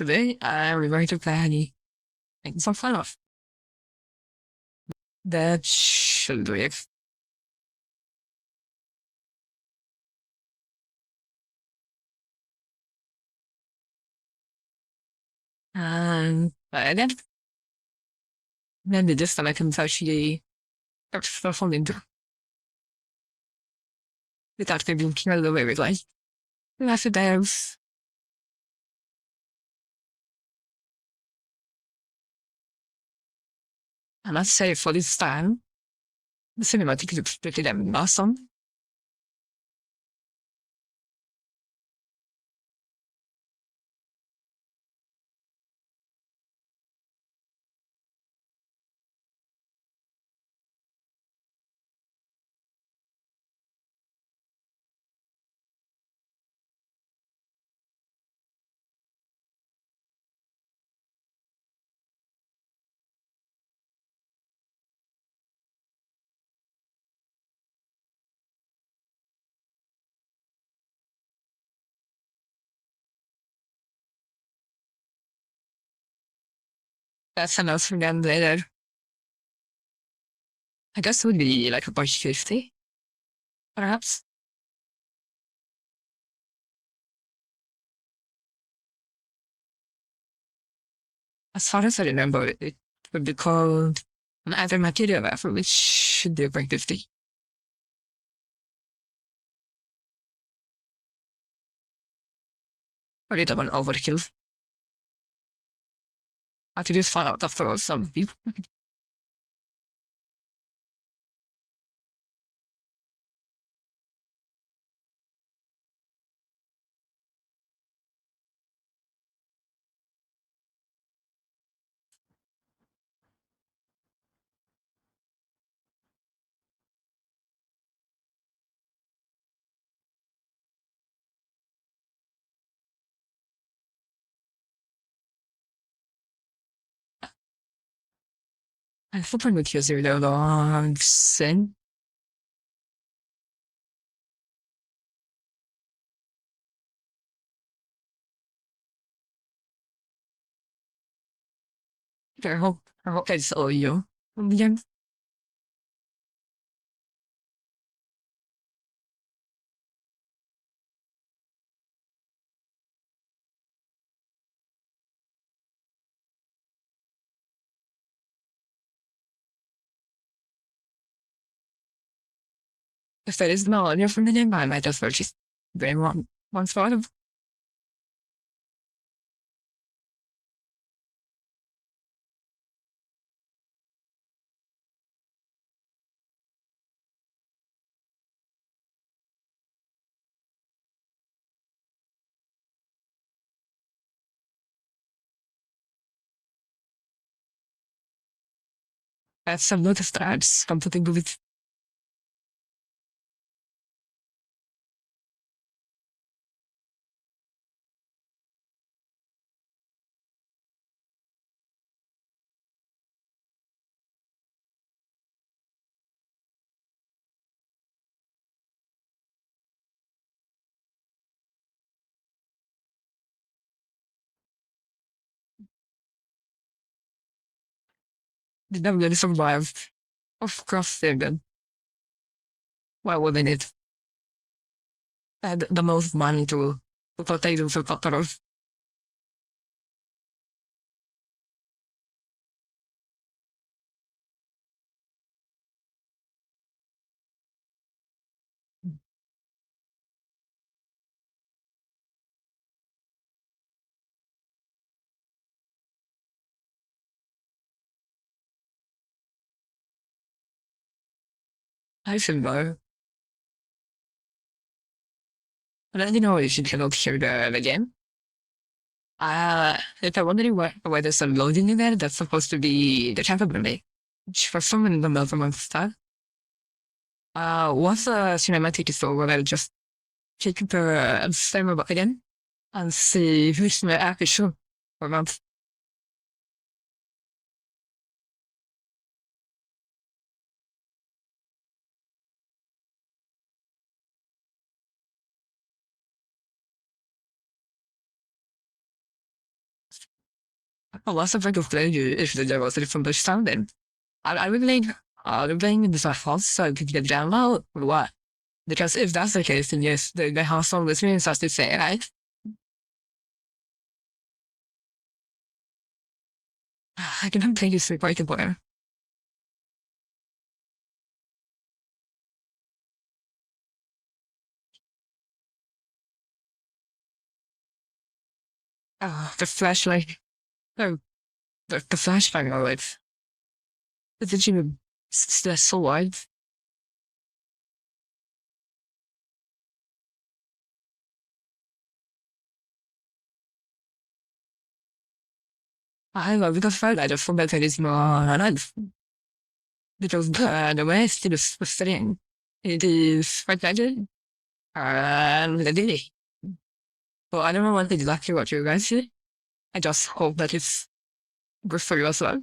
today we're going to play making some fun of. That should do it. And then maybe this time I can actually start stuff on into without maybe looking a little bit like last days. I must say for this time, the cinematic looks pretty damn awesome. That's enough for them later. I guess it would be like about 50, perhaps. As far as I remember, it would be called an other material effort, which should be about 50. Or it an overkill. I could just find out after all some people. I forgot what you're saying long sin. I hope that's all you. Again. If there is no audio from the game, I might just purchase very one sort of. That's some notice tribes come to think of it. They never really survived. Of course they did. Why wouldn't it? They had the most money to potatoes or potatoes. I should know. But then, you should cannot hear the game. If I'm wondering why there's a loading in there, that's supposed to be the capability. Which for some in the Melbourne stuff. Once the cinematic is over, I'll just check the timer back again and see which my app is sure or not. a lot of people play if the diversity from the standing. I really are they playing in the house so people get download or what? Because if that's the case, then yes, the house on listening has to say, right? I cannot play this quite a player. The flashlight. No, the flashlight of it. Did you that's so wide? I love the flashlight from that it is more alive. Because the rest is frustrating. It is frustrated and the delay. But I don't know what exactly what you guys say. I just hope that it's good for you as well.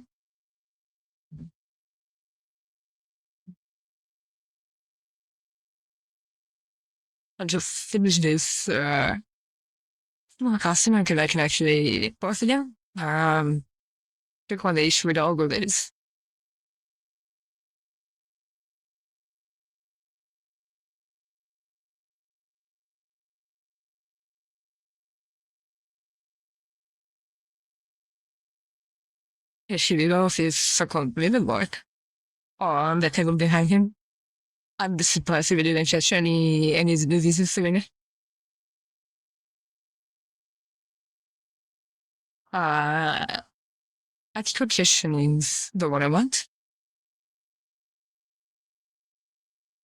I just finished this customer I can actually post it down. Click on the issue with all of this. Issue of is so-called Liverboard. On the table behind him. I'm surprised if he didn't catch any diseases doing it. Ethical questioning's the one I want.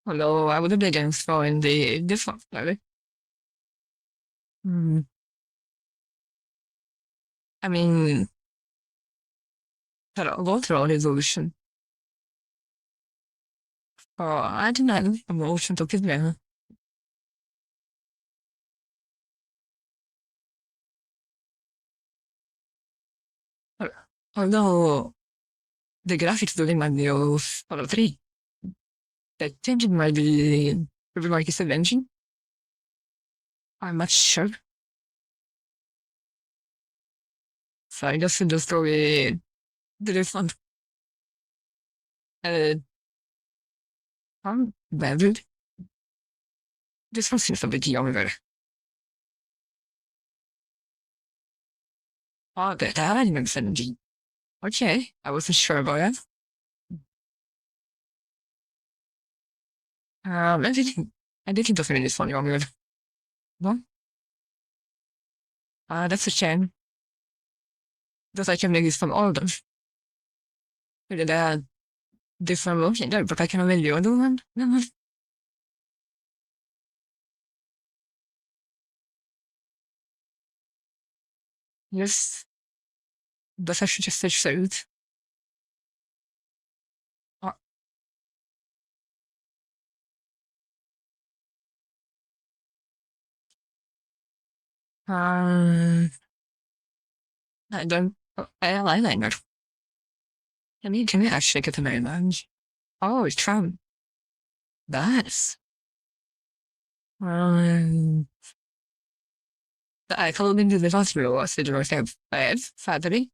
Although I wouldn't be against throwing this one, maybe. Hmm. I mean, go through resolution. I didn't have emotion to give me. Although the graphics during my videos are three, the changing might be like it's engine. I'm not sure. So I guess in the story, there is one. Uh, I'm bad. This one seems a bit younger. Oh, that animal energy. Okay, I wasn't sure about that. I didn't finish this one younger. No? That's a shame. Because I can make this from all of them. With a different version, but I can only do the one. Yes, that's actually just such suit. Uh, Um, I don't. I like that. I mean, can we actually get to know that? Oh, it's Trump. Nice. Um, I called into the hospital was the doorstep bed, Saturday.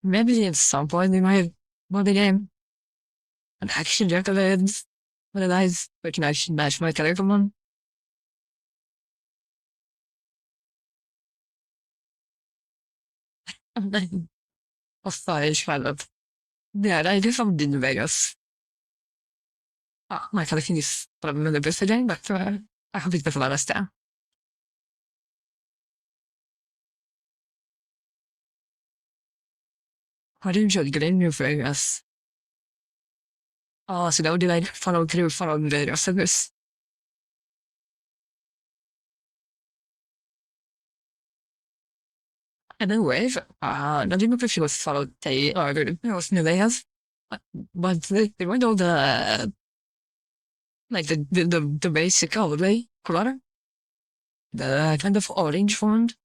Maybe at some point they might want the game. An action recommends one of those, but can actually match my character one. Hostile kind of. Yeah, I do something in Vegas. My collection is probably the best again, but I hope it doesn't let us down. I do enjoy getting new Vegas. Oh, so now did I follow through following the rest of this? Anyway, not even if she was followed the or there was new Vegas. But they went all the like the basic holiday color, the kind of orange font.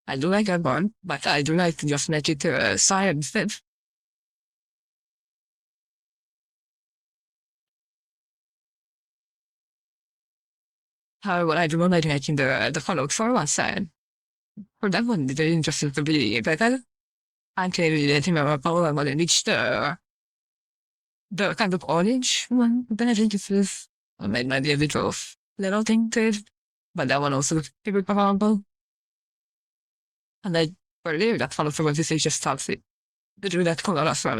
I do like that one, but I do like to just make it cyan instead. However, I do not like making the color for one side. for that one, very interesting to be better. Anche vedete, Paola Malenic, the kind of orange one, then I think it is, might be a bit of little tinted, but that one also figured powerful. And I believe that one of the ones is just starts it. To do that color as well.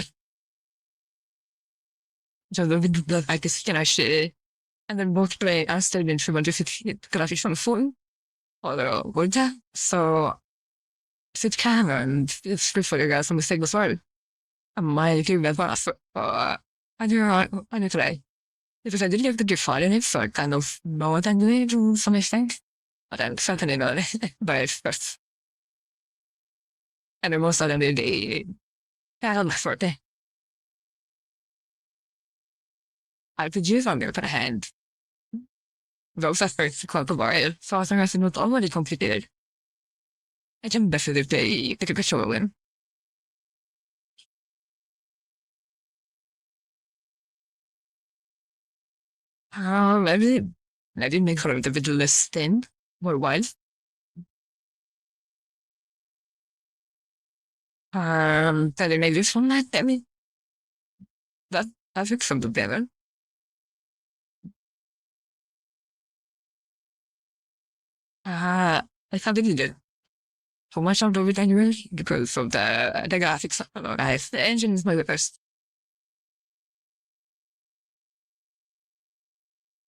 Just a bit that I guess can actually, and then both play and still in 360 graphics on phone or Word. So, if it can, and it's good for you guys on mistake as well. I might give that one a I do I need to try. Because I did like the define it, so I kind of know what I'm doing to some extent. But I'm certainly not by experts. And then most of them, they don't effort. RPGs, on the other hand, those efforts to collaborate, so as long as it's not already complicated. I can definitely take a picture of them. Maybe make sort of the bit less thin, more wide. Then maybe this one, I mean, that, that looks something better. I can't really do so much of it anyway because of the graphics. Guys, the engine is my best.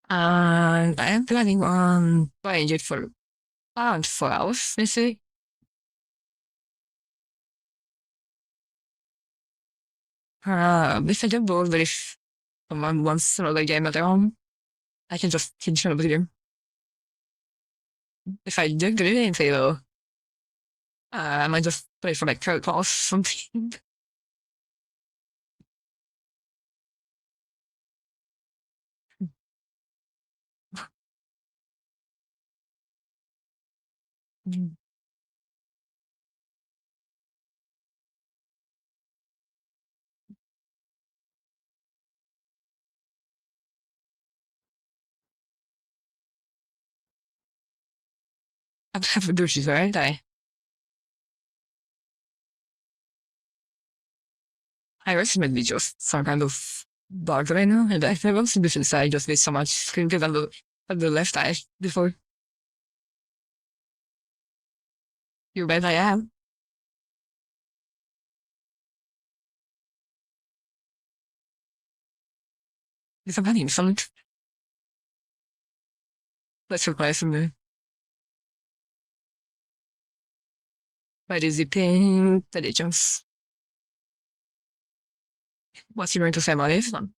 And I am planning on buying it for around 4 hours, let's say. If I get bored, but if someone wants another game at home, I can just finish another game. If I do get it in though, I might just play for like third class something. I have to do she's right. I recommend just some kind of bug right now, and I have also different side just need so much screen because on the left eye before you bet I am. It's a funny something. Let's surprise me. But is it intelligence? What's he going to say about this one?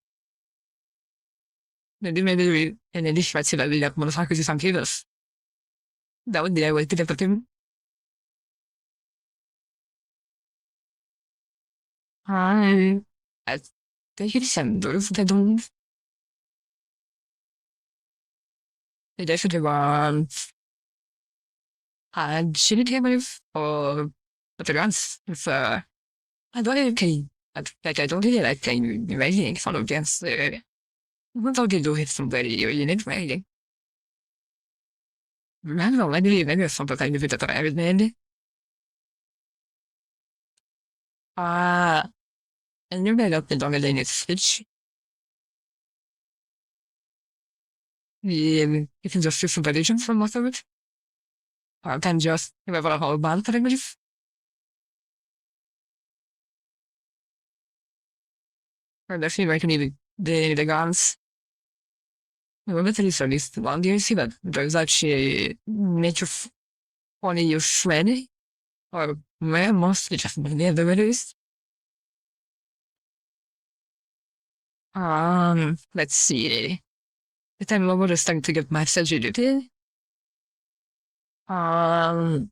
Maybe we and then this might say that we like motorcycles and cables. That would be a way to get him. I think it's senders they don't they definitely want shitty cables or materials. If I don't really can like I don't really like can imagine fun of against what do you do with somebody or you need writing. I don't know, maybe it's something kind of it that I would need. Uh and you're made up the dongle in its switch. You can just do some variations from most of it. Or can just have a whole band for English. Or definitely recommend the guns. We were literally so least one do you see that there's actually nature funny your friend or where mostly just many of the videos. Let's see. The time level is starting to get my sensitivity. I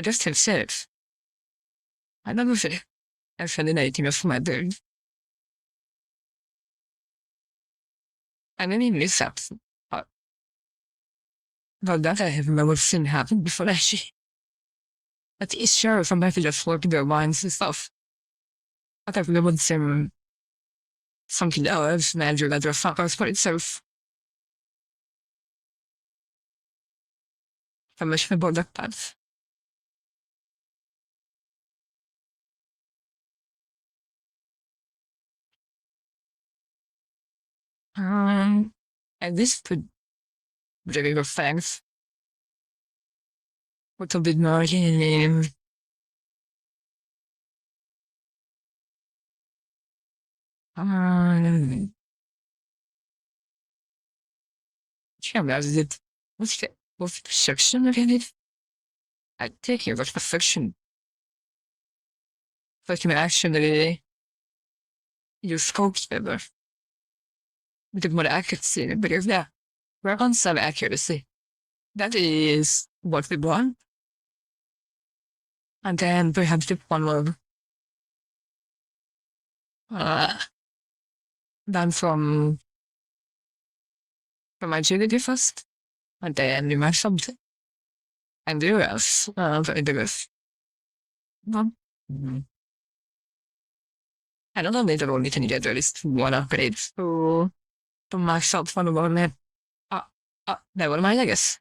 just have said I never say I'm spending 18 of my bird. I didn't miss that. Uh, but that I have never seen happen before actually. But it's sure sometimes they just work their minds and stuff. But I've never seen something else manager that they're fuckers for itself. فمش في border paths. And this could really good things. What's a bit more game? Yeah, is it? What's the section of it? I take here, what's the section? That can actually use scopes better. With more accuracy, but if yeah, we're on some accuracy. That is what we want. And then perhaps the one more done from agility first, and then we match something. And the rest, very good. I don't know later on we can get at least one upgrade to max out for the moment. Never mind, I guess.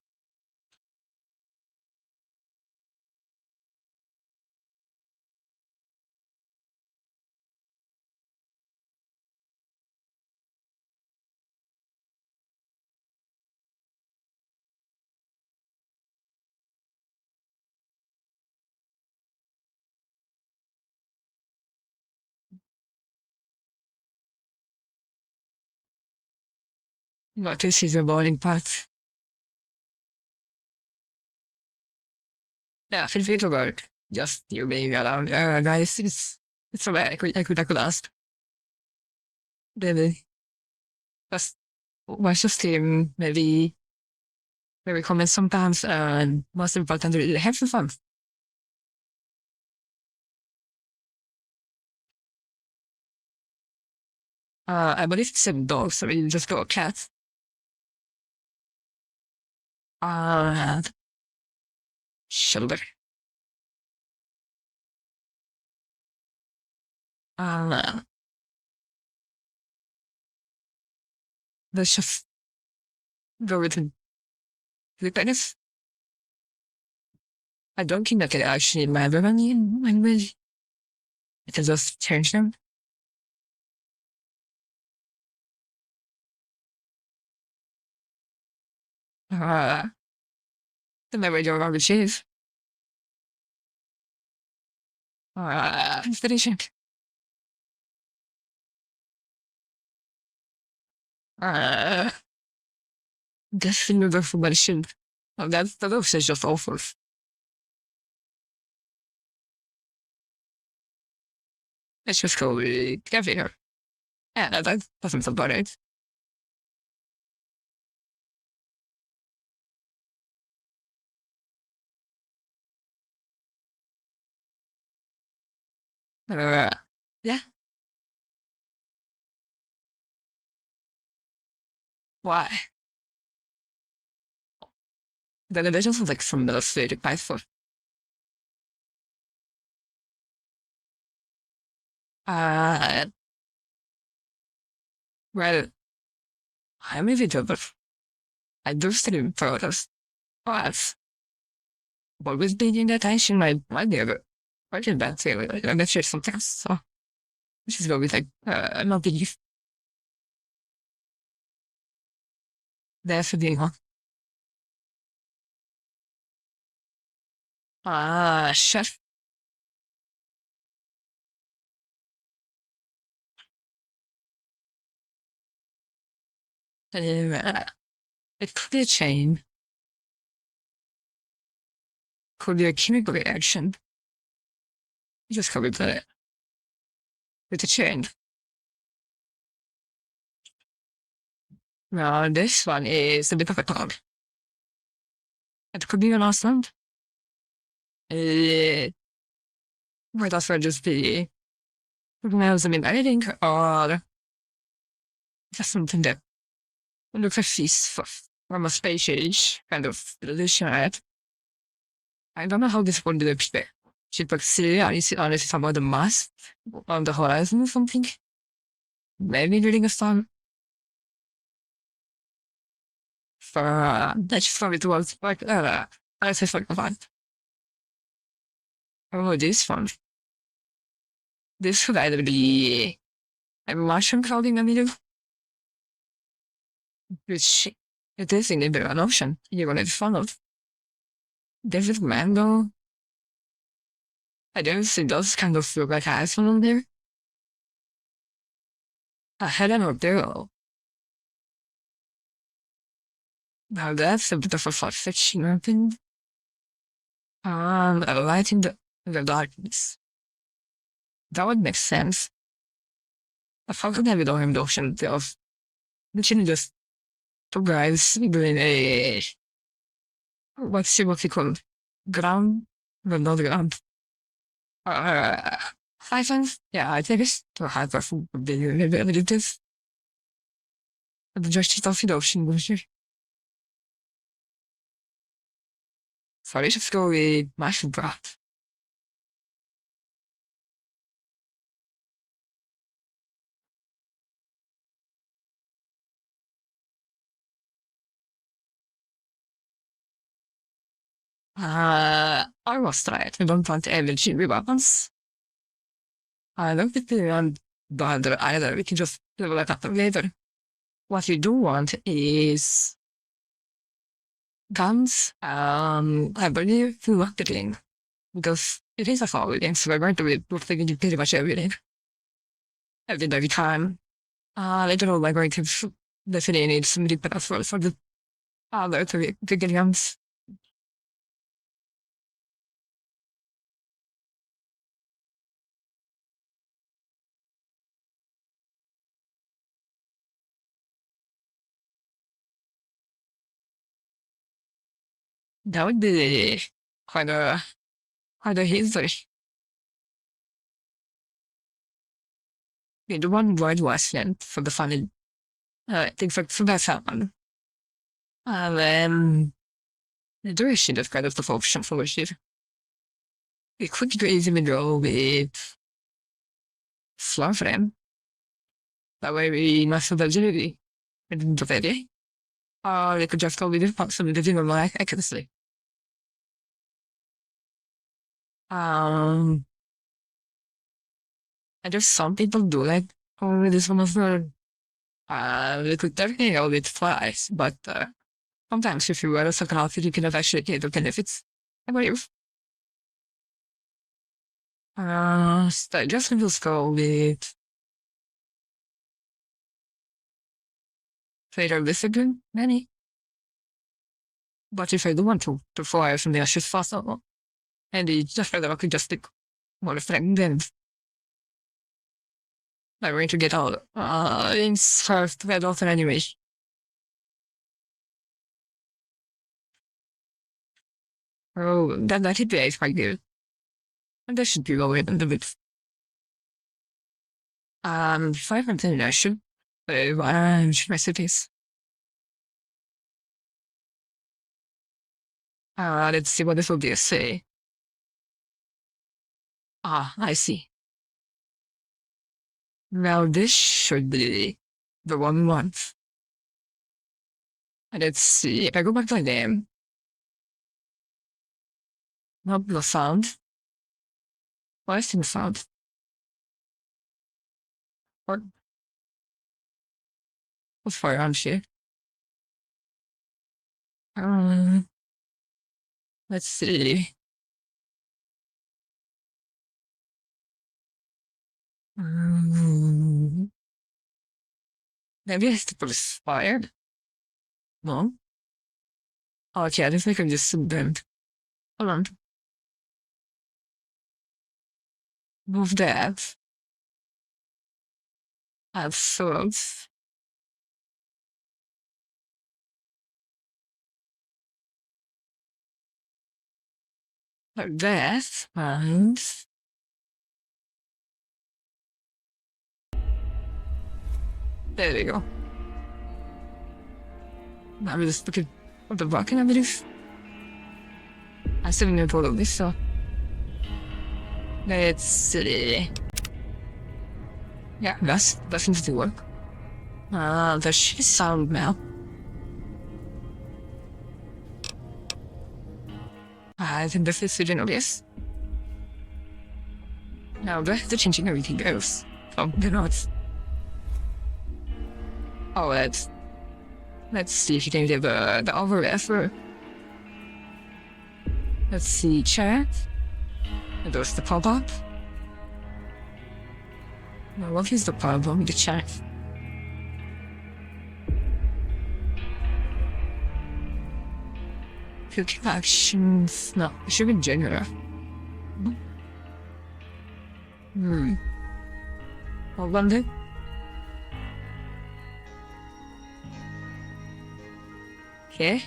But this is the boring part. Yeah, feel free to work. Just you being around. Guys, it's a very I could ask. Really. Just watch the stream, maybe comment sometimes, and most importantly, have some fun. I believe it's a dog, so we just got a cat. Shoulder. Uh, let's just go with the tennis. I don't think that can actually matter any language. It can just change them. The language of our cheese. Finishing. This thing of information. Oh, that also is just awful. Let's just go with caviar. Yeah, that doesn't sound about it. Yeah. Why? The division sounds like from the Faded Python. Uh, well, I'm a VTuber. I do stream photos. But always being attention, my neighbor. I did that too. I'm not sure sometimes, so which is go with like, not the youth. There for being on. Chef. It could be a chain. Could be a chemical reaction. You just could be it with a chain. Now, this one is a bit of a cloud. It could be an Iceland. Might also just be knows, I mean, anything or just something that looks like this from a space age kind of illusion. I don't know how this one looks there. Should but see, I see honestly some of the mass on the horizon or something. Maybe during a storm. For that's just how it was like Das ist voll gewandt. Oh, this one. This should either be a mushroom clothing I need, which it is in the ocean. You're gonna follow. This is mango. I guess it does kind of look like ice on there. I had an ordeal. Now that's a bit of a far-fetched opinion. A light in the darkness. That would make sense. I fucking have it on him ocean of literally just two guys doing a what's it called? Ground? No, not ground. Hyphens? Yeah, I think it's to hyper food abilities. Just off the ocean, sorry, just go with mushroom broth. I was tried. I don't want energy weapons. I looked at the bother either. We can just level it up later. What you do want is guns. I believe you want the game because it is a solid game, so we're going to be looking into pretty much everything. Every time. Later on, we're going to definitely need some deep passwords for the other three games. That would be quite a history. The one word wasteland for the fun. I think for that one. And then the duration is kind of the option for which we could go easily go with slow frame. That way we must have agility in the video. Or we could just go with the possibility of my accuracy. And there's some people do like this one of the we could definitely go with flies, but sometimes if you wear a second outfit you can actually get the benefits. I believe. So I just will go with Fatal Discipline, many. But if I do want to fly from the ashes fossil, and it's just that I could just stick more strength, then I'm going to get all in first red often anyway. Oh, that hit is quite good. And that should be lower than the bit. 500 I should recipes. Let's see what this will be a say. I see. Now this should be the one we want. And let's see, if I go back to my name. Not the sound. Why is the sound? What? What's fire on shit? Let's see. Maybe I have to put expired. No? Oh, okay, I think I can just subvent. Hold on. Move that. Add swords. Like that. And there we go. Now we just look at what the bucket I believe. I still need to all of this, so let's see. Yeah, that seems to work. There should be sound now. I think this is hidden obvious. Now do I have to changing everything else? Oh, they're not. Oh, let's see if you can give the over effort. Let's see, chat. And there's the pop-up. Now, what is the problem with the chat? Quick actions. No, it should be general. Hold on there. Okay.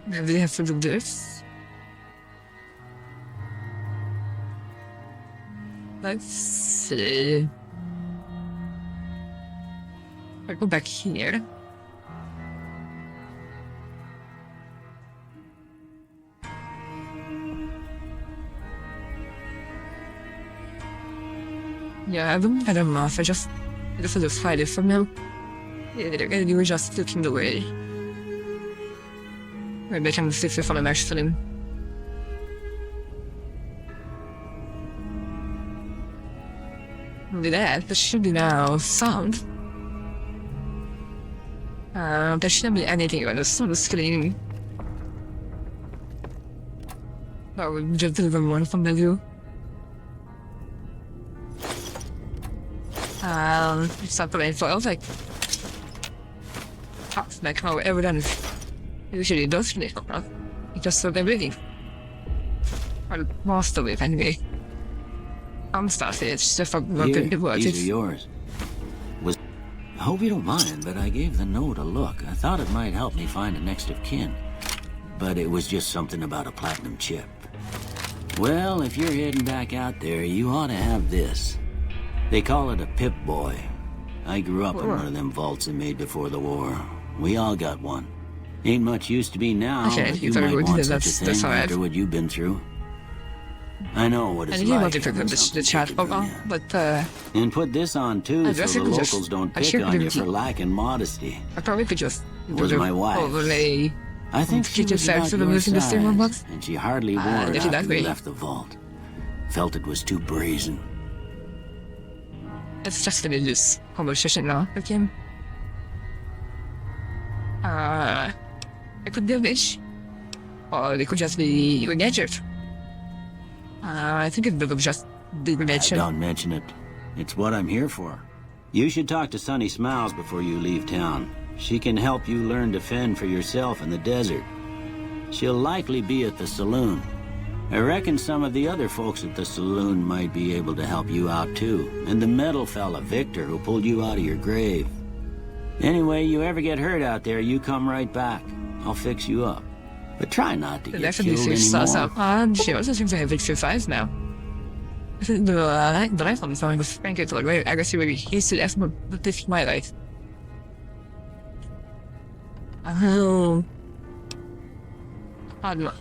Maybe they have to do this. Let's see. I go back here. Yeah, I don't know if I just hide it from now. Yeah, you were just looking away. Maybe I can fix it on an actually. There should be now sound. There shouldn't be anything on the screen. That would just deliver one from the view. It's not the main file, like... That's like how everyone usually does it. It just sort of reading. Or most of it, anyway. Stuff, it's just what the words. These are yours. I hope you don't mind, but I gave the note a look. I thought it might help me find a next of kin. But it was just something about a platinum chip. Well, if you're heading back out there, you ought to have this. They call it a Pip-Boy. I grew up in one of them vaults they made before the war. We all got one. Ain't much use to be now, but you might want such a thing after what you've been through. I know what it's like. To the chat but and put this on too, so the locals don't pick on you for lacking modesty. I probably could just was my wife. Overlay. I think she was about your size, and she hardly wore it after we left the vault. Felt it was too brazen. It's just a loose conversation now with him. It could be a wish, or it could just be a gadget. I think it would just be mentioned. Don't mention it. It's what I'm here for. You should talk to Sunny Smiles before you leave town. She can help you learn to fend for yourself in the desert. She'll likely be at the saloon. I reckon some of the other folks at the saloon might be able to help you out too. And the metal fella, Victor, who pulled you out of your grave. Anyway, you ever get hurt out there, you come right back. I'll fix you up. But try not to get killed anymore. She also seems to have exercise now. The life on the song was frankly like very aggressive, very hasty effort, but this is my life. I don't know.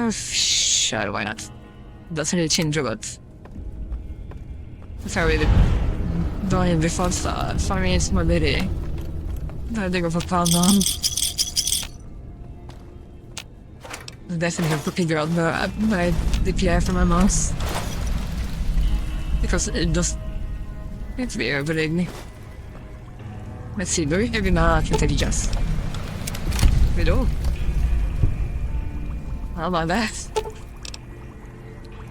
Sure, why not? Doesn't really change a lot. Sorry, dying before for me it's more very. I think of a problem. Definitely have to figure out my DPI for my mouse. Because it's weird, believe me. Let's see, do we have enough intelligence? We do. How about that?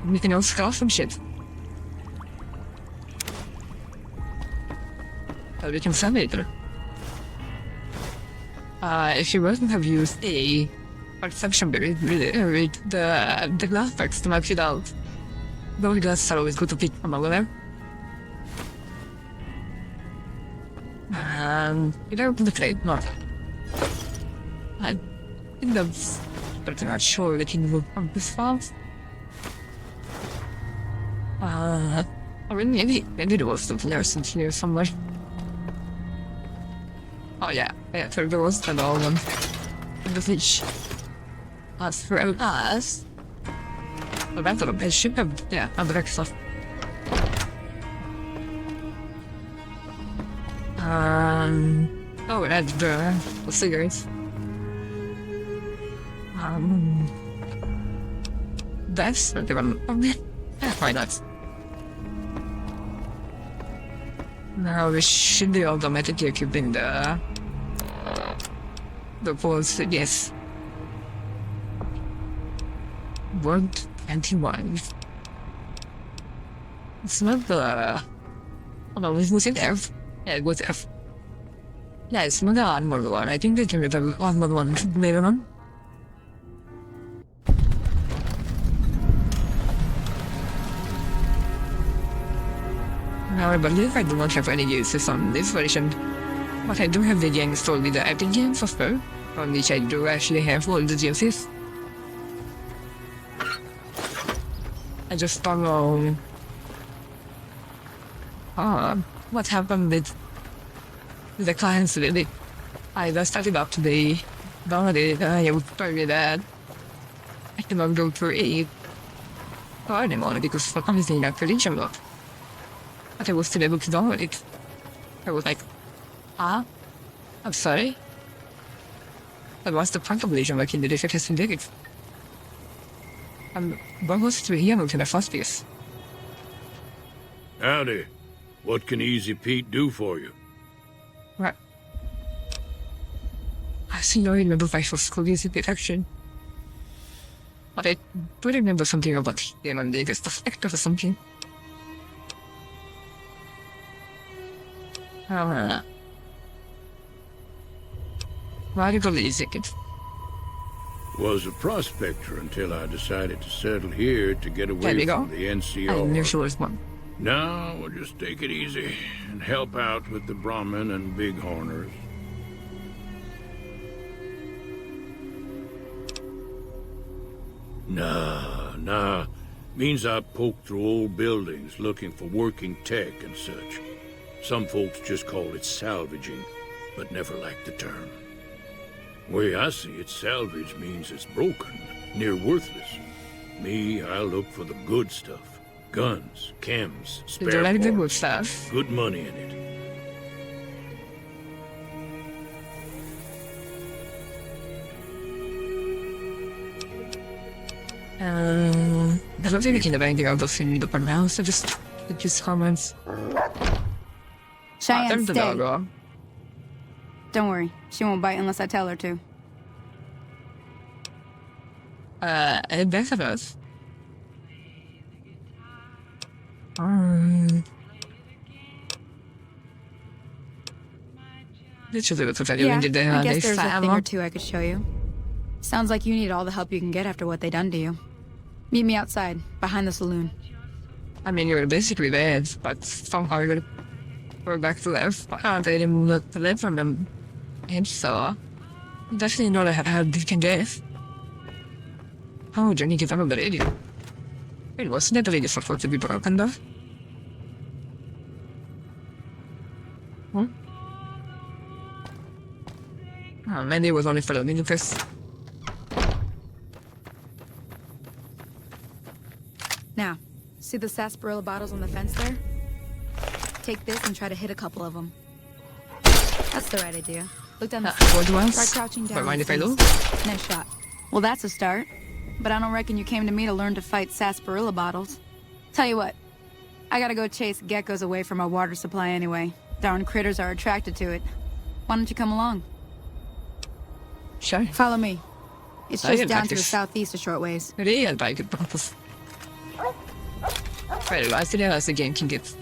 We can all scoff some shit. But we can sell it. If you wouldn't have used a perception berry, really, the glass packs to map it out. Those glasses are always good to pick from over there. And you don't open the crate, not. I think that's pretty much sure that he will come this fast. Or maybe there was something else in here somewhere. Oh yeah, so there was an old one. The fish. As for us, The rest of them, it should have, yeah, other extra stuff. Oh, that's the cigarettes. That's not even, why not? Now we should be automatically keeping the pulse, yes. Word 21. It's not the... Oh no, was it F? Yeah, it was F. Yeah, it's not the armor one. I think they can be the armor one later on. Now I believe I do not have any uses on this version, but I do have the game installed with the Epic Game software, on which I do actually have all the uses. I just don't know what happened with the clients really. I just started up today, downloaded it, and I would tell you that I cannot go through a car anymore because for some reason that collision locked. But I was still able to download it. I was like, I'm sorry? But what's the point of collision like in the defect did it? And what was to here in the first place? Howdy. What can Easy Pete do for you? Right. I see no remember if I was collision detection. But I do remember something about him and the effect or something. Radical is it? Was a prospector until I decided to settle here to get away from the NCR. I knew she was one. Now we'll just take it easy and help out with the Brahmin and Bighorners. Nah. Means I poke through old buildings looking for working tech and such. Some folks just call it salvaging, but never liked the term. Way I see it, salvage means it's broken, near worthless. Me, I look for the good stuff. Guns, chems, spare parts. The good stuff. Good money in it. I don't think we can have anything else to see the pronounce. I just comments. Cheyenne, stay. Dog. Don't worry, she won't bite unless I tell her to. Both of us. This is a bit of a Yeah, I guess there's a thing or two I could show you. Sounds like you need all the help you can get after what they done to you. Meet me outside, behind the saloon. I mean, you're basically dead, but somehow you're gonna go back to life. They didn't look to live from them. And so, definitely know that how they can death. Oh, Johnny gets out of the radio. It wasn't that the radio supposed to be broken though? Oh, maybe it was only for the minutes. Now, see the sarsaparilla bottles on the fence there? Take this and try to hit a couple of them. That's the right idea. Look down the Try crouching down. Mind if I look? Nice shot. Well, that's a start. But I don't reckon you came to me to learn to fight sarsaparilla bottles. Tell you what, I gotta go chase geckos away from our water supply anyway. Darn critters are attracted to it. Why don't you come along? Sure. Follow me. It's just down to the southeast a short ways. Real bike purpose. Right, I see as the game can get.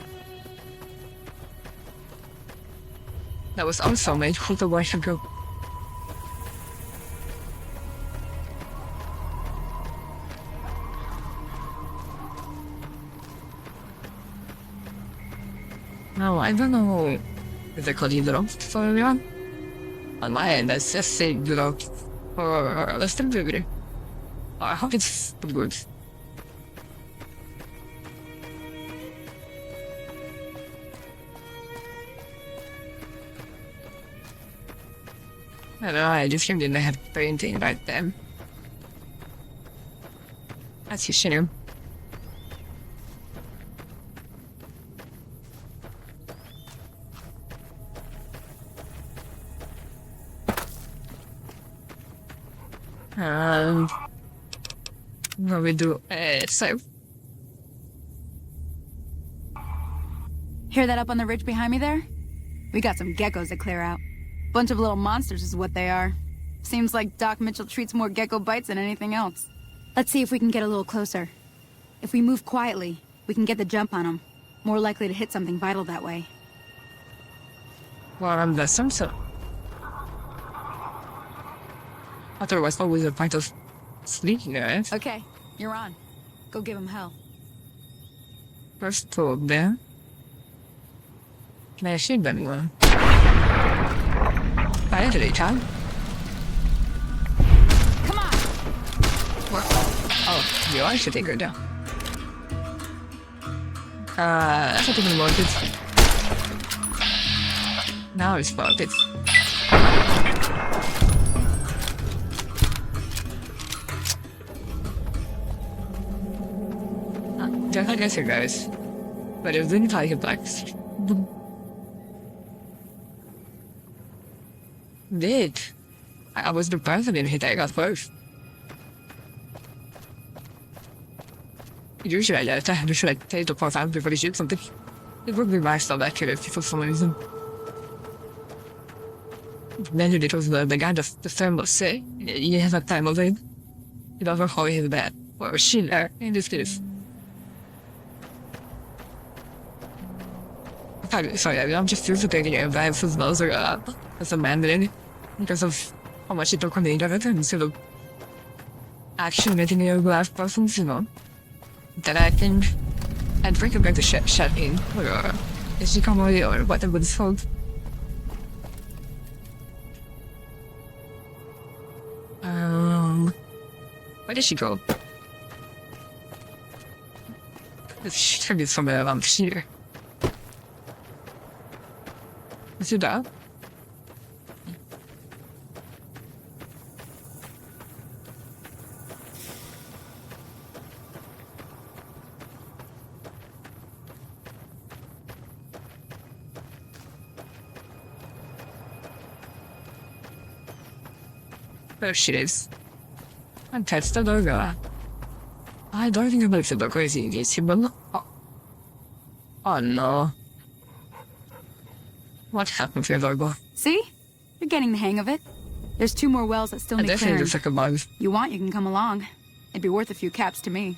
That was also made for the wife and go. No, I don't know if they call you dropped for everyone. On my end, that's just say dropped for less than everybody. I hope it's good. I don't know, I just didn't have painting right then. That's your shame. What we do? Save. Hear that up on the ridge behind me there? We got some geckos to clear out. Bunch of little monsters is what they are. Seems like Doc Mitchell treats more gecko bites than anything else. Let's see if we can get a little closer. If we move quietly, we can get the jump on them. More likely to hit something vital that way. Well, I'm the sunset. I thought it was always a point of sneaking, right? Okay, you're on. Go give him hell. First told there. Can I shoot anyone? I did it, Tom. Come on! What? Oh, you I should take her down. That's not even worth it. Now it's worth it. Just like I said, guys. But it was really tight of blacks. Did. I was the person in hit I got first. Usually I let time to should I take the part out before they shoot something. It would be nice to that kid for some reason. Then it was the guy the thermal say he has a time of it. He doesn't call his bad. Or she there in this case. Sorry, I'm just used to taking advice as well as a man did because of how much it took on the internet and sort of action getting your glass persons, you know. That I think I'd recommend the shut in or is she come away or whatever it's called. Where did she go? She should be somewhere around here. Is it that? There she is. And that's the logo. I don't think I'm going to look crazy in this, but oh no. What happened to your logo? See? You're getting the hang of it. There's 2 more wells that still need Definitely clearing. the second one. You want, you can come along. It'd be worth a few caps to me.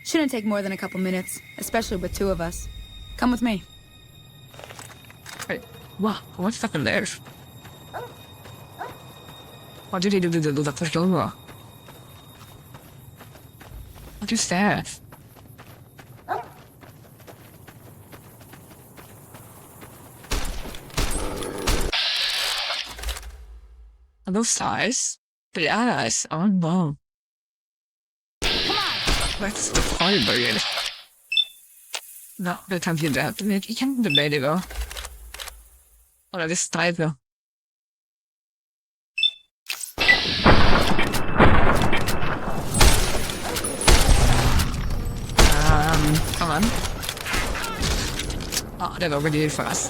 Shouldn't take more than a couple minutes, especially with 2 of us. Come with me. Wait, wow, what's happened there? What did he do to the first logo? What is that? Are those stars? The eyes. Oh no. Come on! That's the party barrier. No, the time you do that, you can't debate it though. Oh no, this is tight though. Come on. Oh, they're already here for us.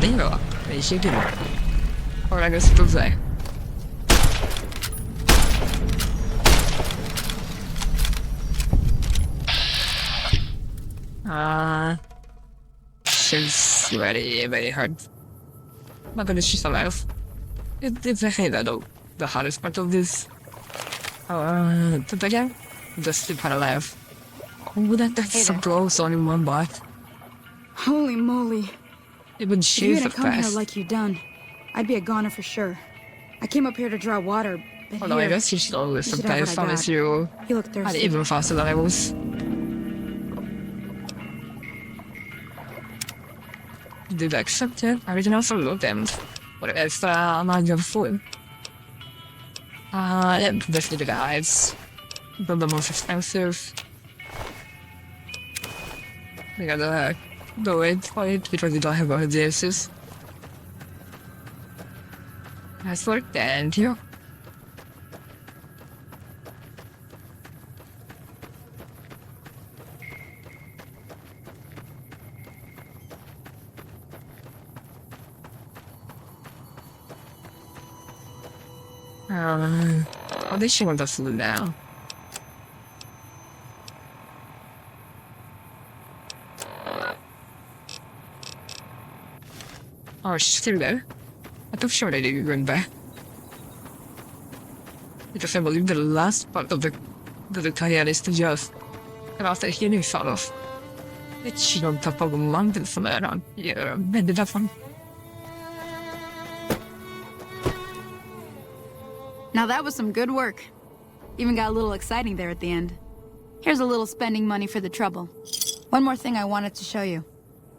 Bingo! They shoot him. Or I guess it's like. She's very hard. But then she's alive. It's actually the hardest part of this. But again, just keep her alive. Oh, that's so close on in one bite. Holy moly. Even If you she's hadn't come here fast. like you done, I'd be a goner for sure. I came up here to draw water, but Although I here, guess she's always you should have sometimes what I promise got. you you look and thirsty. even faster than I was. Did I accept it? I didn't also look them. What extra amount of food? Definitely the guys. They're the most expensive. We got the weight fight because we don't have all the DLCs. That's work and here. Oh, they should want us to do now. Oh, she's still there. I thought sure they did run back. Because I believe the last part of the tutorial is to just get off the healing sort of. It's on top of a mountain somewhere around here. Ended up on. Now that was some good work. Even got a little exciting there at the end. Here's a little spending money for the trouble. One more thing I wanted to show you.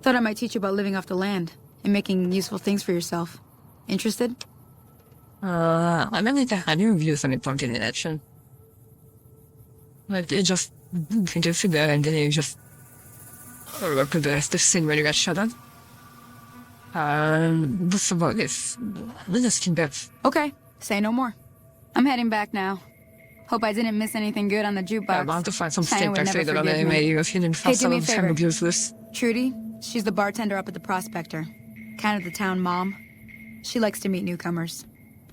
Thought I might teach you about living off the land and making useful things for yourself. Interested? I meant to have reviews on it from the action. Like, it just can sit there and then you just work with the rest of the scene where you got shot at. That's about this. Let's just keep that. Okay, say no more. I'm heading back now. Hope I didn't miss anything good on the jukebox. I'm about to find some China steak would I never figured out forgive that me. maybe if you didn't Hey, have do me a some favor. of useless. Trudy, she's the bartender up at the Prospector. Kind of the town mom. She likes to meet newcomers.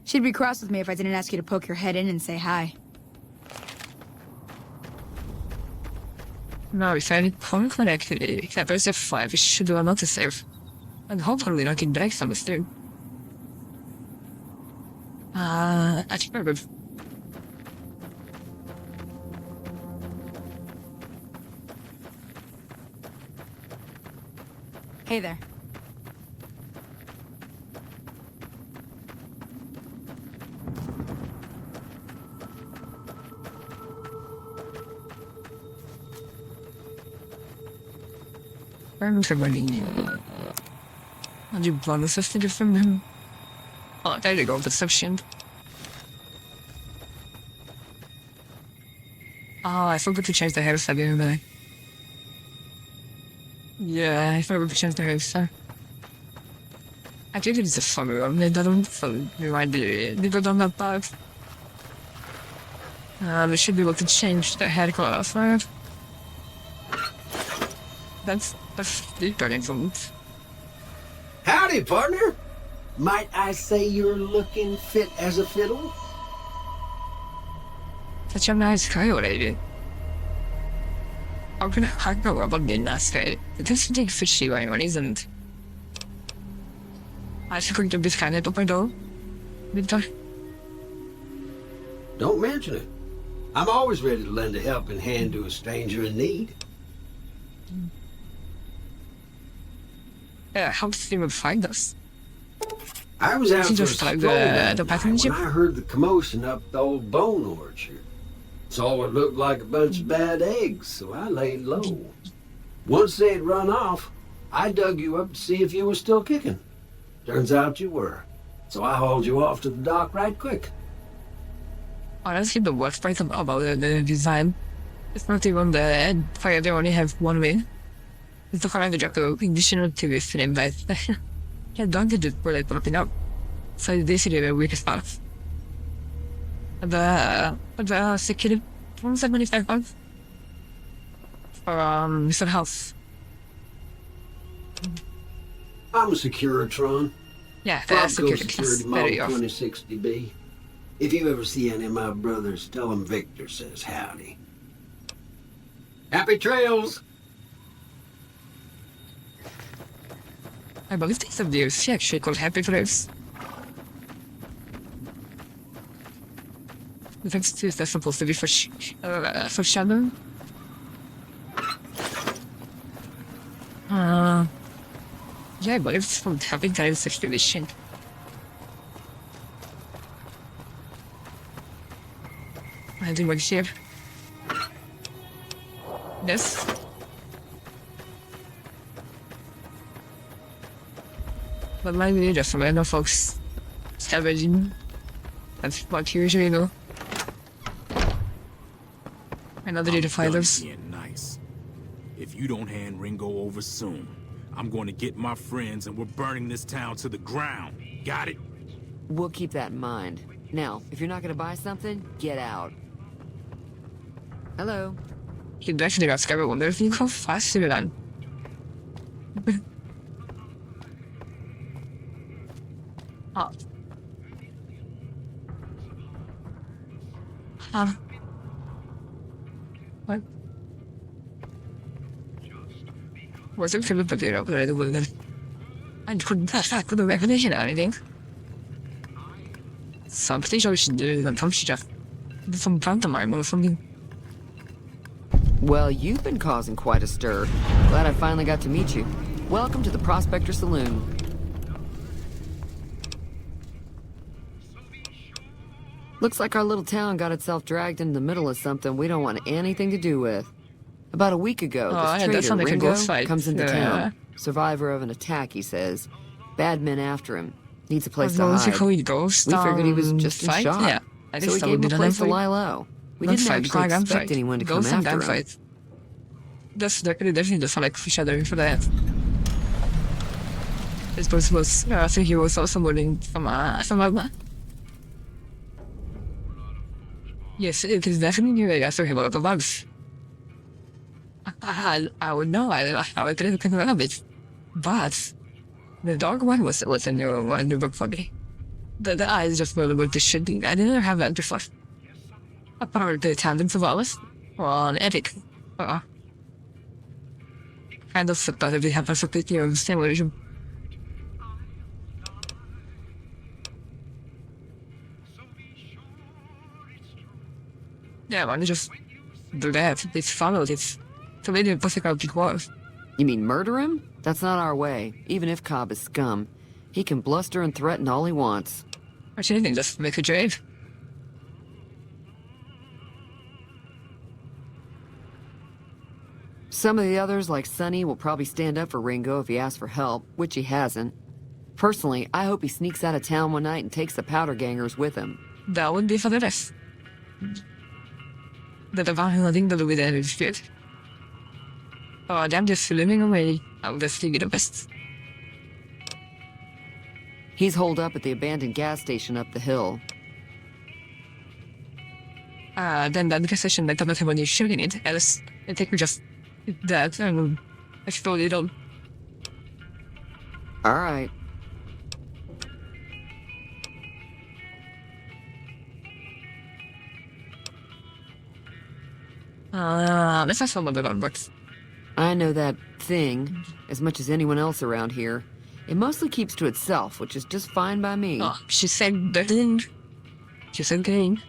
She'd be cross with me if I didn't ask you to poke your head in and say hi. No, if I point correctly, that there's a 5, we should do another save. And hopefully not get back some soon. I think we're good. Hey there. Where's everybody? I'll do bonus assisted from him. Oh, there you go, deception. Oh, I forgot to change the hairstyle, didn't I? Yeah, I forgot to change the hairstyle. I think it's a funny one, it doesn't, so we might be a little on that part. We should be able to change the hair color, right? That's the turning point. Howdy, partner. Might I say you're looking fit as a fiddle? Such a nice guy already. How can I know about being nice guy? It doesn't take fishy by anyone, isn't. I should going to be kind of open door. Don't mention it. I'm always ready to lend a helping hand to a stranger in need. Yeah, how did you even find us? I was out She for a just like stroll that the night passenger? when I heard the commotion up the old bone orchard. Saw what looked like a bunch of bad eggs, so I laid low. Once they had run off, I dug you up to see if you were still kicking. Turns out you were, so I hauled you off to the dock right quick. Honestly, the worst part about the design is not even the fire, they only have one way. It's the kind of job additional to this film, but yeah, don't get it for like popping up. So this is the weakest part. The security from 75 pounds for Mr. House. I'm a Securitron. Yeah, Fabco security Security class. Model Very off. 2060B. If you ever see any of my brothers, tell them Victor says howdy. Happy trails! I believe this of the she actually called Happy Trails. That's supposed to be for Shadow. Yeah, but it's from Happy Trails expedition. I think we're here. Yes. But maybe just random folks scavenging. That's what you usually do. Another day to fight done us. being nice. If you don't hand Ringo over soon, I'm going to get my friends and we're burning this town to the ground. Got it? We'll keep that in mind. Now, if you're not gonna buy something, get out. Hello. He definitely got scared when there's you go faster than. Ah. What? Was it Philip Potato over the woman? I couldn't pass with the recognition or anything. Something I should do than some stuff. Some pantomime or something. Well, you've been causing quite a stir. Glad I finally got to meet you. Welcome to the Prospector Saloon. Looks like our little town got itself dragged into the middle of something we don't want anything to do with. About a week ago, Oh, this yeah, that traitor sounds like a Ringo ghost fight. comes into Yeah. town. Survivor of an attack, he says. Bad men after him. Needs a place to What hide. ghost? We figured he was just in fight? shock. Yeah. I So we guess I gave would him be a the place to fight. lie low. We Not didn't fight, actually gun expect fight. anyone to come Ghost and after him. gunfight. That's definitely just like foreshadowing for that. I suppose it was, I think he was also moving from Yes, it is definitely like after him about the bugs. I would know, I would think of it. But the dog one was a new book for me. The eyes just were about the shit. I didn't have that before. Apart the tandem survivors on Epic. Kind of thought we have a supply of stimulation. Yeah, man, just do that. It's followed it. So they didn't put it out before. You mean murder him? That's not our way. Even if Cobb is scum, he can bluster and threaten all he wants. Actually, I think just make a trade. Some of the others, like Sonny, will probably stand up for Ringo if he asks for help, which he hasn't. Personally, I hope he sneaks out of town one night and takes the powder gangers with him. That would be for the rest. The divine thing that would be there is good. Oh, I'm just slimming away. I'll just give you the best. He's holed up at the abandoned gas station up the hill. Then the session that doesn't have any shooting it, else I think we just that and explode it all. All right. Let's have some of the gunbooks. I know that thing as much as anyone else around here. It mostly keeps to itself, which is just fine by me. Oh, she said the thing. She said thing.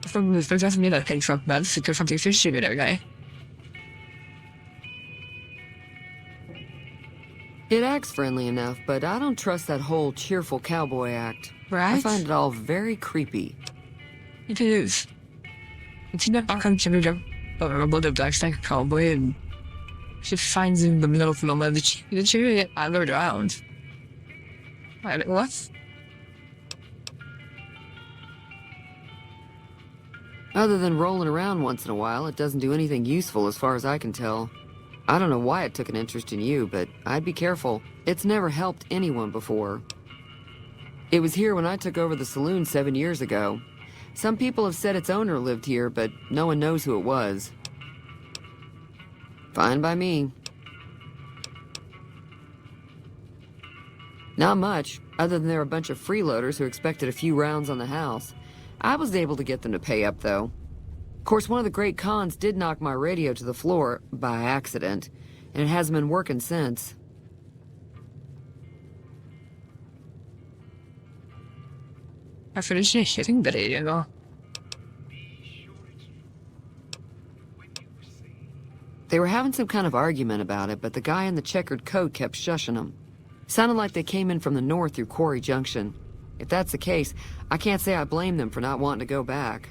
From the doesn't mean that things from bad, because something to shoot at every guy. It acts friendly enough, but I don't trust that whole cheerful cowboy act. Right? I find it all very creepy. It is. It's not a considered a robot of like a cowboy and she finds in the middle of nowhere the chariot angered around. What? Other than rolling around once in a while, it doesn't do anything useful as far as I can tell. I don't know why it took an interest in you, but I'd be careful. It's never helped anyone before. It was here when I took over the saloon 7 years ago. Some people have said its owner lived here, but no one knows who it was. Fine by me. Not much, other than they're a bunch of freeloaders who expected a few rounds on the house. I was able to get them to pay up, though. Of course, one of the great cons did knock my radio to the floor, by accident, and it hasn't been working since. I finished hitting the radio. They were having some kind of argument about it, but the guy in the checkered coat kept shushing them. Sounded like they came in from the north through Quarry Junction. If that's the case, I can't say I blame them for not wanting to go back.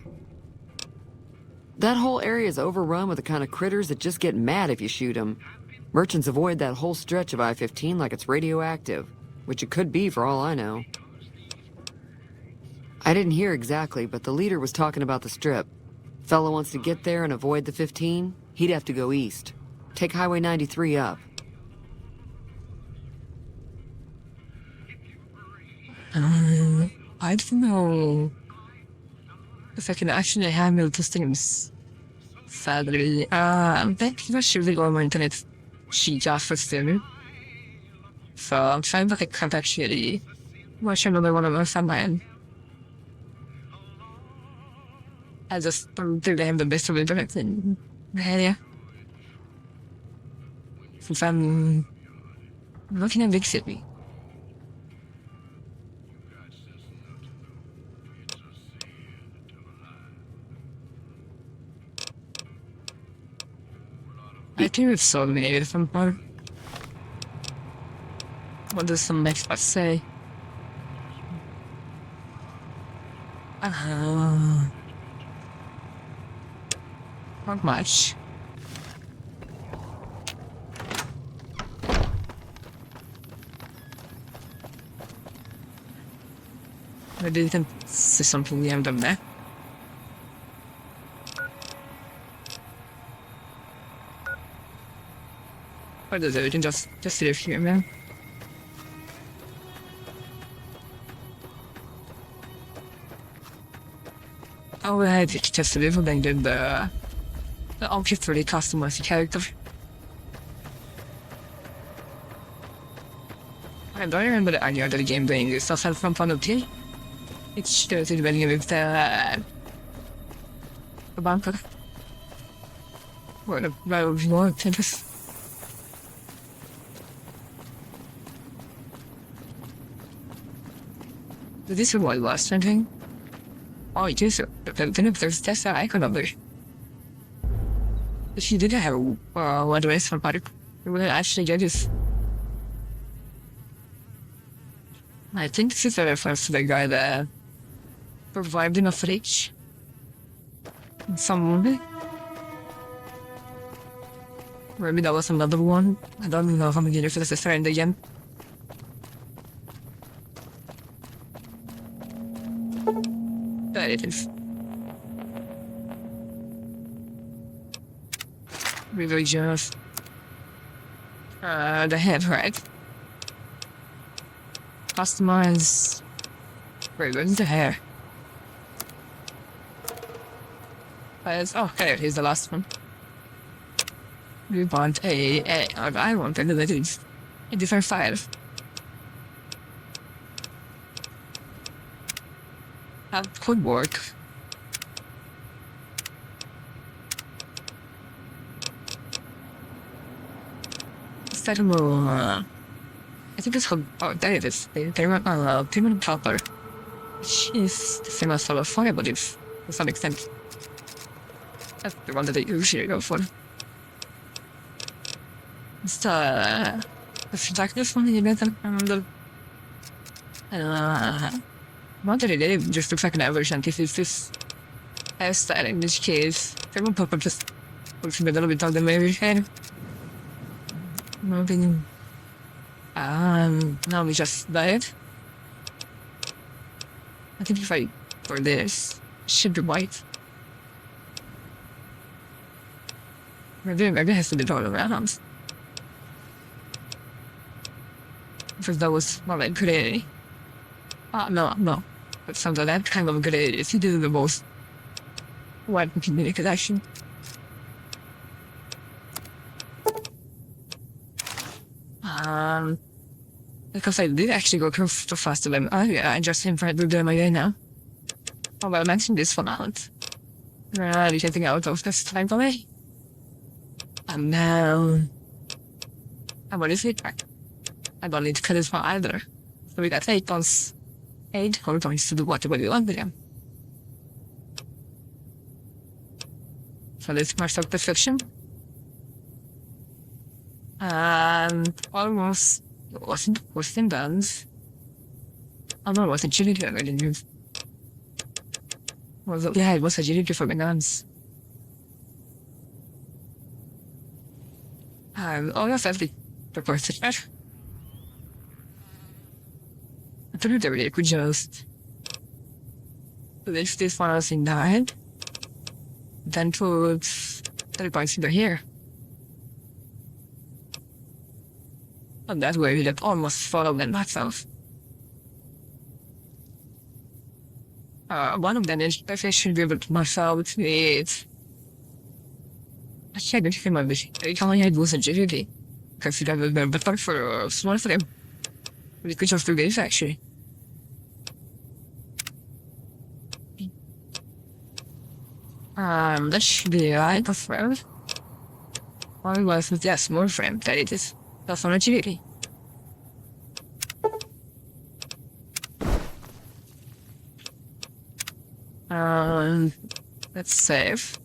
That whole area is overrun with the kind of critters that just get mad if you shoot them. Merchants avoid that whole stretch of I-15 like it's radioactive, which it could be for all I know. I didn't hear exactly, but the leader was talking about the Strip. Fella wants to get there and avoid the 15, he'd have to go east. Take Highway 93 up. I don't know if I can actually handle these things. Sadly, I'm pretty much really on my internet. She just for soon. So I'm trying to like can't actually watch another one of us on my end. I just don't think they have the best of internet in the area. Since I'm looking at big city. I think it's so many some part. What does some next part say? Not much. I didn't see something we haven't done there. What is it? We can just live here, man. Oh, I did just live and then did the object really customize the character. I don't remember the idea that the game doing this stuff from fun of tea. It's just depending with the bunker. Or the road more tempest. This is what it was, something. Oh, it is. Then if there's just an icon of it. She didn't have one race for party. It would actually get this. I think this is a reference to the guy that survived in a fridge. In some movie. Maybe that was another one. I don't know if I'm getting for the sister and again. There it is. Really just the head, right? Customize. Wait, where's the hair? Oh, okay, here's the last one. We want I want a different file. That could work. Instead of I think it's called, oh, there it is. They run a premium copper. Which is the same as solar fire, but it's to some extent. That's the one that they usually go for. It's the darkness one you better remember. Not that it just looks like an average antithesis hairstyle in this case. Thermal purple just looks a little bit of the maybe hair. Moving. Now we just died. I think if I for this, it should be white. Maybe it has to be all around. Because that was more like gray. No. But something that kind of gray is the most white we can make it actually. Because I did actually go too fast to them. Oh yeah, I just invited them again now. Oh well, I mentioned this for now. Really getting out of this time for me. And now... And what is it? I don't need to cut this for either. So we got 8 points. 8 points to do whatever we want with them. So let's mark up the fiction. And almost wasn't done. Oh no, it was agility I didn't use. Yeah, it was agility for the guns. Oh, yes, that's the purpose. I thought they really could just If this one is in that, then towards the points either here. And that way we would almost follow them myself. One of them is that I should be able to myself with. I can't think of my vision. I can't had was a agility. Because you have a better for small for them. We could just do this actually. That should be right, that's right. One was with that small frame that it is. That's on agility. Let's save.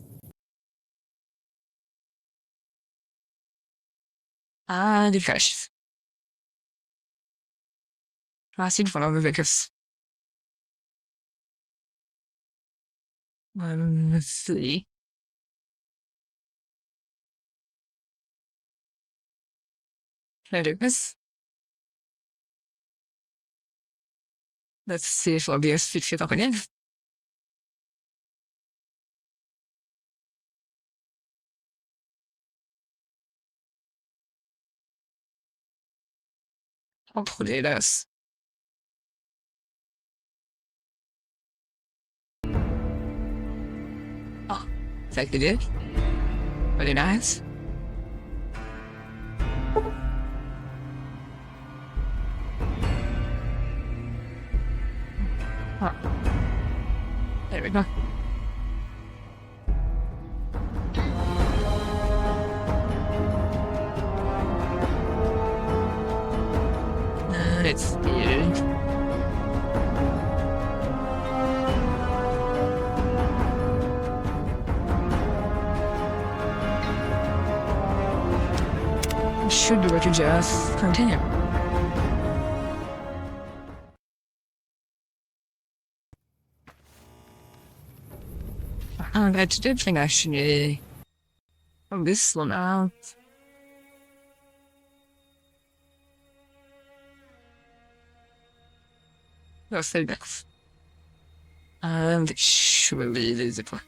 And it crashes. Passing one of the vehicles. Let's see. Can I do this? Let's see if OBS fix it up again. Hopefully it does. Oh, it's like it did. Very nice. Oh. There we go. It's weird. Should we just continue? I did think actually from this one out. That's the next. And it should be visible.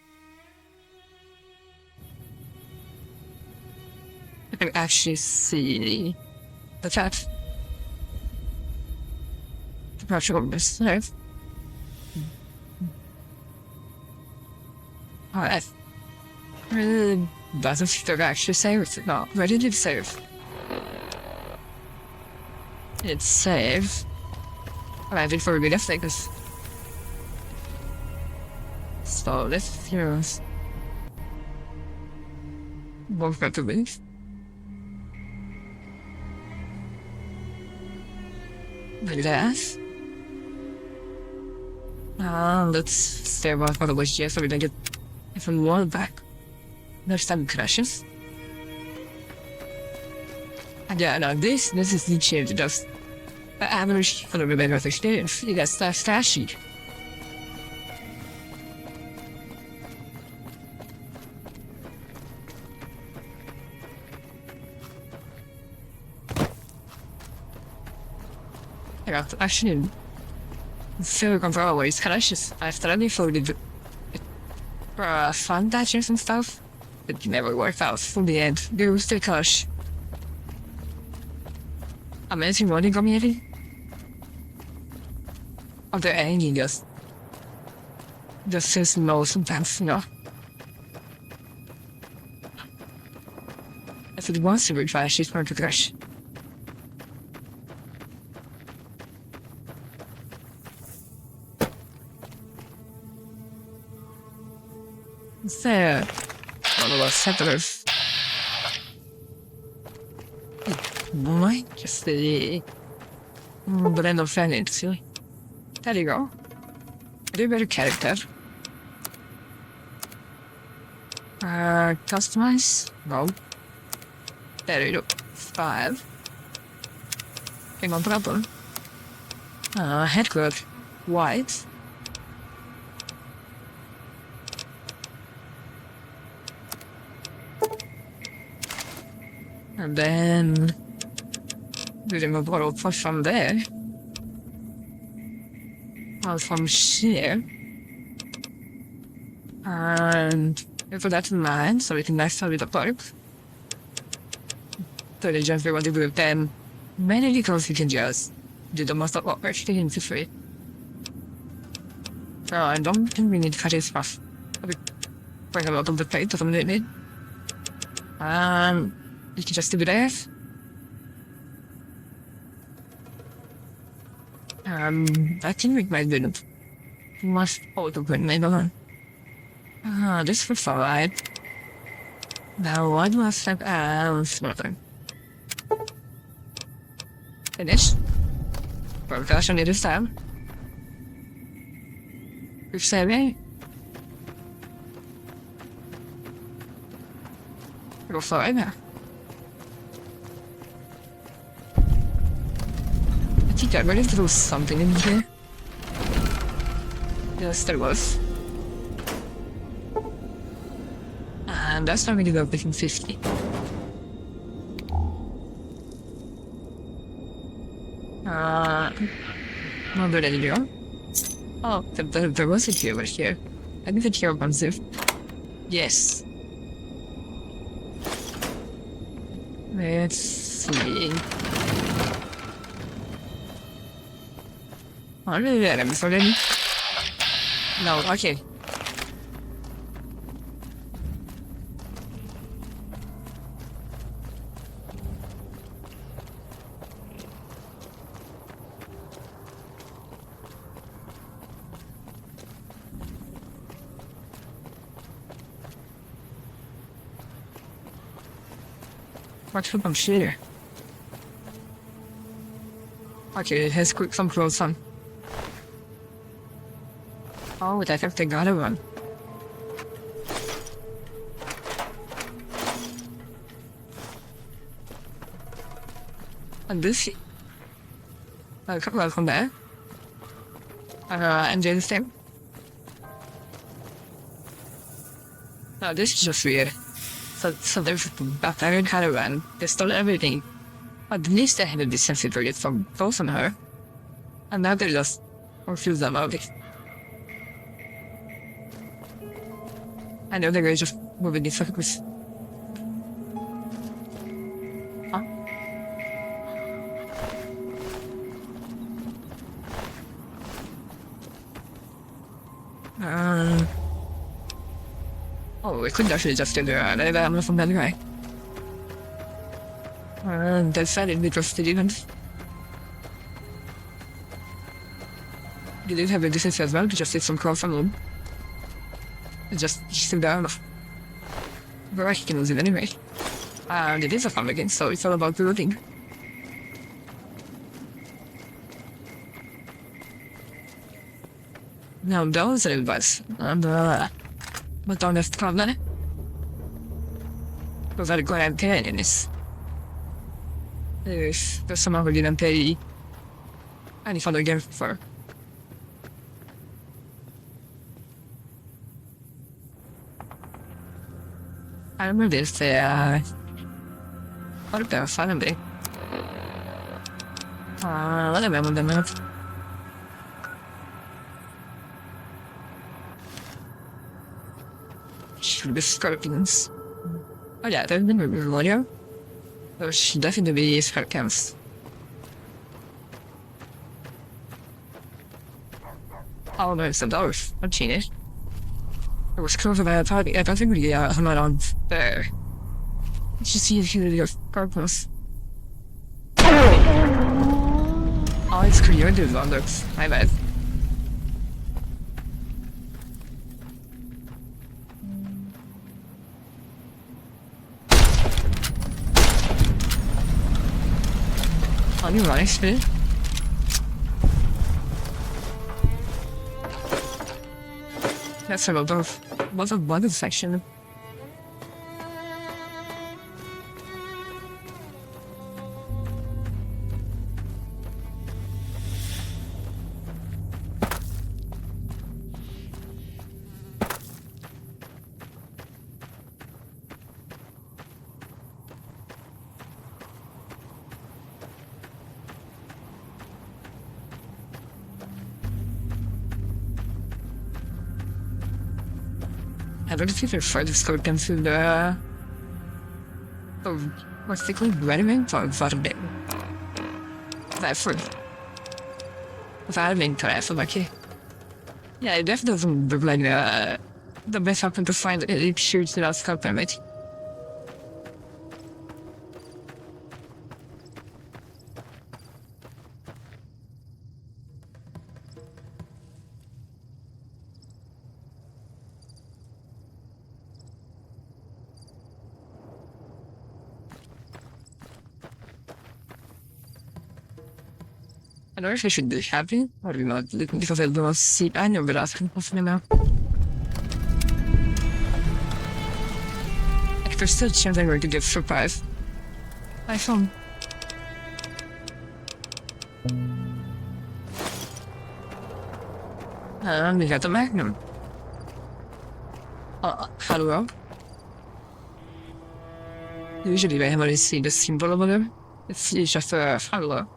I can actually see the chat. The pressure on this side. Alright. Doesn't still actually save it. No, where did it save? It's saved. I did for a bit of things. So let's hear us. Both got to leave. Like that. Let's stay about for the wish here so we don't get from wall back. There's some crashes. And yeah, no, this is the change. Just average for the remainder of the experience. You got stashy. I got actually so control is crashes. I started for the fun dashes and stuff. It never worked out from the end. There was still crash. Amazing running community. Of the ending just says no sometimes, you know. If it wants to refresh, it's going to crash. So, one of our settlers might just be blend of fantasy. There you go. Do better character. Customize? No. There you go. 5. Hang on, problem. Headcloth. White. And then doing a bottle push from there. Well, from here. And for that in mind, so we can next time with the park. So they just want to group them. Many because you can just do the most of what we're taking for free. So I don't think we need to cut his stuff. Bring a lot of the plate doesn't need. You can just do this. I think we might do it. Must open maybe on. This was alright. Now what must have nothing. Finish. Progression it is time. We've saving. Go for it now. I think I already threw something in here. Yes, there was. And that's not really go picking 50. Not good anymore. Oh, there was a key over here. I think the key opens it. Yes. Let's see. Are there items already? No, okay. What's up, I'm shitty. Okay, it has quick some clothes on. Oh, I think they got a one. And this welcome there. And James thing. No, this is just weird. So there's a barbarian caravan. They stole everything. At least they had a decent target from both on her. And now they just refuse them out. I know they're just moving these focus. Huh? Oh, we couldn't actually just do that. I'm from that guy. They said it'd be trusted even. You did have a distance as well, to just hit some cross from them. Just sit down. But I can lose it anyway. And it is a fun game, so it's all about the looting. Now those are advice. And but don't have problem. Because I go and pay in this. There's someone who didn't pay any further game for. I remember this, what about finally? Let me remember the map. Should be scorpions. Oh yeah, there's been a audio. There should definitely be scorpions. Oh, there's some doors. I've seen it. It was close to that party. I don't think we are not on there. You should see if you your purpose. Oh, it's creative on this. My bad. Oh, you running speed? That's a lot of blood section. don't think they're far discordant to the... what's it called? Rediment or varming? Varför? Varming tror jag för mycket. Yeah, it definitely doesn't look like the best weapon to find. It shoots without scope damage. I don't know if I should be happy or not, because I don't see any of it asking for me now. Like, there's still a chance I'm going to get surprised. I found. We got the Magnum. Hello? Usually I haven't seen the symbol over there. It's just a hello.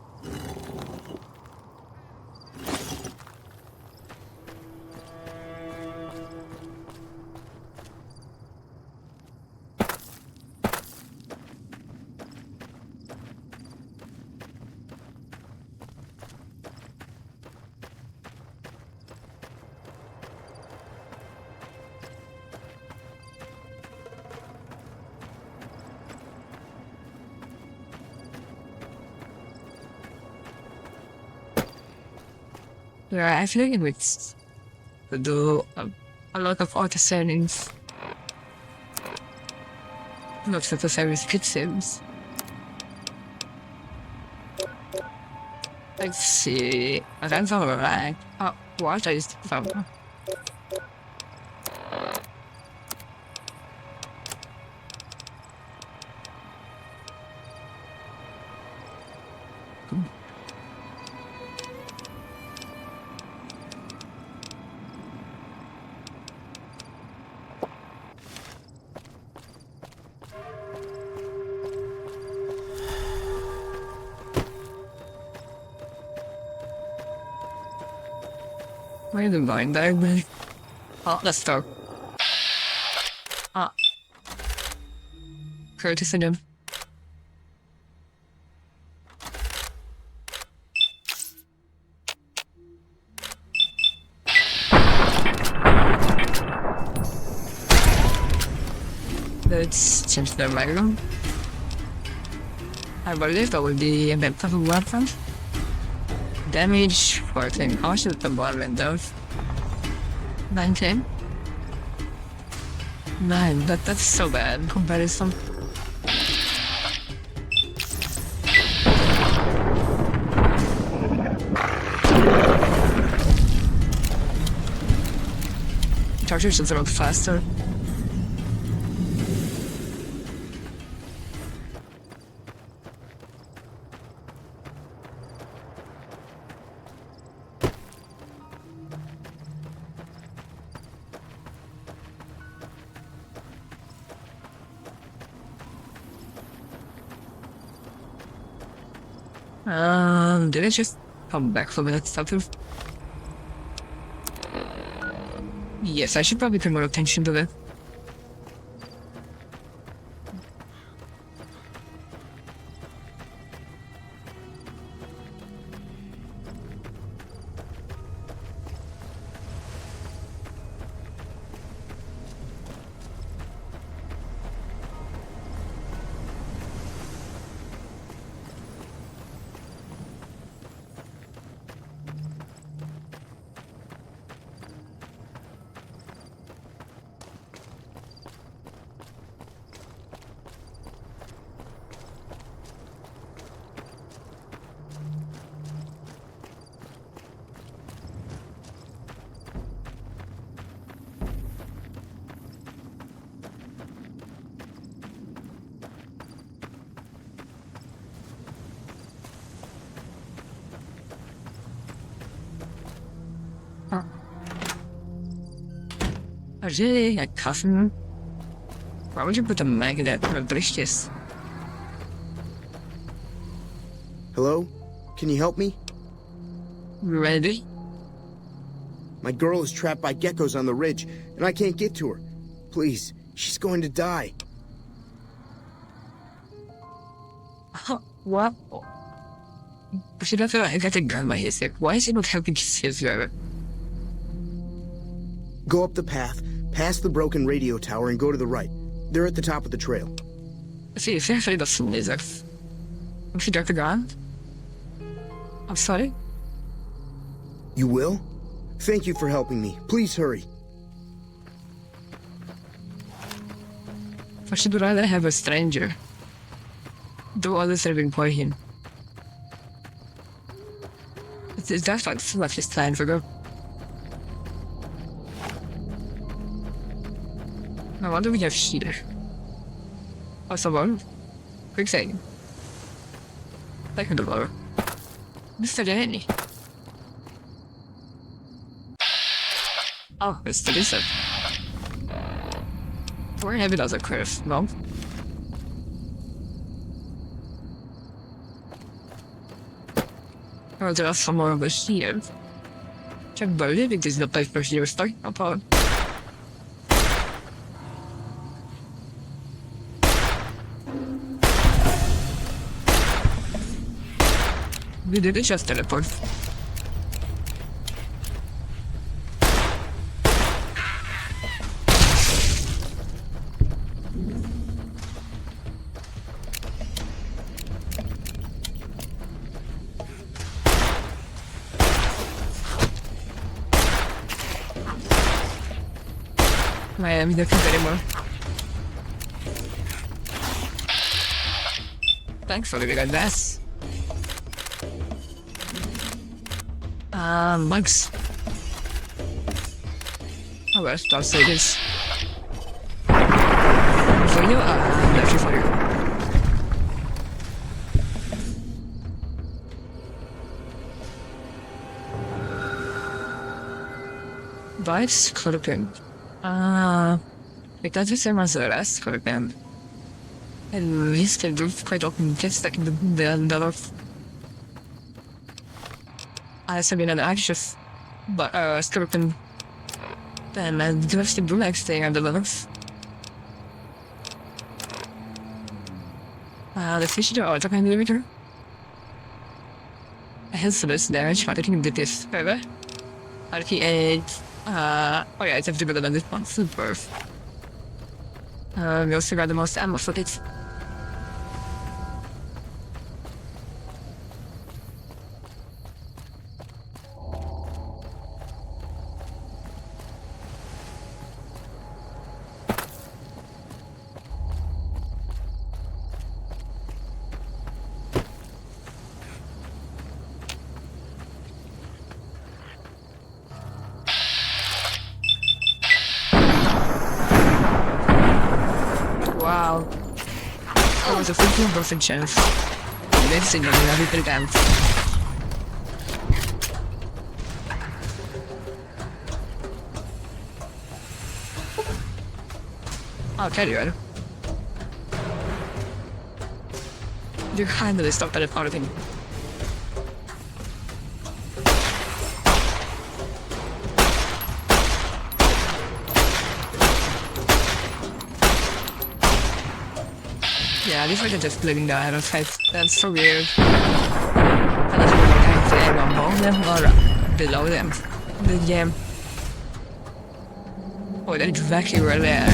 Yeah, I feel like it's do a lot of artisans. Not necessarily kitsunes. Let's see. That's alright. Oh, what is the problem? Where is the blind bag, man? Oh, let's go. Ah. Curtis and him. Let's change the background. I believe that will be a bit of a weapon. Damage 14. How much is the ball windows? 19? 9. That's so bad in comparison. Chargers is a little faster. Did it just come back from that stuff? Yes, I should probably pay more attention to that. Really? A coffin? Why would you put a magnet on a brisket? Hello? Can you help me? Ready? My girl is trapped by geckos on the ridge, and I can't get to her. Please, she's going to die. What? But she doesn't I got a gun by his hip. Why is he not helping his driver? Go up the path, past the broken radio tower, and go to the right. They're at the top of the trail. See, if actually doesn't listen. If you got the gun? I'm sorry? You will? Thank you for helping me. Please hurry. I should rather have a stranger do all the serving for him. That's what his plan for go. I wonder if we have here. Oh, someone. Quick thing. Second of all. Mr. Danny. Oh, it's the lizard. We're having other curve, no? Oh, there are some more of us here. Can't believe it is the place where she was talking about. We didn't just teleport. Miami doesn't anymore. Thankfully we got this. Mugs. Oh well, I'll say this. For you, left you for you. Vibes, Scorpion. Like that's the same as the last Scorpion. At least I do quite often get stuck in the other. I have been an anxious, but Scorpion. Then I do have to do like staying on the levels. The fish are also kind of later. I had some damage, but I think did this further. RP8. Oh yeah, it's have to go than this one. Super. We also got the most ammo for it. Wow. That was a 15% chance. Let's see, I'm gonna be down. I'll tell you, right? You kindly stop that part of him. Yeah, these are just living there, I don't think. That's so weird. Unless we're going to aim above them or below them. The game. Oh, they're exactly right there.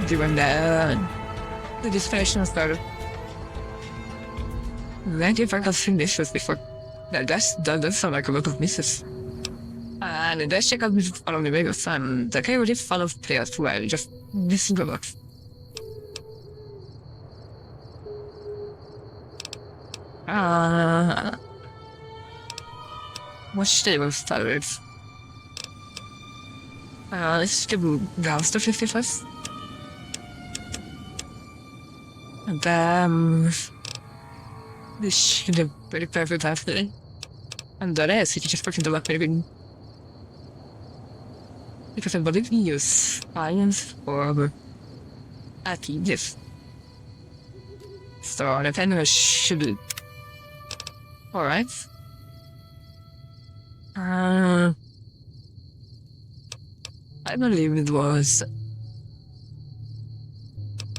Doing that. The distraction started. Thank you for casting this before. That does sound like a lot of misses. And let's check out this on the video time. The guy already follows players well, just listen to it. What should we start with? Let's do Gauss to 51st. And this should be pretty perfect after. And the rest, you just fucking do that maybe. Because I believe we use science or this. So the timer should. Alright. I believe it was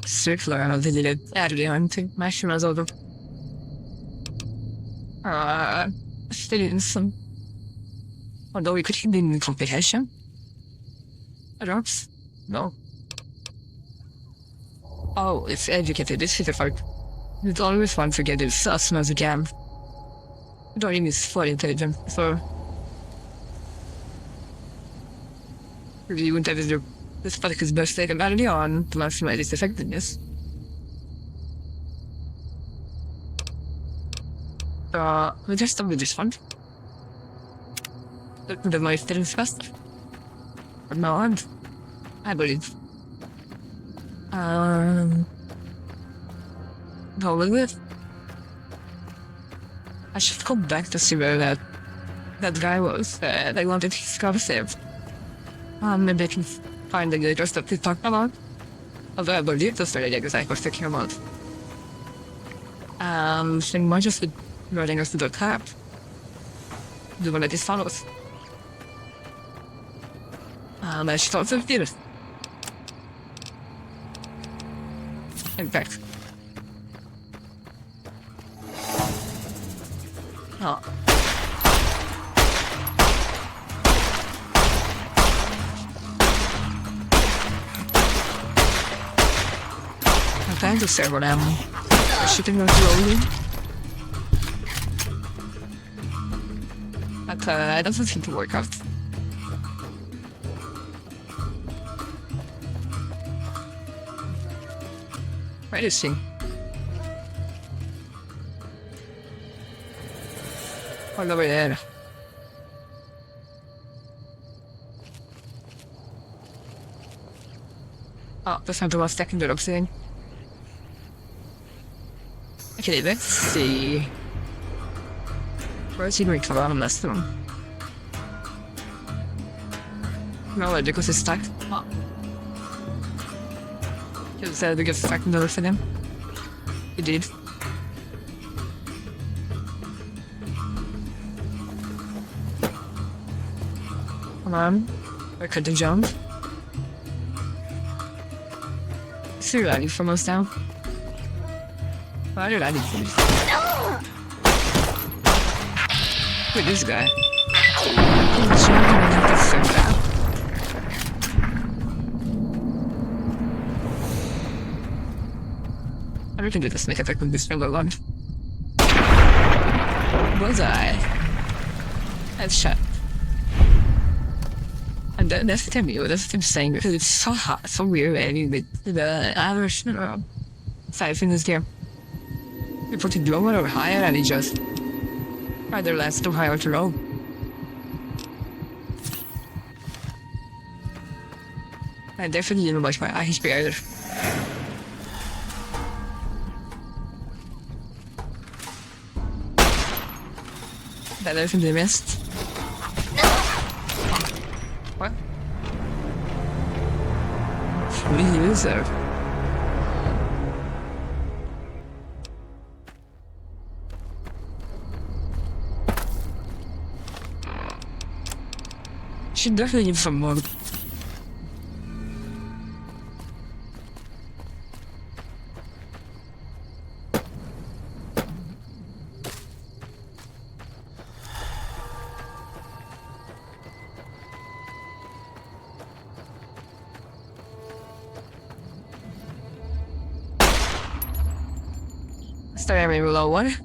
circular and they did it added on to mushrooms over students. Although we could hit in complication. Drops? No. Oh, it's educated. This is the part. It's always fun to get this as soon as you can. Dorian is fully intelligent, so you wouldn't have your this particular best state ability on to maximize its effectiveness. We just start with this one. The most things faster. From now on, I believe. No, look at. I should go back to see where that guy was. They wanted his car saved. Maybe I can find the gators that they talked about. Although I believe that's the gators I was talking about. They might just be running us to the cap. The one that is follows. I should also do it. In fact. Oh. I'm trying to serve them. I'm shooting them slowly. But it doesn't seem to work out. Where is he? All over there. Oh, that's not the last second that I'm seeing. Okay, let's see. Where is he going to run on this one? No, because it's stuck. Oh. He said we get stuck in the roof of him. He did. Come on. I could have jumped. Is he ready from us now? Why did I need to do this? Look at this guy. He's jumping and that's so bad. I really did this make effect with this fellow one. Was I? Headshot. And that's the thing, that's the thing saying, because it's so hot, so weird, I mean, the average size in this game. You put it lower or higher, and it just either less too high or too low. I definitely didn't watch my HP either. That definitely missed. What? Free user. Should definitely give some more. Starting with low one.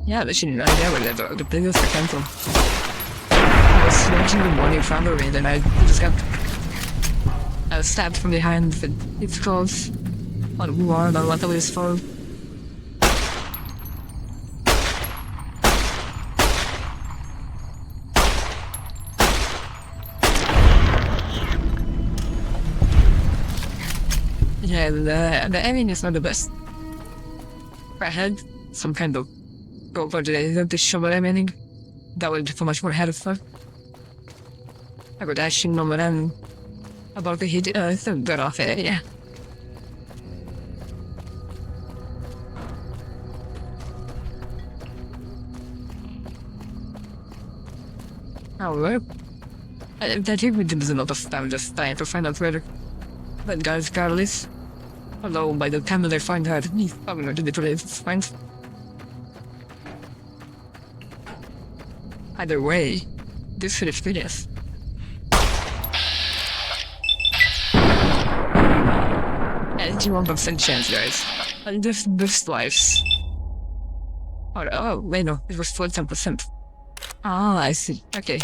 Yeah, that shouldn't idea where the biggest I came from. I was watching the one in front of me, then I just got stabbed from behind with its claws on one on what was for. Yeah, the aiming is not the best. If I had some kind of coordinator to show what I'm aiming, that would be so much more helpful. I could actually know what I'm about to hit the bit off it, yeah. Oh, well. I think we did a lot of time just trying to find out where that guy's girl is. Although by the time they find her, he's probably going to be too late to find. Either way, this should have been it. And 81% chance, guys. And this lives. Oh, wait, no, it was 10%. Ah, I see. Okay.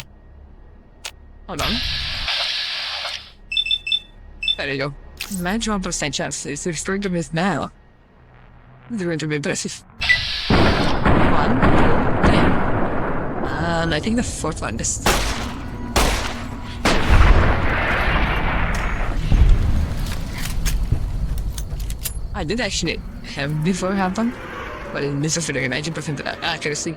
Hold on. There you go. 91% chance. It's going to miss now. It's going to be impressive. 1, 2, 3. And I think the fourth one is. I did actually have before happen, but it misses with a 90% accuracy.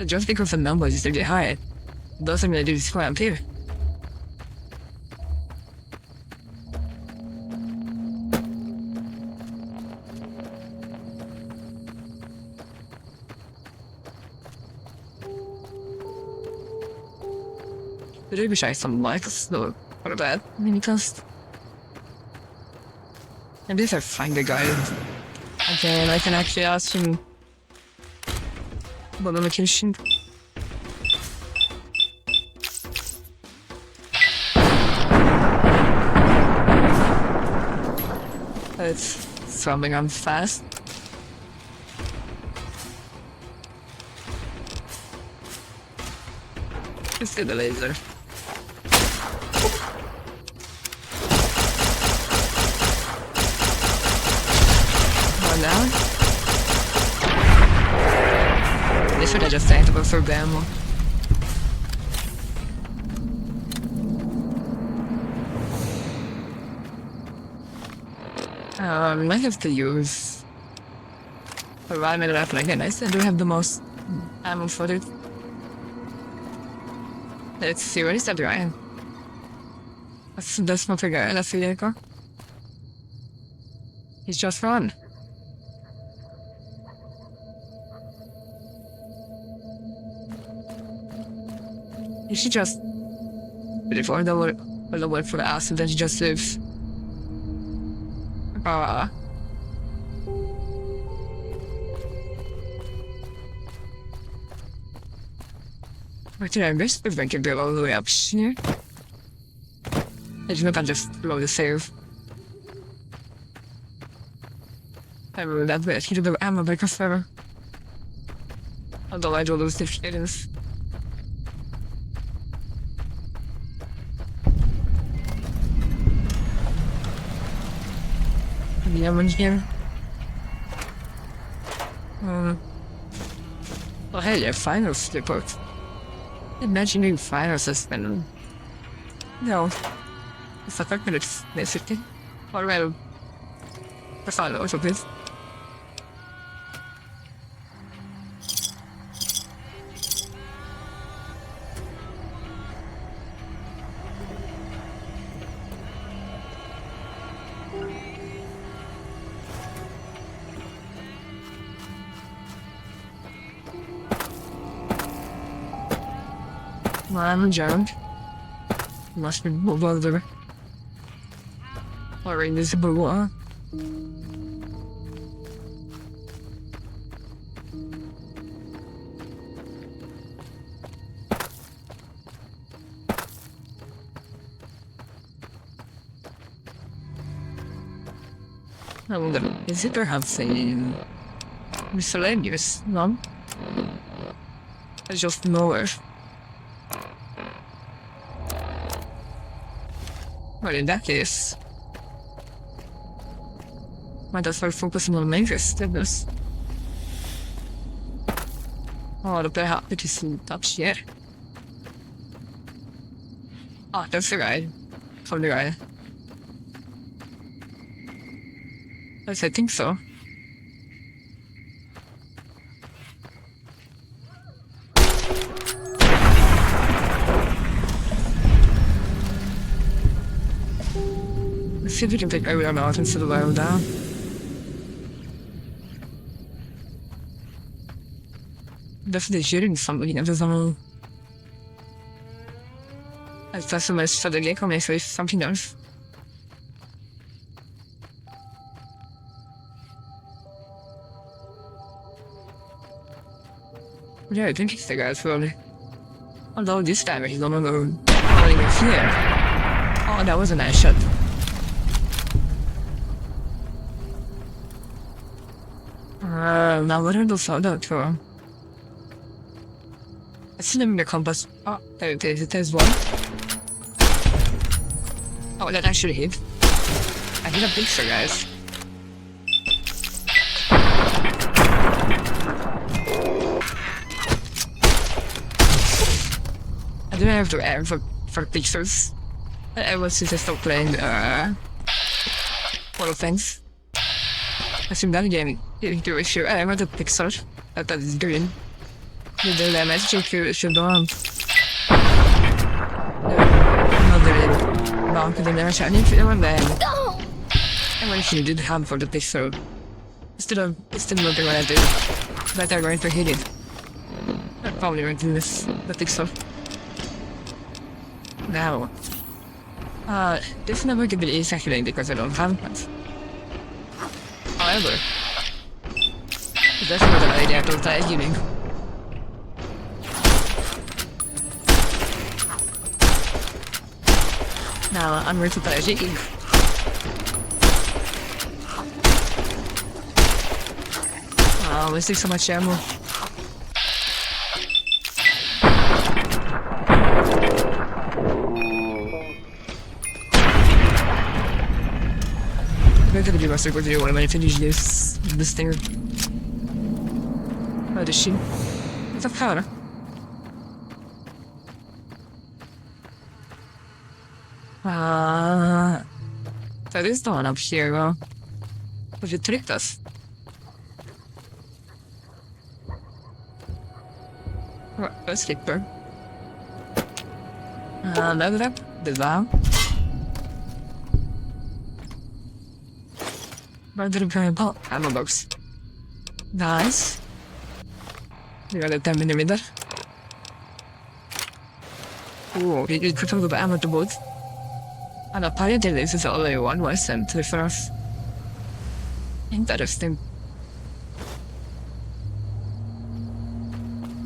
Just because the number is really high, doesn't mean I do this around here. I wish I had some likes though for that minicast. And if I find the guy, again, I can actually ask him about the location. It's throbbing on fast. Let's get the laser. One down. This should have just activated for ammo. I might have to use a rifle rifle again. I still do have the most ammo for it. Let's see, where is that guy? That's not a guy, that's a vehicle. He's just run. Is she just before the word for the ass and then she just lives? What did I miss? If I can go all the way up here. I can just blow the save. I remember that bit. He did the ammo back forever. Although I do lose the shadings. The ammo here. Oh hey, yeah, finals report. Imagine doing finals has been. No. It's a 5 minutes, basically. Or well, the finals of this. I'm jammed. Must be over there. Or invisible one. I wonder, is it perhaps a miscellaneous? No? It's just nowhere. Well, in that case, might as well focus on the main business. Oh, då blir jag happy to see up here. Ah, that's the guy. From the guy. Yes, I think so. Let's see if we can take everyone out instead of lying down. definitely shooting somebody every zaman. That's the most suddenly coming with something else. Yeah, I think it's the guys probably. Although this time he's no longer running with fear. Oh, that was a nice shot. Now what are those out for? I see them in the compass. Oh, there it is. There's one. Oh, that actually hit. I hit a picture, guys. I don't have to aim for pictures. I was just stop playing World of Tanks. I assume that game into issue. I want a pixel that is green. The damage should go on. Not the damage I need to do then. I wish you did have for the pixel. It's still not what I do. But I'm going to hit it. I'm probably going to miss the pixel. Now. This never could be easy actually because I don't have it. However, that's not an idea to try healing. Now I'm going to try shaking. Oh, wasting so much ammo. I'm gonna do my circle video when I finish this thing. Oh, the shit. It's a power. That is the one up here, well. But you tricked us. A slipper. Level up. The down. Rather variable ammo box. Nice. You got a 10mm. Oh, you could put the ammo to both. And apparently this is only one wasteland for us. Interesting.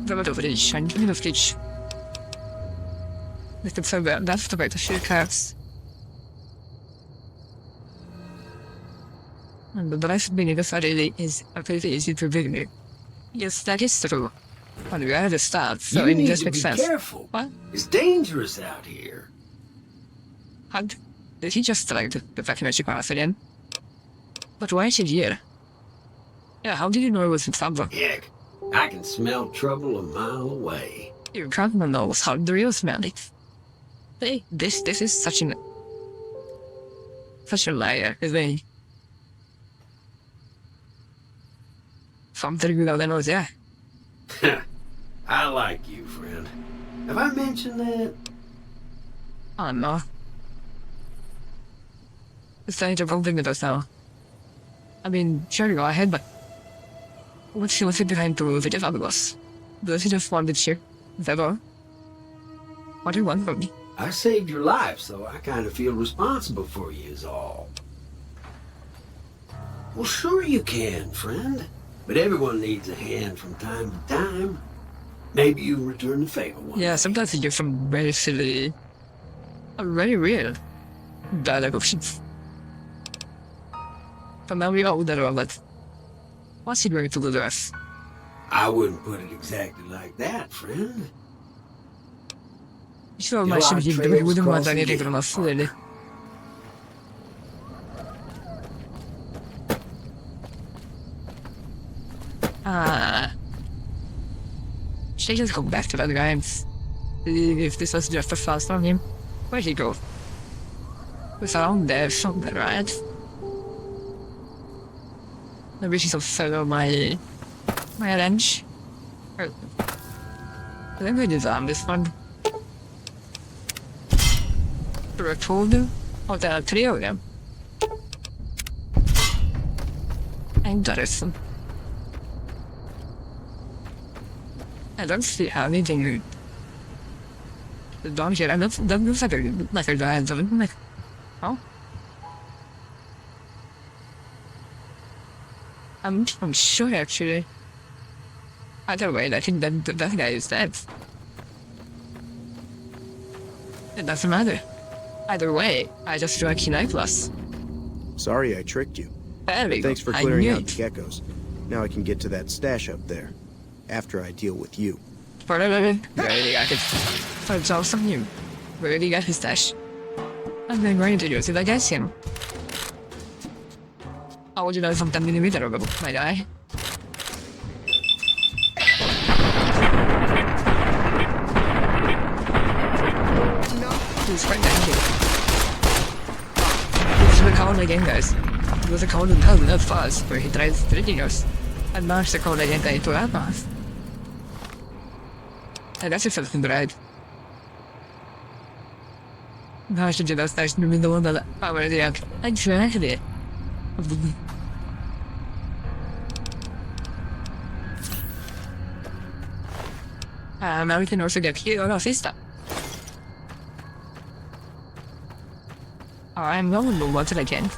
Dobra, to wyjść, a nie wklić. Jestem sobie, that's the way to shoot cards. And the rest being really is pretty easy to begin. Yes, that is true. And we are at the start, so it just makes sense. You need to be careful. What? It's dangerous out here. Hunt? Did he just try to vaccinate Chicago again? But why is he here? Yeah, how did you know it was in Sabra? Heck, I can smell trouble a mile away. You can't know how the real smell it. Hey, this is such a liar, isn't he? Something without knows, yeah. I like you, friend. Have I mentioned that? Oh no. It's time to problem with us now. I mean, sure, go ahead, but what's it behind to move it if I was? Does he just want it here? Is that all? What do you want from me? I saved your life, so I kind of feel responsible for you is all. Well, sure you can, friend. But everyone needs a hand from time to time. Maybe you return the favor one Yeah, day. sometimes you get some very silly, very real dialogue options. But now we all know that. What's he going to do to us? I wouldn't put it exactly like that, friend. Sure, my ship we wouldn't want anything from us, really. Should I just go back to that guy and see if this was just a fast on him? Where'd he go? Was around there somewhere, right? Maybe she's also my range. Let me design this one. I told you? Oh, there are 3 of them. Interesting. I don't see anything. The dog shit. That looks like a giant something. Like, oh. I'm sure actually. Either way, I think that guy is dead. It doesn't matter. Either way, I just drew a Kinai plus. Sorry I tricked you. There we go. Thanks for I clearing knew out it. the geckos. Now I can get to that stash up there. After I deal with you. For a minute, really got it. For himself some new. Really got his stash. I'm then going to use it against him. How would you know something in the middle of my guy? He's right down here. This is the call again, guys. It was a call in that fast where he tries tricking us. And managed to call again into that path. And that's something right. Gosh, did that nice to be the one that I already had. I tried it. Now we can also get here on our sister. I'm going to watch it again.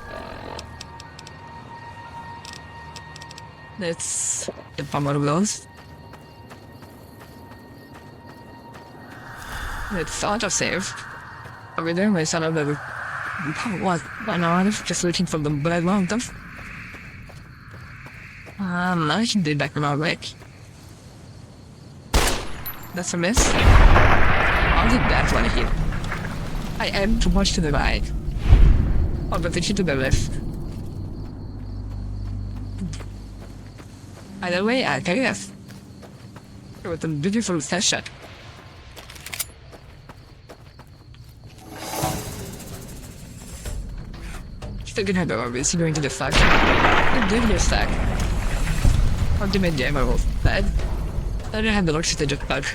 Let's get one more of those. Let's auto-save. Over there, my son of the... What? No, I was just looking for the Blood Mountains. I can do back my back. That's a miss. I'll do that one here. I am too much to the right. I'll bet you to the left. Either way, I guess. With a beautiful session. Still gonna go over this, going to the stack. The video stack. Ultimate demo. Bad. I don't have the luxury to just bug.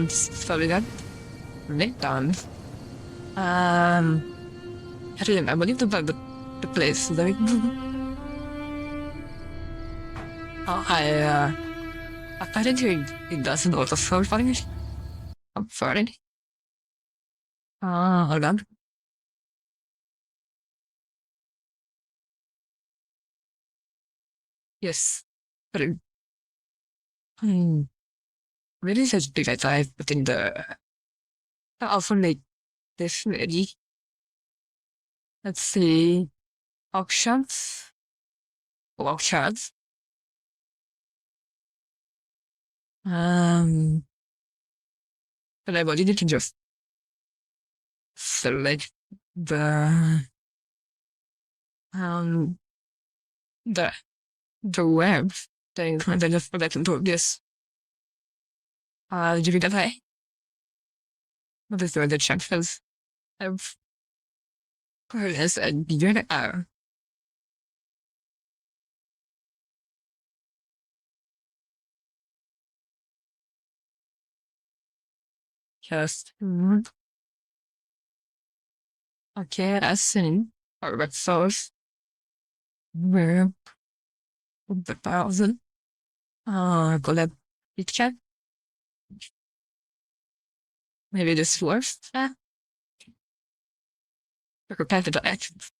Sorry that. Late done. Actually, I believe the place. Like, apparently it doesn't auto for funny. I'm sorry. Hold on. Yes. But it, really says big I within the alpha make this ready. Let's see. Auctions. Auctions. But I believe you can just select the web thing and then just select into this. Did you read that way? What is the chances of this and unit error? Just okay, as seen our red source where the 1,000 collab it check. Maybe this works. Repetitive actions.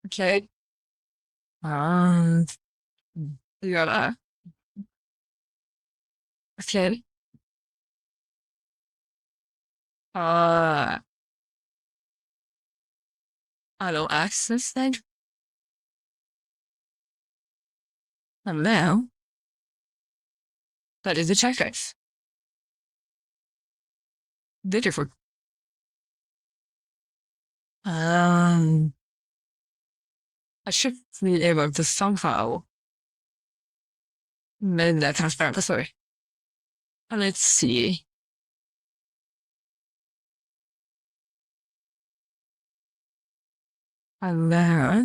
Okay. Yeah. Okay. Allow access then. And now that is the checkers. Beautiful. I should be able to somehow make that transparent. Sorry. Let's see. Allora.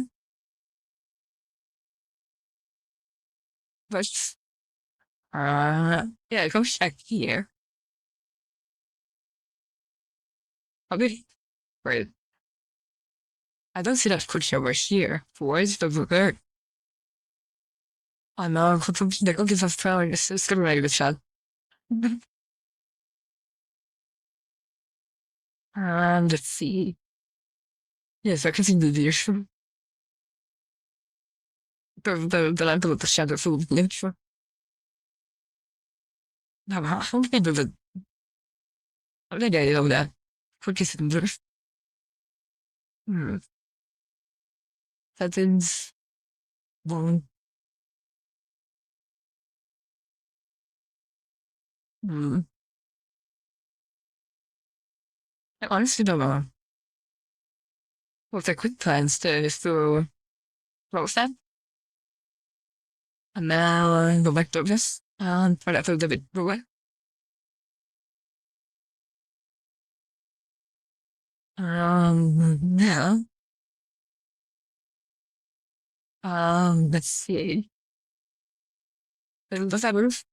Let's yeah, go check here. Okay. Wait. I don't see that picture over here. Where is the bird? Oh no, the cookies are throwing this is gonna make the shot. Let's see. Yes, I can see the deer. The land with the shadow full of nature. Now, how can do the. How did I know that? Cookies and there. Settings. One. I honestly don't know. What's the quick plans to close that? And now go back to this and try that a little bit away. Now. Let's see. Does that move?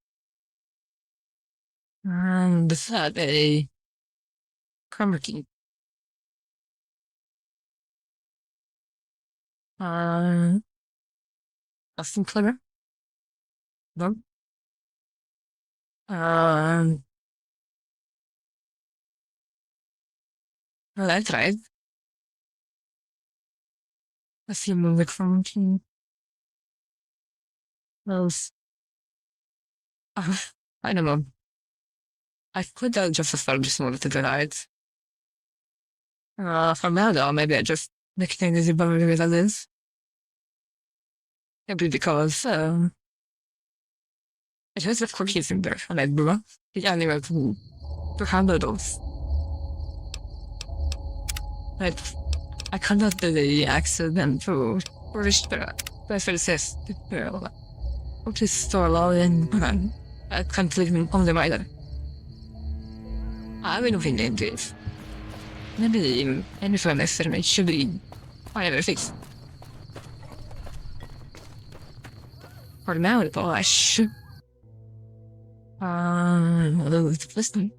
Does that a camera key? Nothing clever. No. Well, I tried. Let's see, move it from those. I don't know. I put that just as far just wanted to deny it. For now though, maybe I just make things better than it is. Maybe because it has the cookies in there, and I brought the animal to handle those. But I cannot do the accident to register references which is so low and I can't leave on them either. I will think into it. Maybe any firm estimate should be finally fixed. For now, it's all I should. Listen.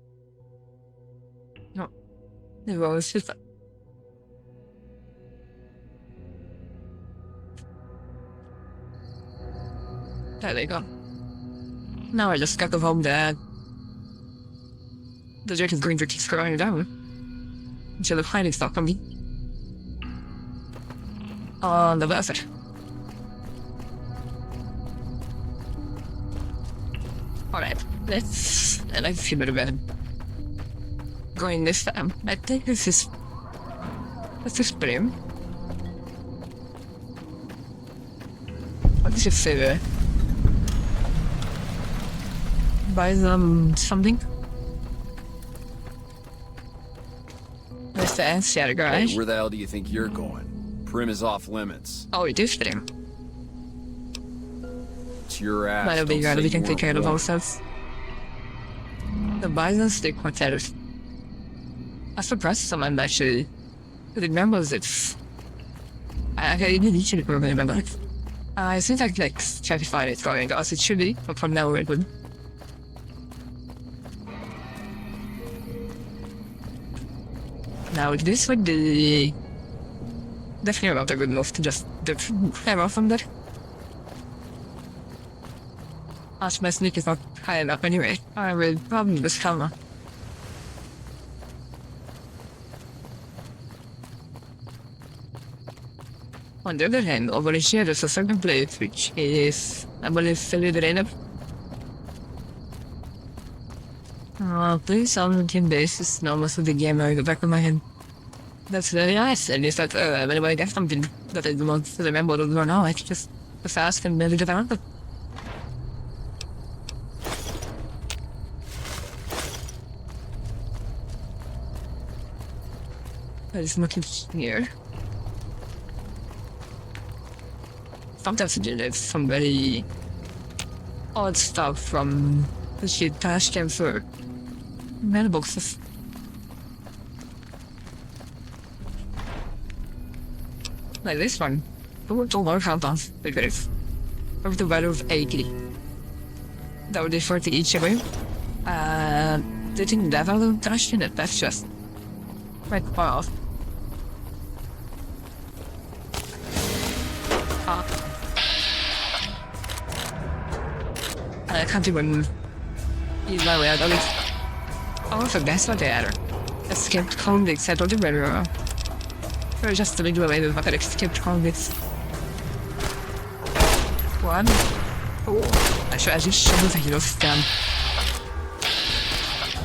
No. The rose is. There they go. Now I just got to home that the jerk is going to keep scrolling down until the hiding stuff on me. On the desert. Alright, let's feel better bed. Going this time. I think this is Brim. What did you say there? Buy them something? Where's the ancillary garage? Hey, where the hell do you think you're going? Prim is off limits. Oh, it is Brim. It's your ass. Might have been Don't we say can you take care weren't of warned. ourselves. The bison stick quarters. I'm surprised someone actually remembers it. I didn't actually remember it. I think I like try to find it going as it should be, but from now it would. Now this would be definitely not good enough to just hammer from there. As my sneak is not high enough anyway, I will probably just hammer. On the other hand, over here there's a second place which is, I believe, fully drained. Please on team basis, no most of the game in the back of my head. That's very nice, and is that whenever I get something that I don't want to remember or don't know, I just fast and maybe get around it. There's nothing here. Sometimes there's some very odd stuff from the shit task and for mailboxes. Like this one. Don't know how fast it is. Of the value of 80. That would be 40 each of you. Do you think that value touched in it? That's just quite far off. I can't even use my way out of it. Also, that's what they are. Escaped convicts at the river. Or just a little way with escaped convicts. One. Oh, I just shoveled the hero scam.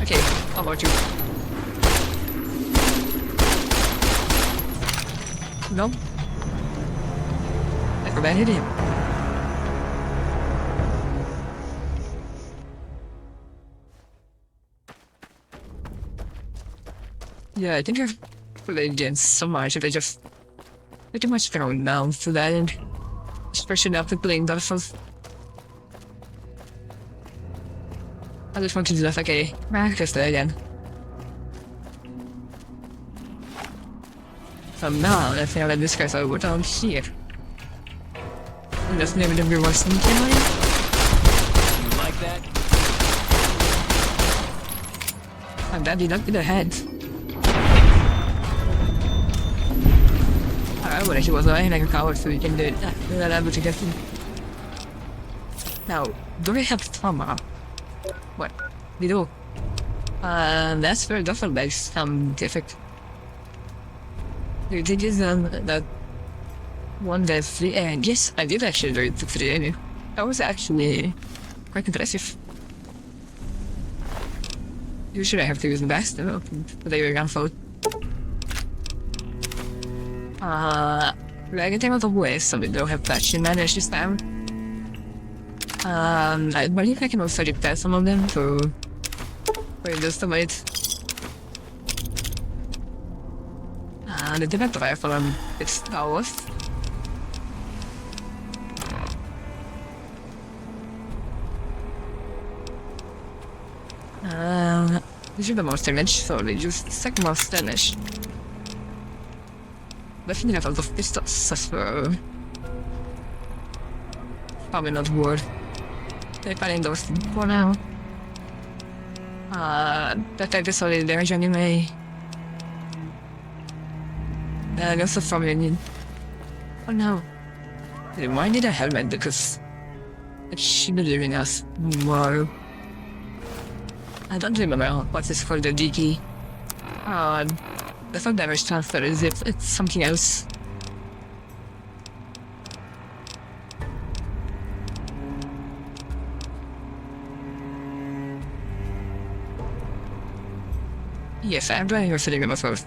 Okay, how about you? No. I forgot hit him. Yeah, I think I've played against so much that I just pretty much thrown down to that end. Especially after playing Dark Souls. I just want to do that like a practice there again. So now let's see how this guy's over down here. And just maybe the more sneaky line. You like that? And that did not be the head. But he was lying like a coward, so we can do it. We're not able to get him. Now, do we have trauma? What? We do. That's where duffel bags come different. The thing is that one day free, and yes, I did actually do it for free. That was actually quite impressive. Usually I have to use the best, you know, but they were unfold. We're getting out of waste, so we don't have patch in manage this time. I believe I can also repair some of them to reduce the weight. The different rifle, it's ours. This is the most damage, so we use the second most damage. Definitely have a lot of pistols, so probably not worth repairing those for now. That type is already there anyway. I also probably need. Oh no. Why need a helmet? Because it should be giving us more. I don't remember what is called the DK. That's not damage transfer, is it? It's something else. Yes, I'm trying to figure it out.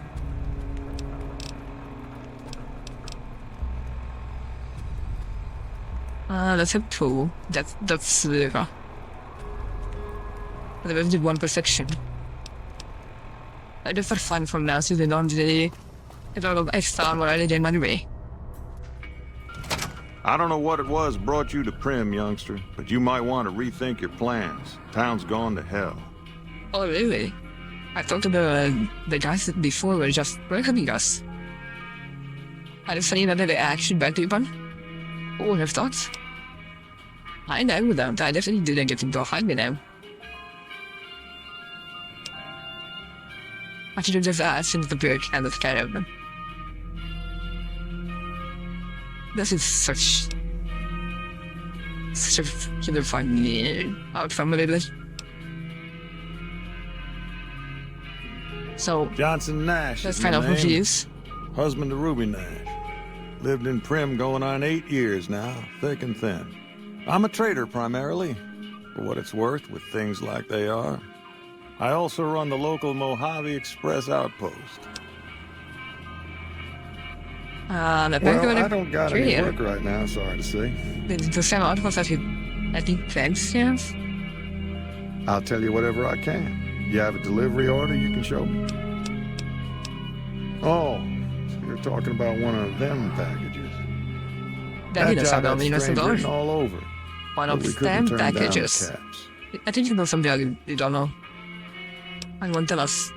Let's have two. That's zero. But we did one per section. I do for fun from now, so they don't really get a lot of extra armor I did in my way. I don't know what it was brought you to Prim, youngster, but you might want to rethink your plans. Town's gone to hell. Oh, really? I thought the guys before were just welcoming us. Are you saying that they actually bad people? Who would have thought? I know that I definitely didn't get into a fight with them. I should have just asked into the book and the sky of them. This is such a killer funny outcome a little bit. So Johnson Nash. that's kind of confused. Husband to Ruby Nash. Lived in Prim going on 8 years now, thick and thin. I'm a trader primarily, for what it's worth with things like they are. I also run the local Mojave Express outpost. I don't got any work right now, sorry to say. The same outpost that I think thanks, yes? I'll tell you whatever I can. You have a delivery order you can show me? Oh, so you're talking about one of them packages. That job had strange written all over. One but of we couldn't them turn down the packages. caps. I think you know something you don't know. And won't tell us.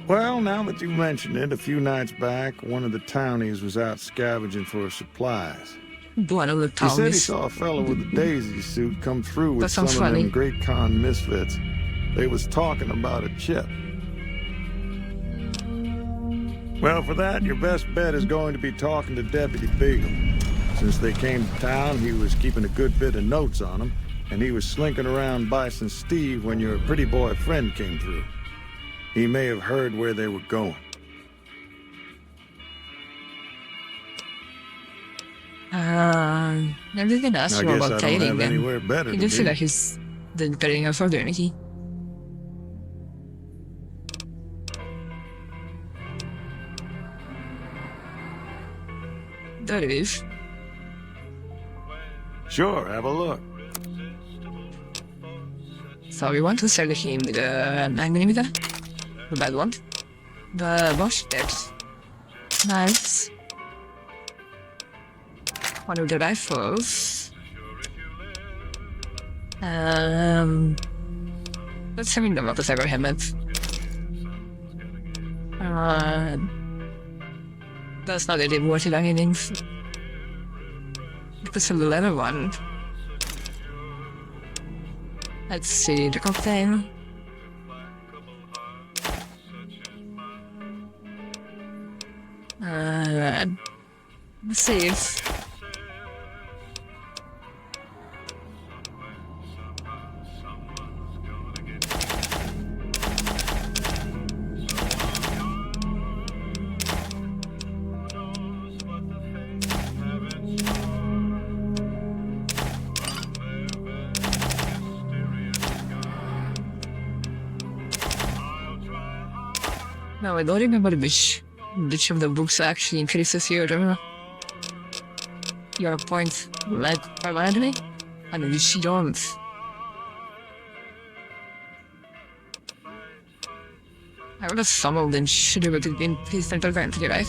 Well, now that you mention it, a few nights back, one of the townies was out scavenging for supplies. One of the He said he townies. saw a fellow with a daisy suit come through with That some sounds of them funny. Great Khan misfits. They was talking about a chip. Well, for that, your best bet is going to be talking to Deputy Beagle. Since they came to town, he was keeping a good bit of notes on them, and he was slinking around Bison Steve when your pretty boy friend came through. He may have heard where they were going. I didn't ask I you guess about I don't dating have then. anywhere better He to did say be. that he's the dating of further, didn't he? That is. Sure, have a look. So we want to sell him the 9mm, the bad one, the Bosch tips, knives, one of the rifles, let's have them up the cyber helmet. That's not really worth it anything. Because of the leather one. Let's see the cocktail. Save. No, I don't remember which of the books actually increases your point like permanently, and which don't. I would have some of them should have been increased permanently, right?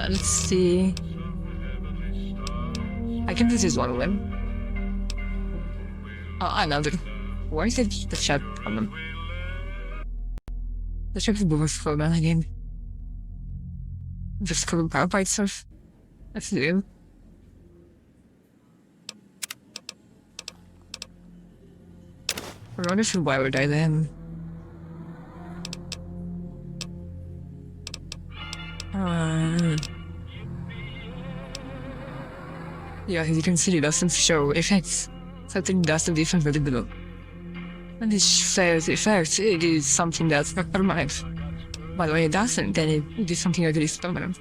Let's see. I think this is one of them. Oh, another. Why is it the chat on them? The ship is moving slow down again. Just covered power by itself. That's new. I wonder if why would I then? Yeah, as you can see, it doesn't show effects. Something doesn't different very below. And this says effects, it is something that's not permanent. But when it doesn't, then it is something that is permanent.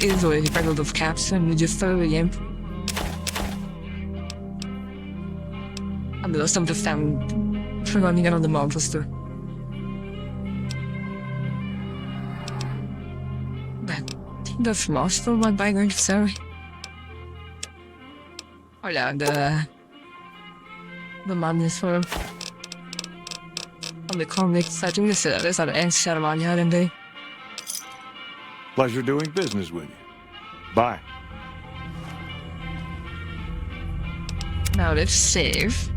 Easily a lot of caps and you just throw the game. And the rest of the stand for running around the monster. That's most of my background story. Oh yeah, the madness for on the comics. I think this is an end ceremony, aren't they? Pleasure doing business with you. Bye. Now let's save.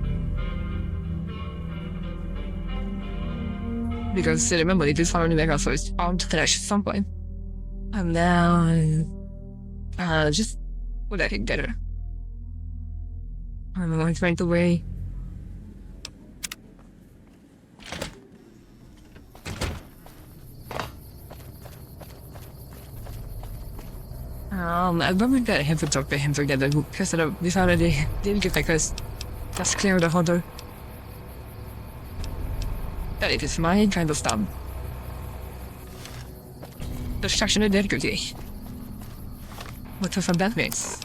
Because remember, it is found in the so it's bound to crash at some point. And now, just what I think better. I'm going to find the way. Jag behöver inte helt talk to him together because we already did get like this. That's clear the holder. That it is my kind of stuff. Destruction and difficulty. What the fuck that means?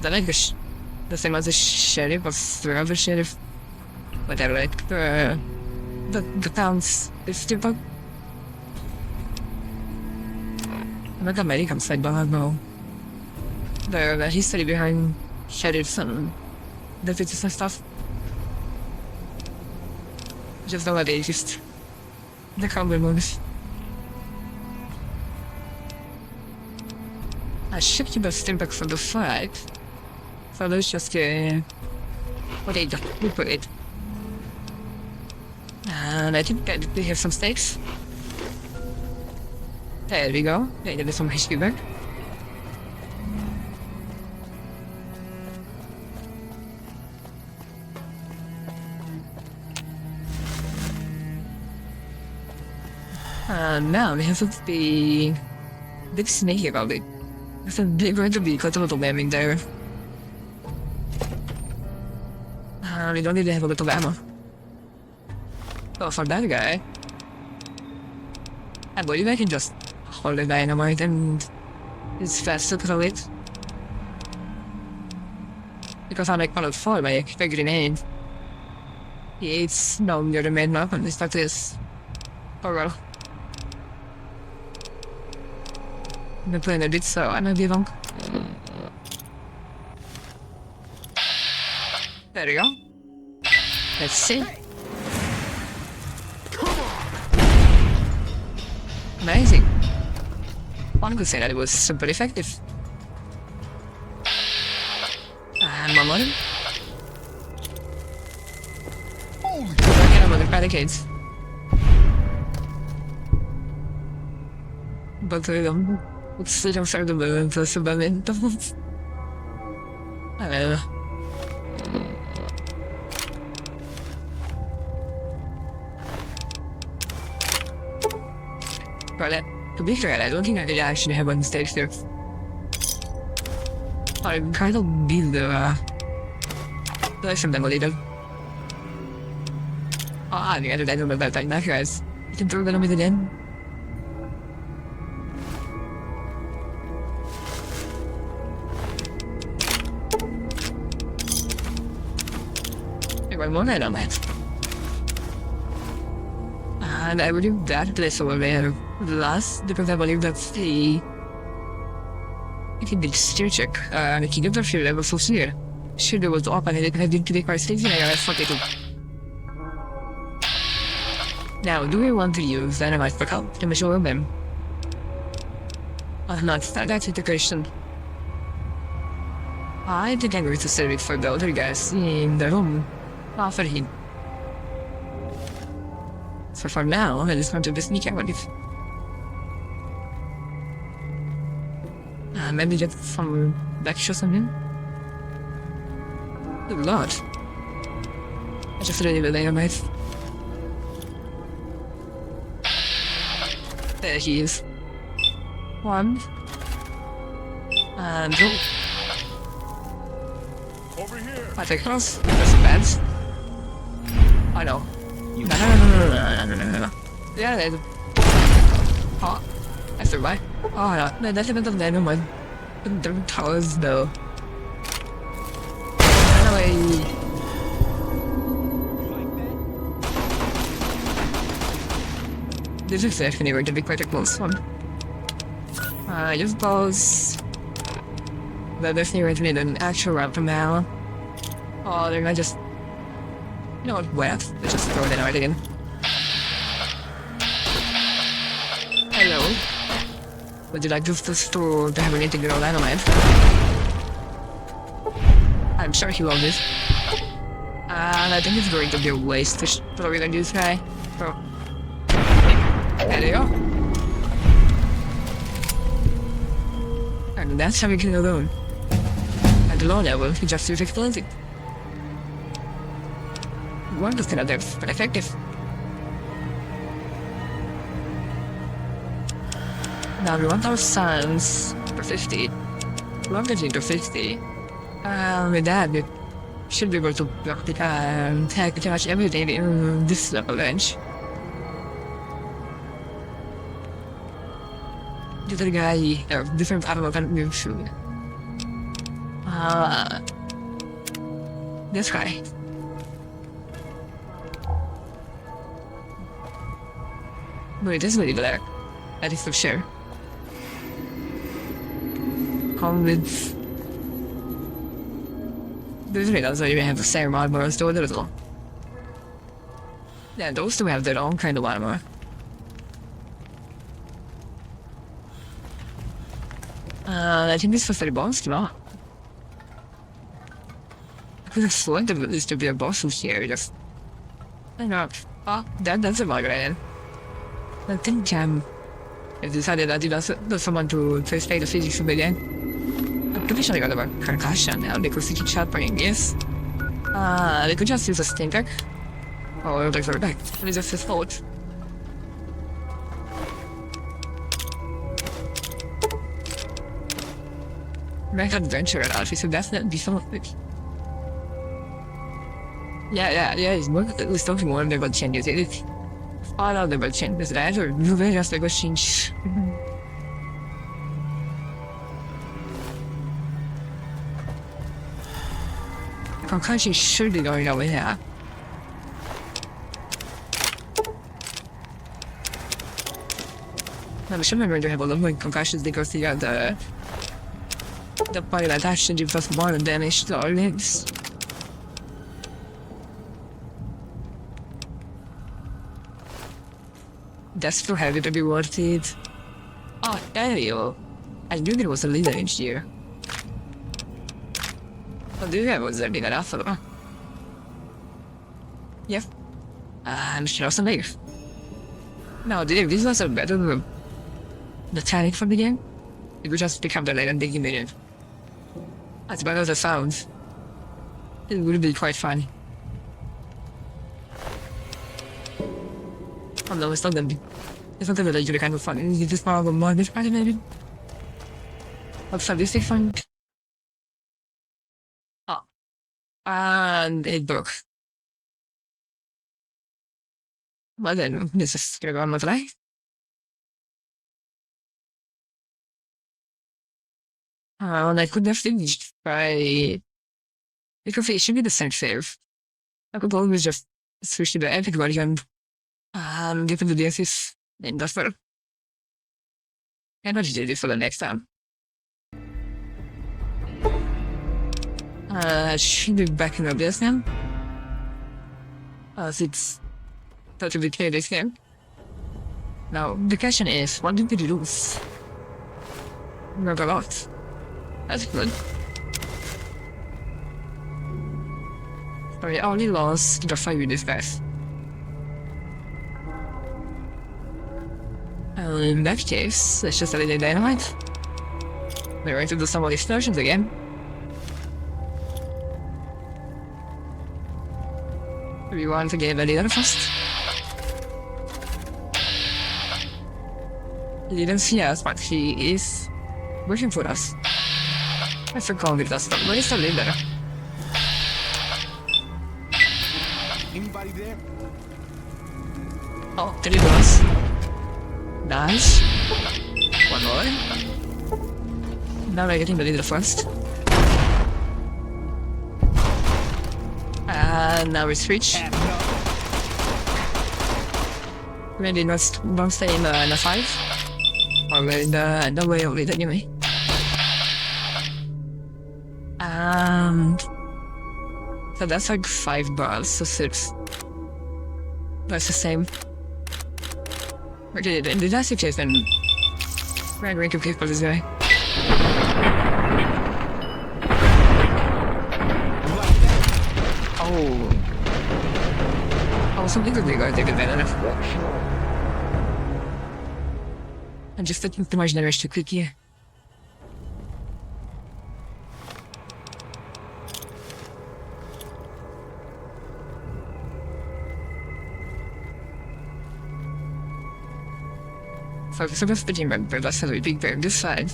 That like the same as the sheriff or the other sheriff. Whatever, like the town's stupid. Not American side, but I don't know. The history behind sheriffs and deputies and stuff. Just know that they exist. The cowboy movies. I should keep a stick from the side. So let's just what they do, we put it. And I think that we have some steaks. There we go. There is some HP back. And now we have the big snake about it. There's a big going to be quite a little lamb in there. We don't need to have a little ammo. Oh, for that guy, I believe I can just hold the dynamite and it's faster to it. Because I cannot fall by a grenade. It's no near the main map and it's like this. Oh well. I've been playing a bit, so I might be wrong. There we go. Let's see. Amazing. One could say that it was super effective. And one more. Get over the barricades. But let's don't start the movement plus above it. I don't know. But to be fair, I don't think I did actually have one stage there. I kind of beat the lesson demo later. Oh, I think I don't know about that, guys. You can throw that on me again. One more night on that. And I believe that place over there last because I believe that's the if you did steer check and if you give the shield level so here shield was open and it had been to the car station and I thought it would. Now do we want to use dynamite for help to measure them? Not that's the question. I think I'm going to save it for the other guys in the room after him. So for now, I'm just going to be sneak out if maybe get some backshots or something. Good lord. I just really the dynamite. There he is. One. And two. Over here. I take cross. There's some beds. I know. No. Yeah, there's a... Oh, I survived. Oh, no, that's a bit of dynamite. The towers, though. Anyway... This is definitely going to be quite a close one. I suppose... But there's going to need an actual round from now. Oh, they're not just... You know what, wet? Let's just throw it out again. Hello. Would you like to store to have anything to go dynamite? I'm sure he will this. And I think it's going to be a waste to throw it on this guy. So... There you go. And that's how we can alone. At the low level, we just use explosive. One is kind of but effective. Now we want our science for 50. Longitude to 50. With that, we should be able to block the tag pretty much everything in this level range. The other guy, or different, I don't know, kind of new food. This guy. Wait, this lady there. That is for sure. Come with. Those really doesn't even have the same armor as the other as well. Yeah, those two have their own kind of armor. I think this was the boss, no? I could have sworn there used to be a boss who's here, just... I don't know. Oh, that's a Margaret. I think, I've decided that there's someone to explain the physics of the game. I'm pretty sure I got about concussion now because he keeps sharpening this. They could just use a stinker. Oh, there's a back. Let me just his thought. Make adventure outfit, so definitely be some of it. Yeah, it's more, it's talking more about changes. It's all of the changes, right? Or really just like a change. Concussion should be going over here. I'm sure I'm going to have a lot more concussions because you got the part that actually gives us more damage to our legs. That's too heavy to be worth it. Oh, there you go. I knew there was a leader in here. What do you have? Was there big enough? Yep. I'm sure some later. No, dude, this was a better mechanic from the game. It would just pick up the light and dig in it. As bad as it sounds, it would be quite fun. Oh no, it's not gonna be. It's not gonna be really kind of fun. It's just more of a modern part maybe. What's sadistic fun? Oh. And it broke. Well then, this is gonna go on with life. And I could have finished by... Because it should be the same save. I could always just switch to the epic version and give it the DLCs in the first. And I'll do this for the next time. Should be back in the base now. As it's totally clear this game. Now, the question is, what did we lose? Not a lot. That's good. So we only lost the fight with this guys. In that case, let's just delete the dynamite. We're going to do some more explosions again. We want to get a leader first. He didn't see us, but he is working for us. I forgot with us. Where is the leader? Anybody there? Oh, there he was. Nice. One more. Now we're getting the leader first. And now we switch. Maybe not stay in the 5. Or we're in the way of it anyway. So that's like 5 bars, so 6. That's the same. Okay, in the last case then we're going to kill this guy. Oh, something could be going to take advantage of. I'm just taking too much damage too quick here. So I'm supposed to remember that's a big bear this side.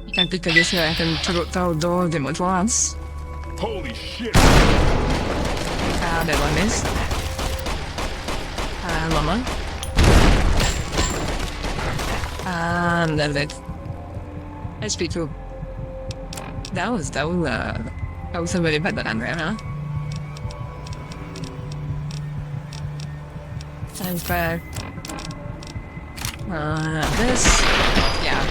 You can pick this here, I can throw all of them at once. Holy shit! That one missed. One more. And that's it. That's pretty cool. That was a really bad one, huh? And back. This. Yeah.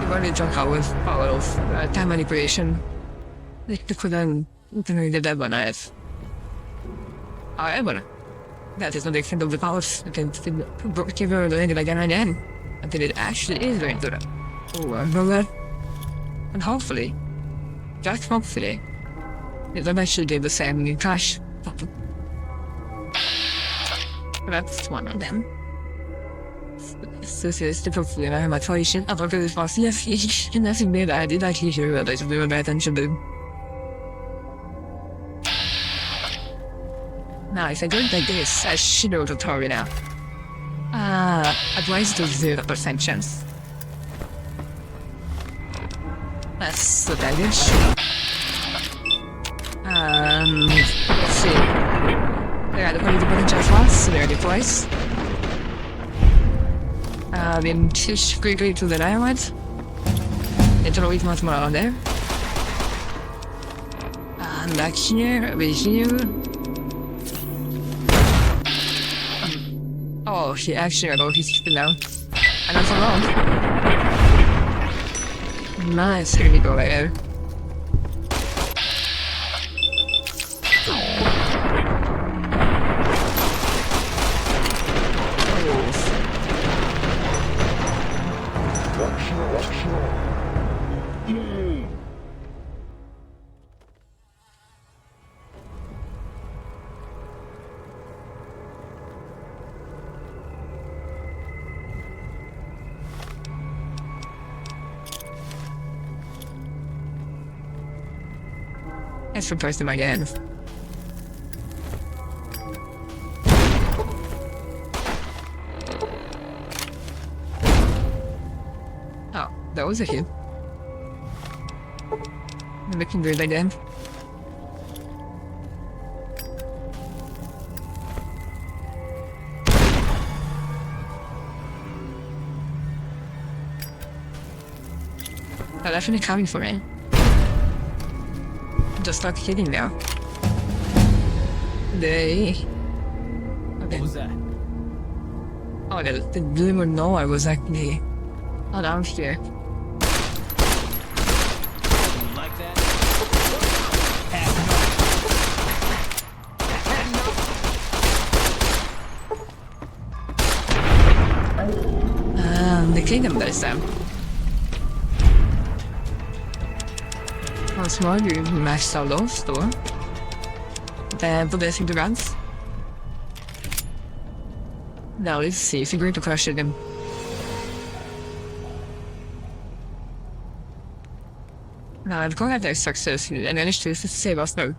You've already talked about with power of time manipulation. They couldn't really that one as. However, that is not the extent of the powers that can give her the end again and again. Until it actually is going to them. Oh, I know that. And hopefully, just hopefully, it will actually do the same in Crash. That's one of them. This is the hopefully I have my choice. I thought it was possible. Yes, and that's in I did actually hear that I should do that and should do. Now, if I don't like this, I should know the tutorial now. Advice to 0% chance. That's the baggage. Let's see. Yeah, the point of the button just was there the twice. Then push quickly to the dynamite. Throw it much more on there. And back here, over here. Oh, he actually got his spin now. And that's wrong. Nice, here we go right there. That's for posting my games. Oh, that was a hit. I'm looking good again. They're definitely coming for me. Just start hitting now. Okay. What was that? Oh, they didn't even know I was actually down here. You like that? They killed him this time. Once more, you mashed out those door. Then put this into guns. Now let's see if you're going to crush him. Now I'm going at their success and managed to save us now.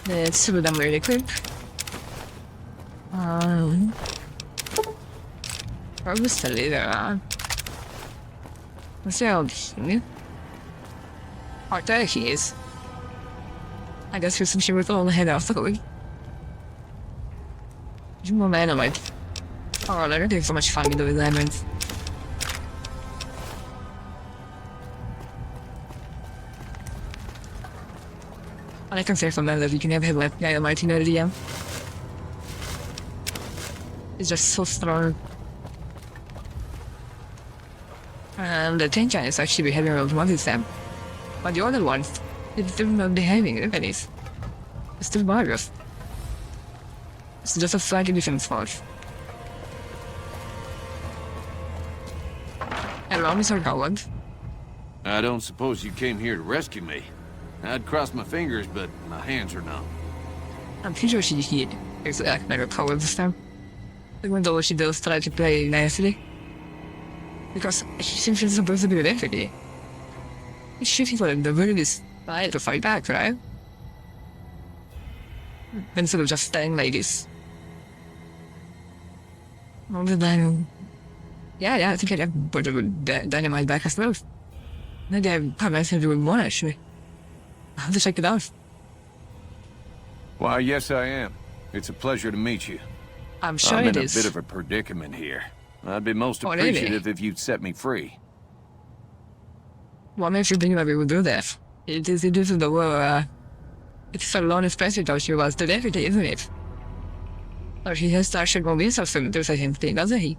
Let's do them really quick. Probably still there. What's the old thing? Oh, there he is. I guess here's some shit with all the head off. Look at me. There's more man on my. Oh, they're doing so much fun with those lemons. I can say from that that you can have hit left guy on my team at the end. It's just so strong. And the tank guy is actually behaving around one of them. But the other one, it's still not behaving, look at this. It's still virus. It's just a slightly different fault. Hello, Mr. Coward. I don't suppose you came here to rescue me. I'd cross my fingers, but my hands are numb. I'm pretty sure she hid. It's like a coward this time. Even though she does try to play nicely. Because she seems supposed to be a deputy. It's shooting for the very least side to fight back, right? Instead of just staying like this. Other than... Yeah, I think I'd have put a good dynamite back as well. Maybe I probably have to do more actually. I'll have to check it out. Why, yes, I am. It's a pleasure to meet you. I'm sure I'm it in is. a bit of a predicament here. I'd be most Oh, really? appreciative if you'd set me free. What makes you think that we would do that? It is the war, it's a lot of pressure that she was did every day, isn't it? Or he has to actually go with something to say him thing, doesn't he?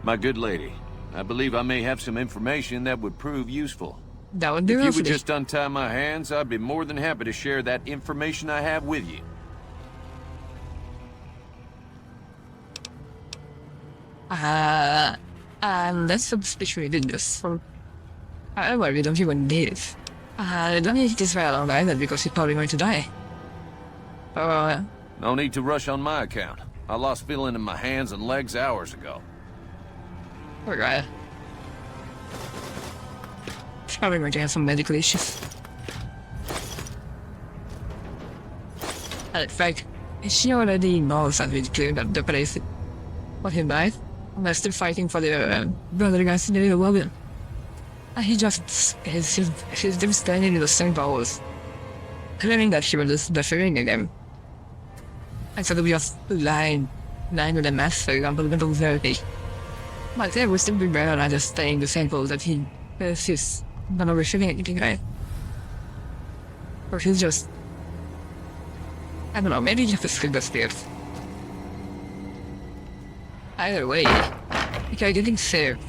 My good lady, I believe I may have some information that would prove useful. That would be If you lovely. would just untie my hands, I'd be more than happy to share that information I have with you. I'm less suspicious in this. I worry don't even need it. Don't need this very long either because he's probably going to die. No need to rush on my account. I lost feeling in my hands and legs hours ago. Poor guy. He's probably going to have some medical issues. In fact, she already knows that we cleared up the place for him, right? Unless they're fighting for the brother guys in the little woman. And he just he's them standing in the same balls. Claiming that he was deferring them. Instead of just lying with the master until the middle therapy. But there would still be better than just staying the same pose that he persists not overshooting anything, right? Or he's just I don't know, maybe just a skill the stairs. Either way, if you're getting saved,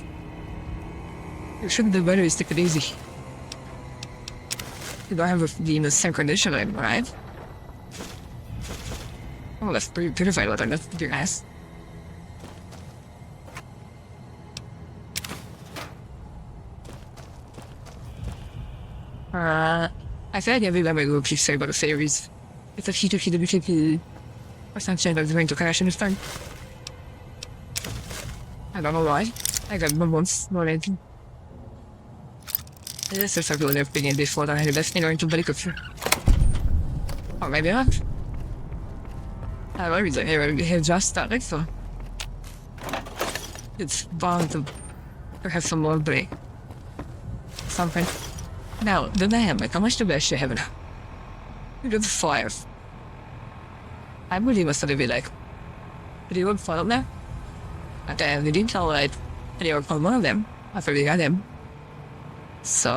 you shouldn't do better is take it easy. You don't have to be in the same condition, right? Oh, that's pretty purified water, that's pretty nice. I said every time I go keep saying about the series. It's a heater or something that's going to crash in this time. I don't know why. I got one once, more anything. This is a really opinion before that I had the best thing going to very quickly. Or maybe not. I don't know, we have just started, so it's bound to have some more break. Something. Now, the name, like how much the best you have now? Look at the fires. I believe must be like pretty good fun up there. And we didn't tell like any of one of them after we got them. So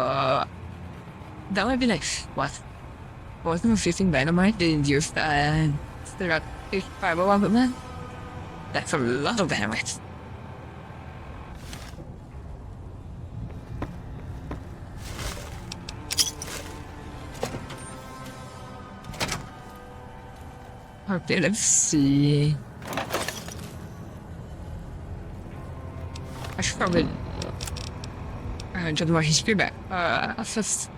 that might be like what? Wasn't it 15 dynamite didn't use and still got 5 of them? That's a lot of dynamite. Okay, let's see. I should probably get my history back. First.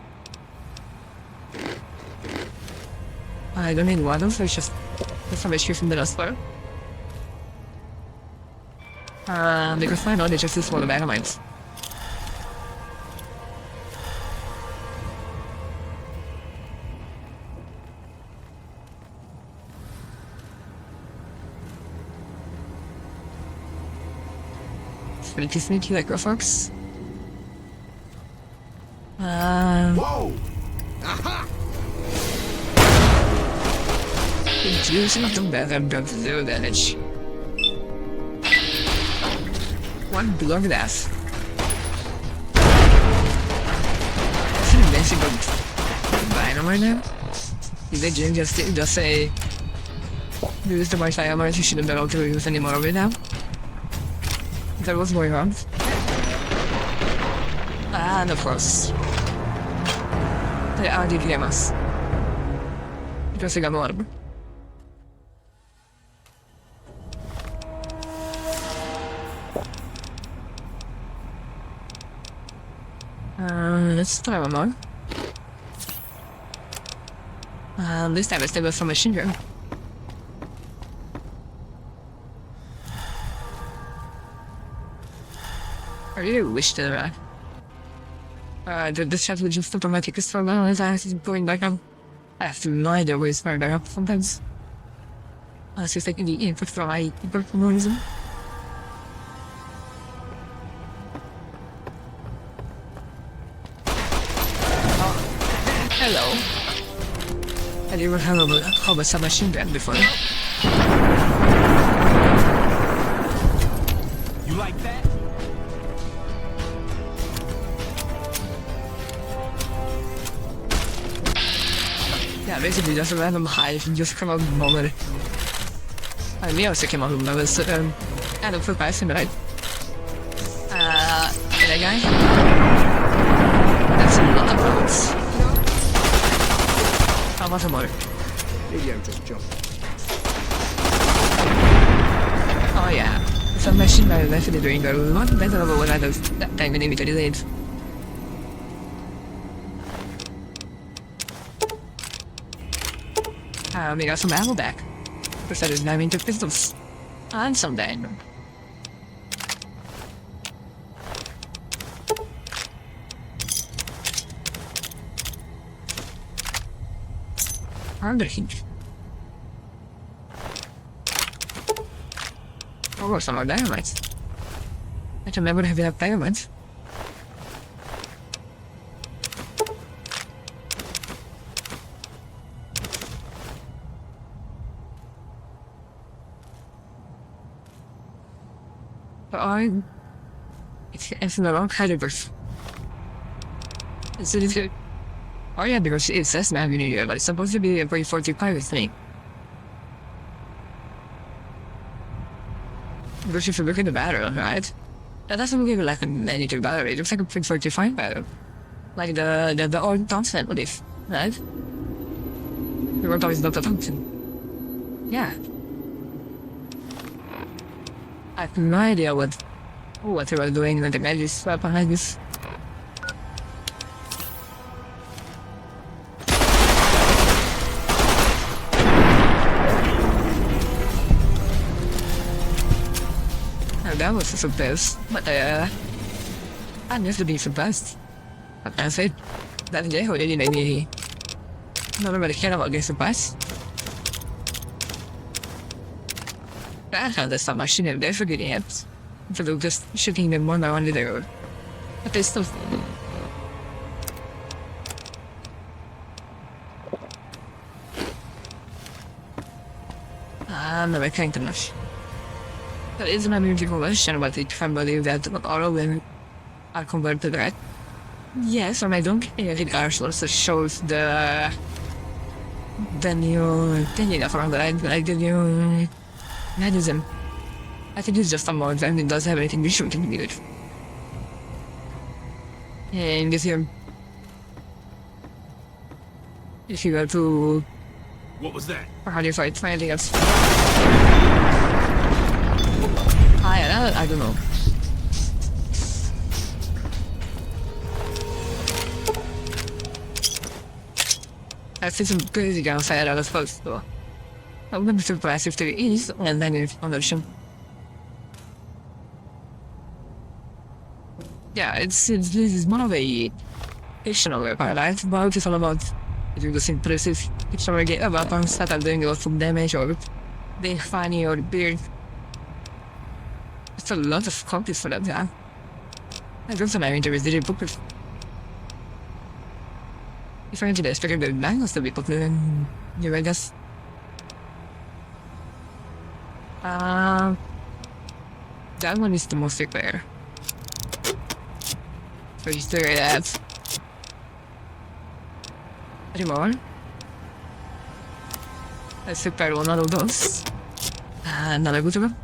I don't need water, so it's just some history from the last part. Because I know they just use one of the dynamites. Sneaky like girl folks. Whoa! Aha! Introducing the better drug zero damage. One block death. That's an amazing dynamite now. Did they just say use the Wi-Fi armor, you shouldn't be able to use any more of it now? Is that what's going on? And of course, they are DPMs. Because they got more of them. Let's try one more. This time it's still from machine gun. I really wish that this chat would just automatically start down as I was going back up. I have no idea where it's going back up sometimes. It's just like in the input for my hyperformalism. Hello. I never have a submachine gun before. You like that? Yeah, basically just a random hive and just come out of nowhere. I mean, I also came out of nowhere, so kind of surprising, right? That guy? That's a lot of bullets. How much more? Maybe I'm just jumping. Oh yeah, the submachine gun is definitely doing a lot better of what I was that time when we did. We got some ammo back. Decided to dive into pistols. And some dino. Harder hinge. Oh, some more dynamite. I don't remember having enough dynamite. It's in the wrong categories. Oh yeah, because it says Magnitude, but it's supposed to be a pretty 45 thing. Because if you look at the battle, right? That doesn't give like a magnitude battle, it looks like a pretty 45 battle. Like the old Thompson leaf, right? The word always Dr. Thompson. Yeah. I have no idea what they were doing when the magic right behind this. That was a surprise, but I'm used to being surprised. But I said, that day hồi đi này thì nobody cared about getting surprised. I found the submachine and they're forgetting it. So they're just shooting them one by one to the road. But they still... I'm never kind to much. There is an musical version, but it can believe that not all of them are converted to that. Yes, and I don't care if it also shows the new thing around like the new mechanism. I think it's just a mod and it doesn't have anything visual to do it. And if you go to... What was that? Or how do you fight anything else? I don't know. I see some crazy guys I was supposed to. I wouldn't be surprised if there is, and then it's on the show. Yeah, this is more of a fictional work, right? But it's all about just impressive fictional weapons that are doing a lot of damage or being funny or weird. It's a lot of copies for that, yeah. I don't know if there is book with. If I did expect the bangles to be popular in New Vegas. That one is the most rare. So you still get that. Any more? Let's prepare one of those. Another good one.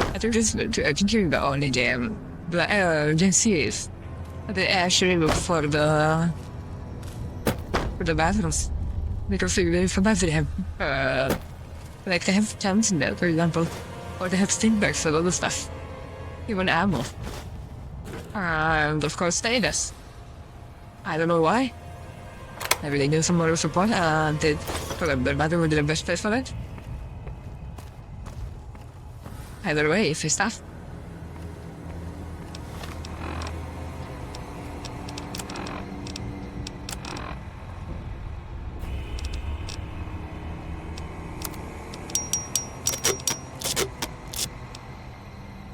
I think this is the only gem. The Gen series. They actually look for the bathrooms. Because sometimes they have like they have gems in there, for example. Or they have stinkbags and other stuff. Even ammo. And of course status. I don't know why. Maybe they need some more support and they thought the bathroom would be the best place for it. Either way, if it's tough.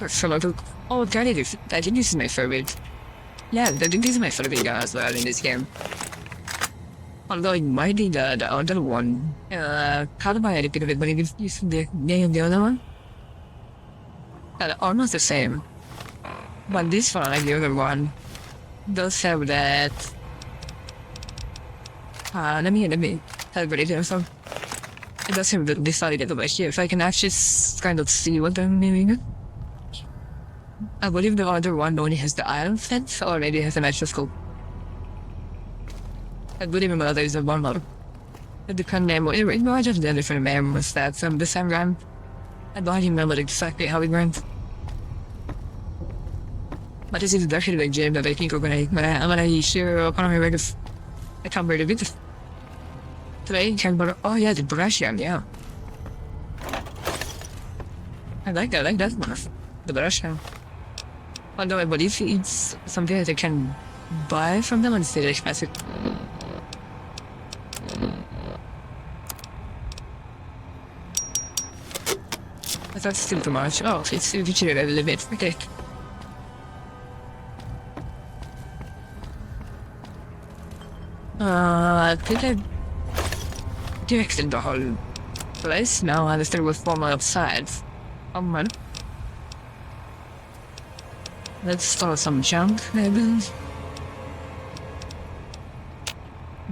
So, oh, that is my favorite. Yeah, that is my favorite guy as well in this game. Although it might be the other one. Kind of a bit of it, but it is the name of the other one. Almost the same. But this one, like the other one, does have that. Let me calibrate it also. It does have this side over here, if I can actually kind of see what I'm doing. I believe the other one only has the iron fence, or maybe it has an extra scope. I believe remember there is a one more. It depends on it might just be a different name with that from the same run. I don't remember exactly how it went. But this is definitely a game that I think I'm gonna share economy records. I can't believe it. Today, oh yeah, the brush jam, yeah. I like that one. The brush jam. Although I believe it's something that I can buy from them and it's expensive. But that's still too much. Oh, it's cheated a little bit. Okay. I think I directed the whole place now, and there was one more outside. Oh man. Let's start some junk, maybe.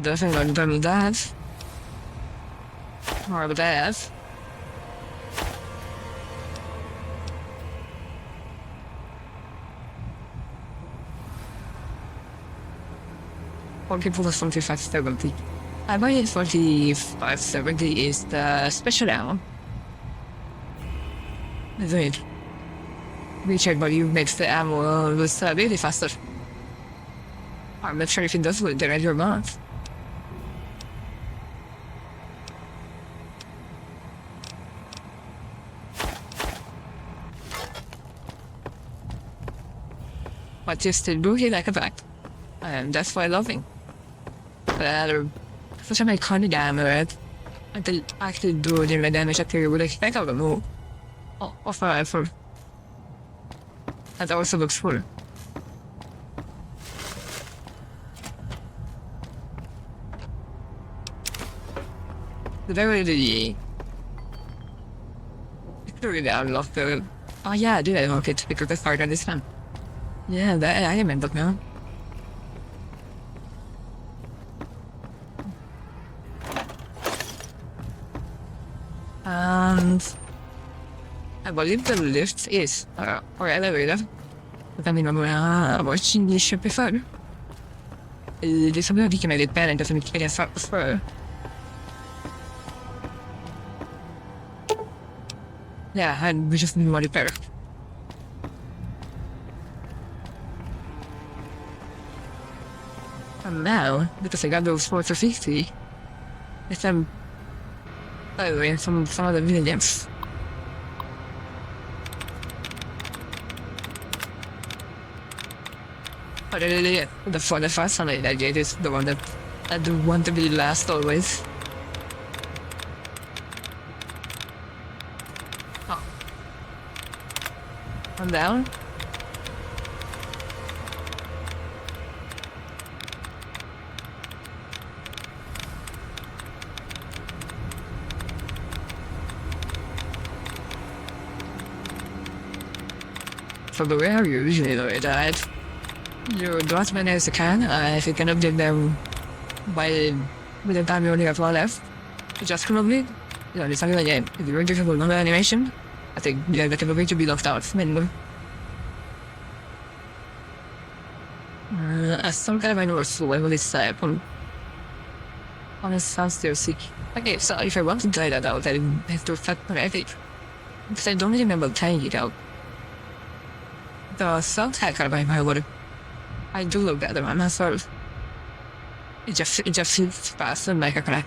Definitely done with that. More of that. People 4570. I believe 4570 is the special down. Is it? Richard, but you makes the ammo was really faster. I'm not sure if it does with the regular month. But you still do it like a fact. And that's why I love him. Such a iconic armor. I can actually do the damage that you would expect out of the move. Oh, forever. That also looks cool. Did I really unlock the... Oh yeah, I did unlock it because I started this time. Yeah, I remember now. And I believe the lift is, or elevator. But I mean, watching this ship before. There's something that you can make it better and doesn't make it start before. Yeah, and we just need more repair. And now, because I got those 450, it's by the way, some of the villages. But really, the first one I did is the one that I do want to be last always. Oh. I'm down. So the way I usually do it, you do as many as you can, if you can update them by the time you only have one left, just probably, it's something like that. If you're interested in another animation, I think the capability to be locked out, mainly. Some kind of universal level this type on the sound still sick. Okay, so if I want to try that out, I have to factor it. Because I don't remember trying it out. The sound hacker by my word. I do look better on myself. It just feels fast and like a crack.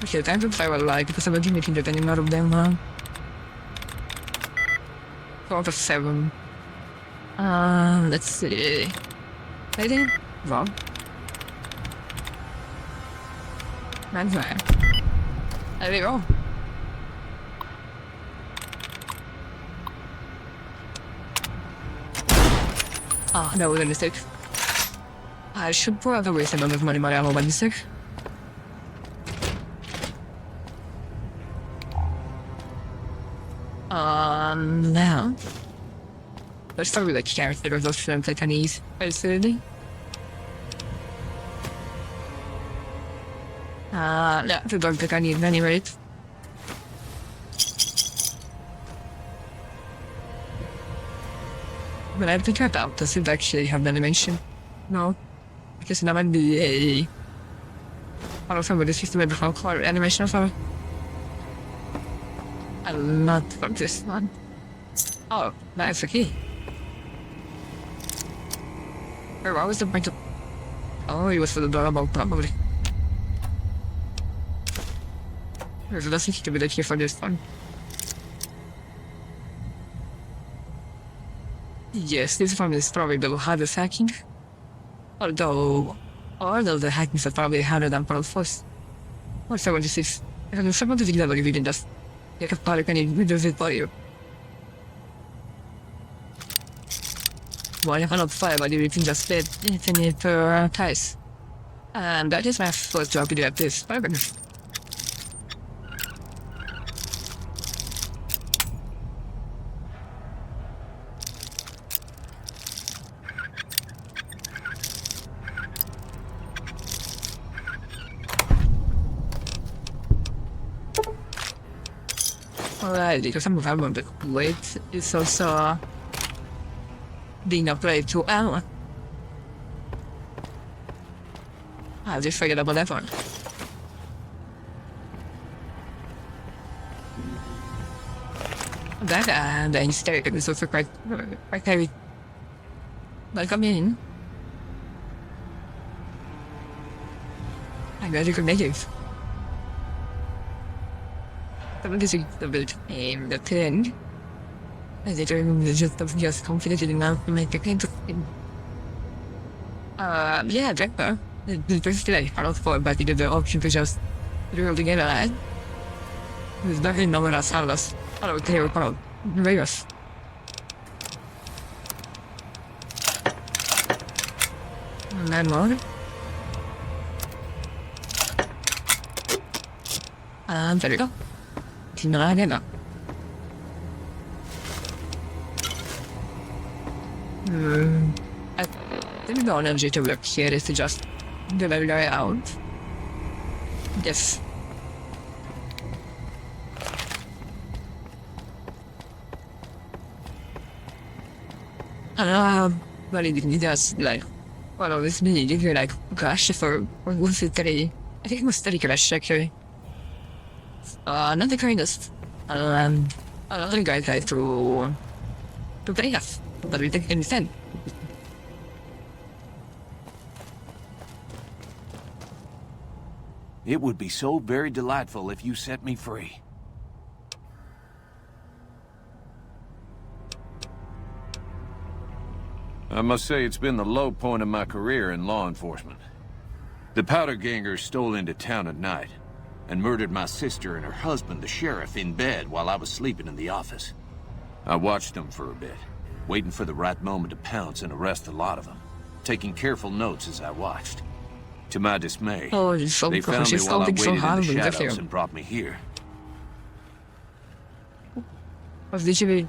Okay, time to try what I like because I'm not making any out of them now. 4 to 7. Let's see. I think wrong. That's right. There we go. Ah, that was a mistake. I should probably waste a lot of money on ammo by mistake. Now. Let's start with the character of those films I can use, personally. Yeah, the dog pick I need at any rate. But I have to check out, does it actually have the animation? No. Because that might be a... I don't know what this is the before color animation or something. I love this one. Oh, that's a key. Where was the point of... Oh, it was for the doorbell, probably. There's nothing to be the key for this one. Yes, this one is probably the hardest hacking. Although the hackings are probably harder than for the first. Or 76. And some of the videos you can just take a part and it does it for you. Well, you cannot fire, but you can just let it twice. And that is my first job to do at this. Alright, because some of them the weight is also being applied to ammo. I just forget about that one. That and the hysteric is also quite heavy. Welcome in. I'm glad you could make it. Some of this is a bit the thing. I determined just confident enough to make a kind of thing. Yeah, Draper. The first thing I found for, but it is the option to just drill together, right? There's nothing no one else out of us. I don't care about Vegas. And then what? There we go. I don't know. I didn't know energy to look here is to just deliver it out. Yes. I don't know how well it does, like, what all this mean? If you're like, gosh, or was it 3? I think it was 3 crash actually. Not the kindest. Another guy tried to play us, but we didn't understand. It would be so very delightful if you set me free. I must say it's been the low point of my career in law enforcement. The powder gangers stole into town at night and murdered my sister and her husband, the sheriff, in bed while I was sleeping in the office. I watched them for a bit, waiting for the right moment to pounce and arrest the lot of them, taking careful notes as I watched. To my dismay, they found me while I waited in the shadows and brought me here. Was literally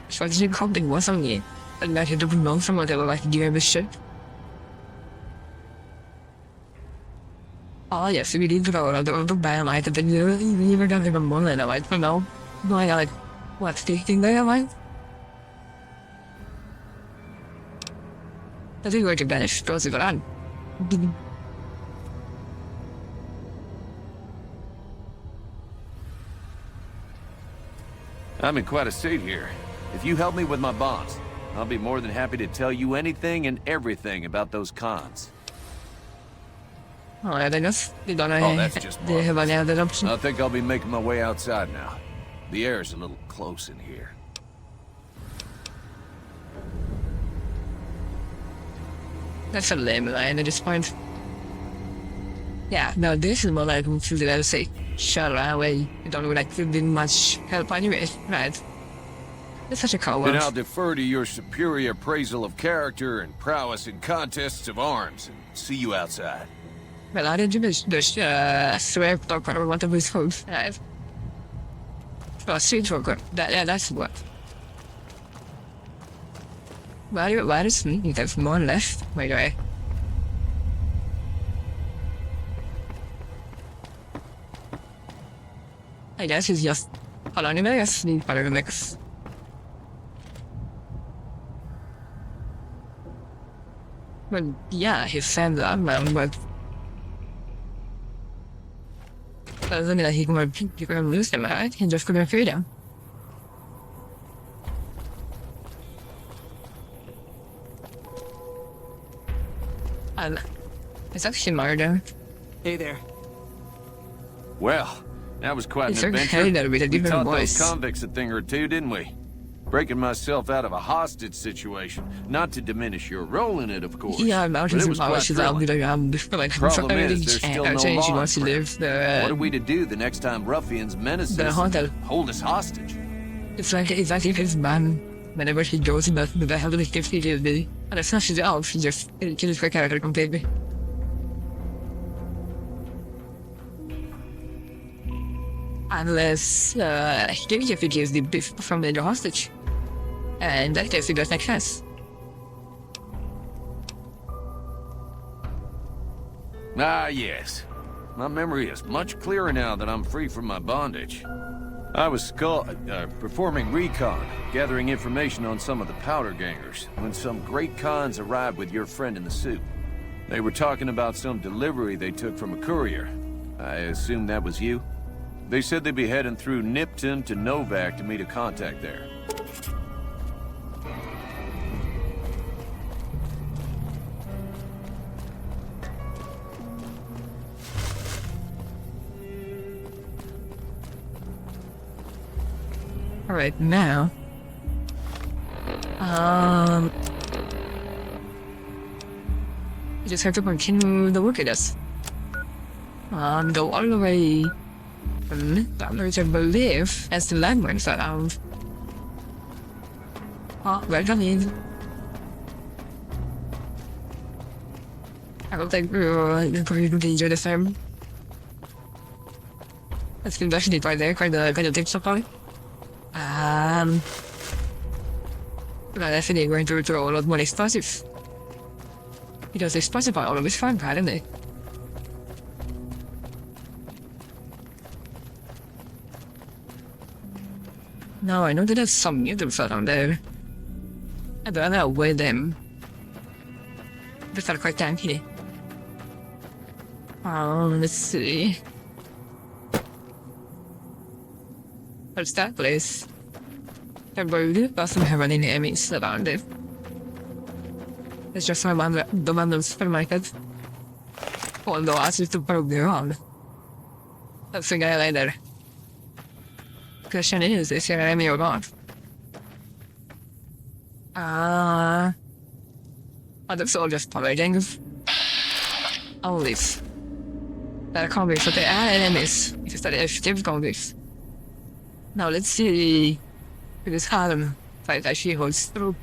something wasn't it? And that had known someone that would like to give him a shit. Oh yes, we did throw the bad light, but we never got even more than a light for now. Going like, what's the thing there, like? I think we're to banish explosive on. I'm in quite a state here. If you help me with my bonds, I'll be more than happy to tell you anything and everything about those cons. Oh, yeah, they just they don't Oh, that's just they have any other option. I think I'll be making my way outside now. The air's a little close in here. That's a lame line at this point. Yeah, no, this is more like to the other say, shut away. You don't look like you've been much help anyway, right? It's such a coward. Then I'll defer to your superior appraisal of character and prowess in contests of arms, and see you outside. Well, I didn't just swear talk about one of his hopes, right? Oh, street worker. That's what. Why is me? There's more left, by the way. I guess it's just... Hold on, I guess need part of the mix. Well, yeah, he sends that man, but... Doesn't mean that he can lose him, right? He just couldn't feed him. And... It's actually murder. Hey there. Well, that was quite It's an okay adventure. that we did We different taught voice. those convicts a thing or two, didn't we? Breaking myself out of a hostage situation. Not to diminish your role in it, of course. Yeah, but mountains it and was quite mountains I'll be thrilling. like Problem is, there's still no change law wants to in live What are we to do the next time ruffians menace the us hotel. and hold us hostage? It's like if his man whenever he goes in the hell of the gift he gives me. And it's not she's out, she just kills her character completely. Unless if he gives the beef from the hostage. And in that case it does make sense. Ah, yes. My memory is much clearer now that I'm free from my bondage. I was performing recon, gathering information on some of the powder gangers, when some great cons arrived with your friend in the suit. They were talking about some delivery they took from a courier. I assume that was you? They said they'd be heading through Nipton to Novak to meet a contact there. Alright, now... You just have to continue the work, I guess. Go all the way... Which I believe as the landmarks that out. Welcome in. I don't think you're going to enjoy the film. That's the investigate right there, kind of deep stuff on it. I'm definitely going to throw a lot more explosives. Because explosives are always fun, aren't they? No, I know that there's some mutants around there. I'd rather avoid them. These are quite tanky. Let's see. What's that place? I believe doesn't have any enemies around it. It's just the random supermarket. Although I see to prove me wrong. That's the guy later. Question is there an enemy or not? Other soldiers parading. Always. There are convicts, but they are enemies. It's just that effective convicts. Now let's see if this Harlem fight actually holds through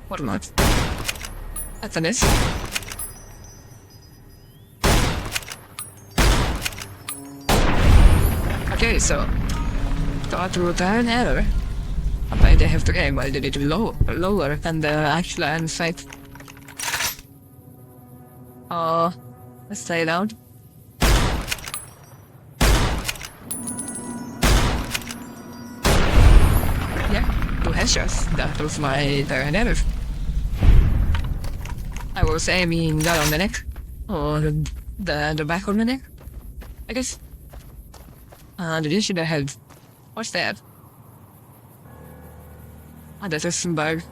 or not. That's a miss. Okay, so got through an error. But they have to aim while they need to be lower than the actual end fight. Let's stay it out. Yeah, 2 headshots. That was my turn error. I was aiming that on the neck. Or the back of the neck, I guess. Did you shoot the head? What's that? That's a some bug.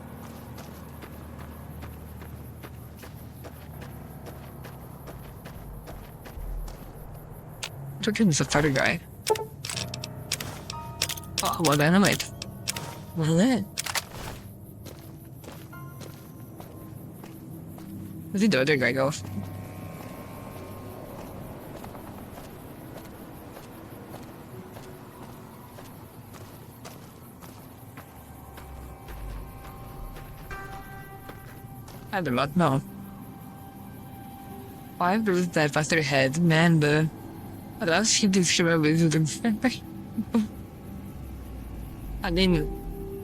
Took him as a fighter guy. Oh, well, dynamite. Well, then. Where's the other guy go? I do not know. 5 girls died past their heads, man, but alas, he did show up with them. I mean,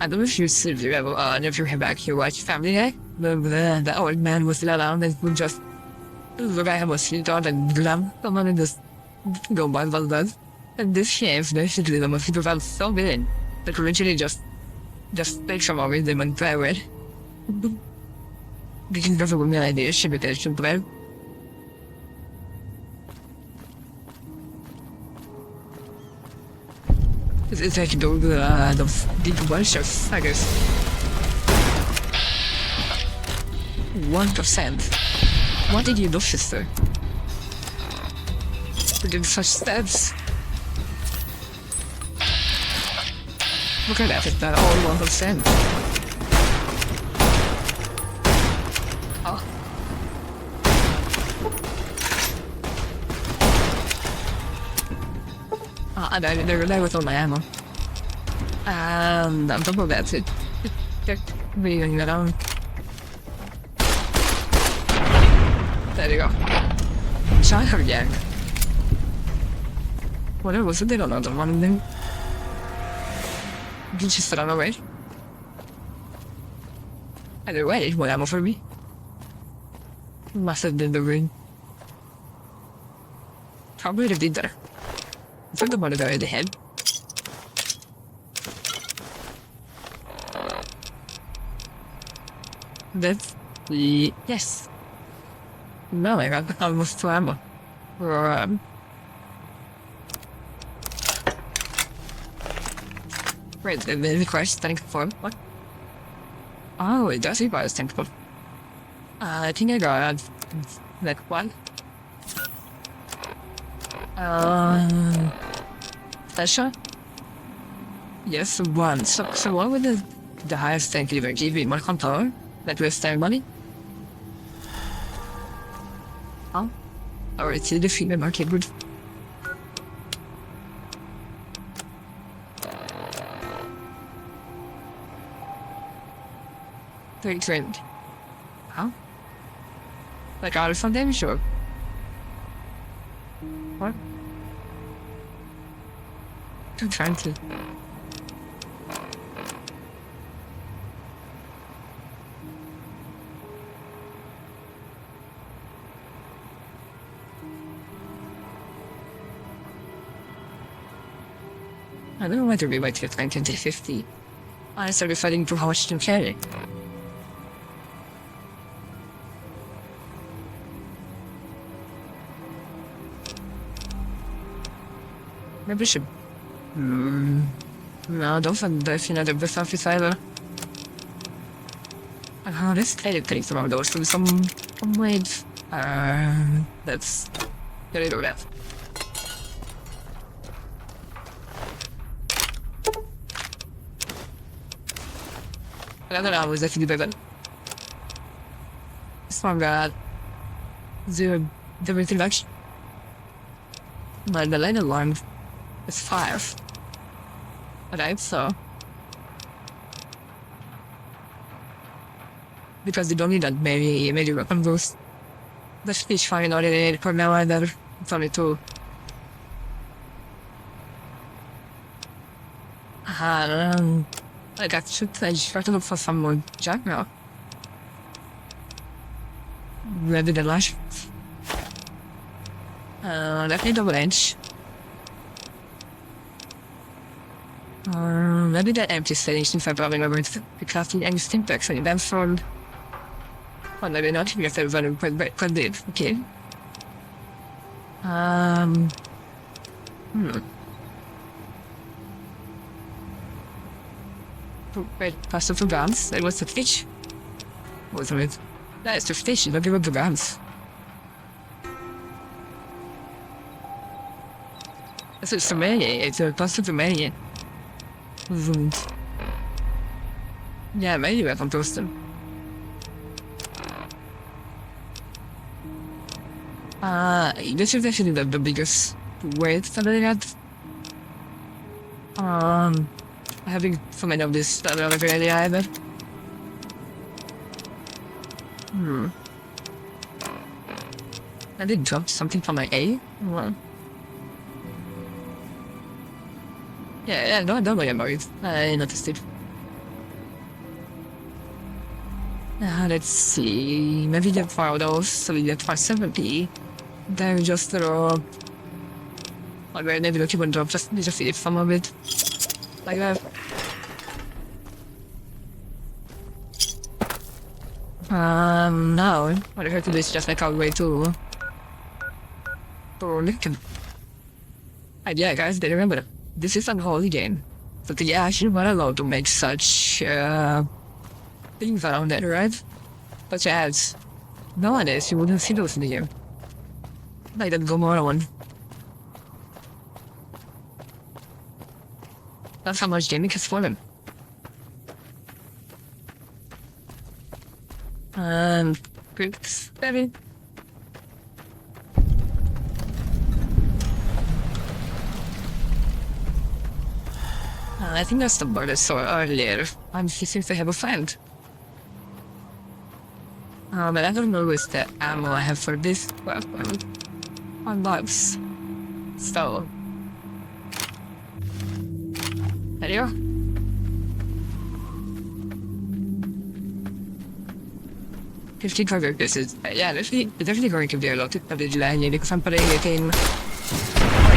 I don't know if you see the level, if you're back here watch Family Guy, but the old man was let out and would just the guy was shit out and glam someone and just go by what does. And this shame, basically, the most people felt so big that originally just take some of them and try it. Because there's a woman idea, she be should play. It's like the deep one-shots, I guess. 1%. What did you do, sister? We did such steps. Look at that, it's not all 1%. Oh. I died there with all my ammo. And on top of that, it kept being around. There you go. Try her again. Whatever was it? They don't know the one of them. Did you just run away? Either way, more ammo for me. Must have been the ring. Probably would have did better. I took the one in the head. That's the yes. No, I got almost 2 ammo. Wait, the requires tank form. What? Oh, it does require tank form. I think I got that one. Special? Yes, 1. So what would the highest tank even give me? More control? That was time money? Oh? Or it's a defeat market good. Very trend. Huh? Like out of some damage or? What? I'm trying to. I don't know whether we might get 1950. I started fighting for how much to carry. Maybe we should. No, don't find the best office either. Let's try to take some of those from some ways. Let's get rid of that. Another one was definitely better. This one got 0 different introduction. But the later one is 5. Right, so. Because they don't need that many weapon boost. The speech fine already for now either. It's only 2. Like I just try to look for some more junk now. Rather than lash. Let me double edge. Maybe that empty setting since I'm probably over to pick up the end stim packs and then from. Well, maybe not because they're running quite big. Okay. Wait, past the guns. It was the fish. What was it? That is the fish. Don't give up the guns. It's Romania. It's a close to Romania. Yeah, maybe we're from Boston. This is actually the biggest waste that I had. Having so many of this that are really either. I did drop something from my A. Well, yeah, don't worry about it. I noticed it. Let's see. Maybe get 4 of those, so we get 570. Then just drop. Okay, maybe the keep drop, just eat some of it. Like that. Now, what I have to do is just make our way to Lincoln. And yeah, guys, they remember, this is an holy game. So they actually were allowed to make such, things around it, right? Such as, nowadays, you wouldn't see those in the game. Like that Gomorrah one. That's how much gaming has fallen. Groups, baby. I think that's the bird I saw earlier. He seems to have a friend. But I don't know what's the ammo I have for this weapon. On lives. So. There you go. This is, yeah, definitely going to be a lot of the because I'm putting it in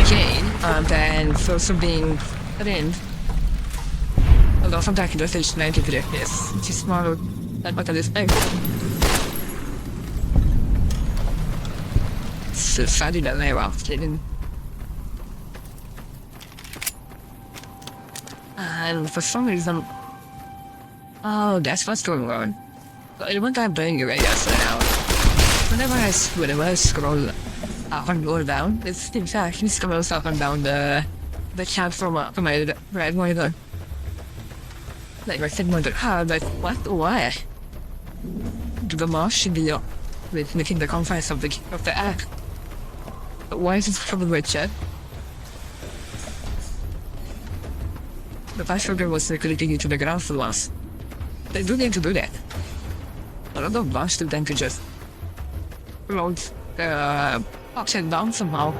again, and then also being put in. Although sometimes it is 93 FPS, which is smaller than what I expect. So sadly that they were kidding. And for some reason, oh, that's what's going on. One time playing it right now, whenever I scroll up and go down, it actually scrolls up and down the chat from my right monitor. Like my second monitor, like what? Why? The mouse should be up with making the confines of the app. But why is it from my chat? The password was circulating into the ground for once. They do need to do that. A lot of bunch to them to just load the option down somehow.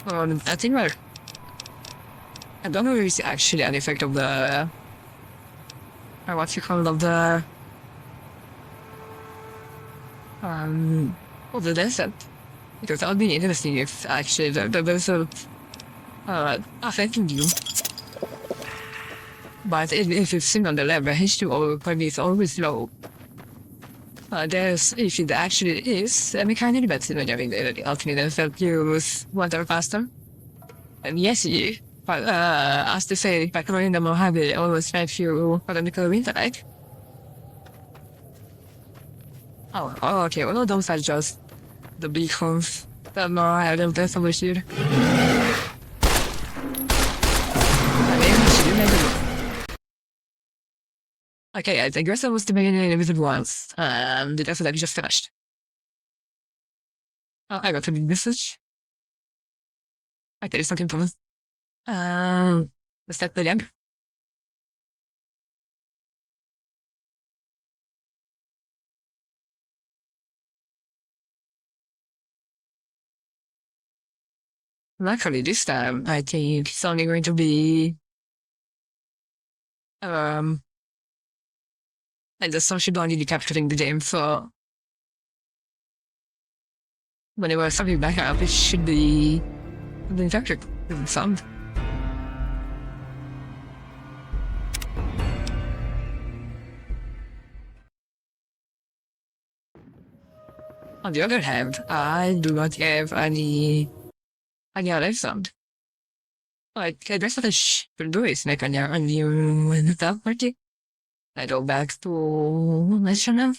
I think I don't know if it's actually an effect of the what you call it, of the of the desert. Because that would be interesting if actually there's a affecting you. But if you've seen on the level, H2O probably is always low. If it actually is, a mechanic that's in the alternative that use water faster. And yes, but as to say, back in the Mojave, always try to political winter, right? Oh, okay, well, those are just the beacons that I don't think so much here. Okay, I guess I was debating it once, and the rest of that just finished. Oh, I got a big message. Okay, it's not important. Let's start the young. Luckily, this time, I think it's only going to be, like the sun should only be capturing the game, so when it was something back up, it should be captured with sound. On the other hand, I do not have any other sound. Like, the rest of the should do is make a new stuff party. I go back to national.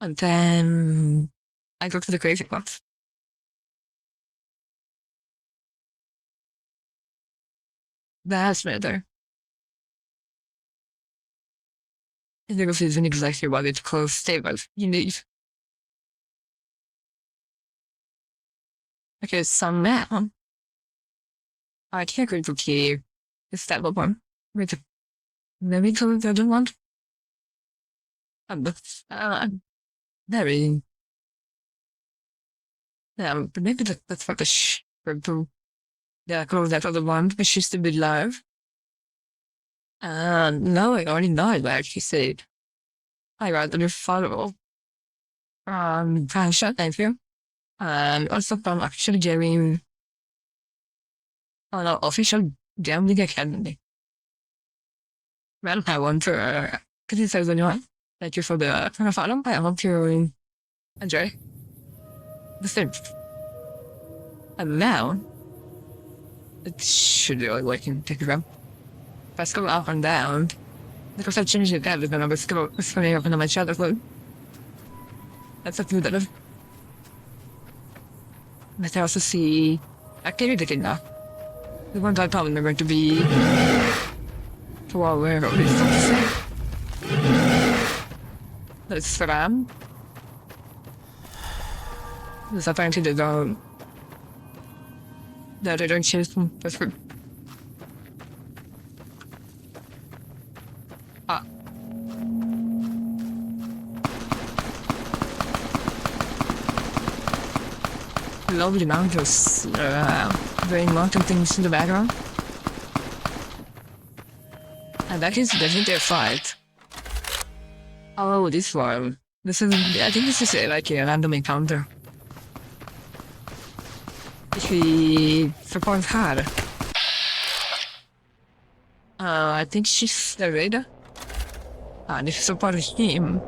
And then I go to the crazy box. That's better. There isn't exactly what it's close stables you need. Okay, so now I can't go to key is that one. Wait, maybe to the other one. Very. Yeah, but maybe that's what the yeah, close that other one, but she's still be live. No, I already know what she said. I rather follow. Fashion, thank you. Also from actually Jerry. Oh no, official gambling academy. Well, I want to criticize anyone. Thank you for the follow. I hope you enjoy the stream. And now, it should be working. Take it up. Let's go up and down. Because I've changed it everything. I was going up into my shadow float. That's a few that I've. Let's also see activity now. The ones I probably are going to be to all where it is. Let's ram. There's apparently they don't. No, they don't choose them. That's good. Lovely mountains, very mountain things in the background. And that is definitely a fight. Oh, this one. This is, I think this is like a random encounter. If we support her. I think she's the raider. And if you support him,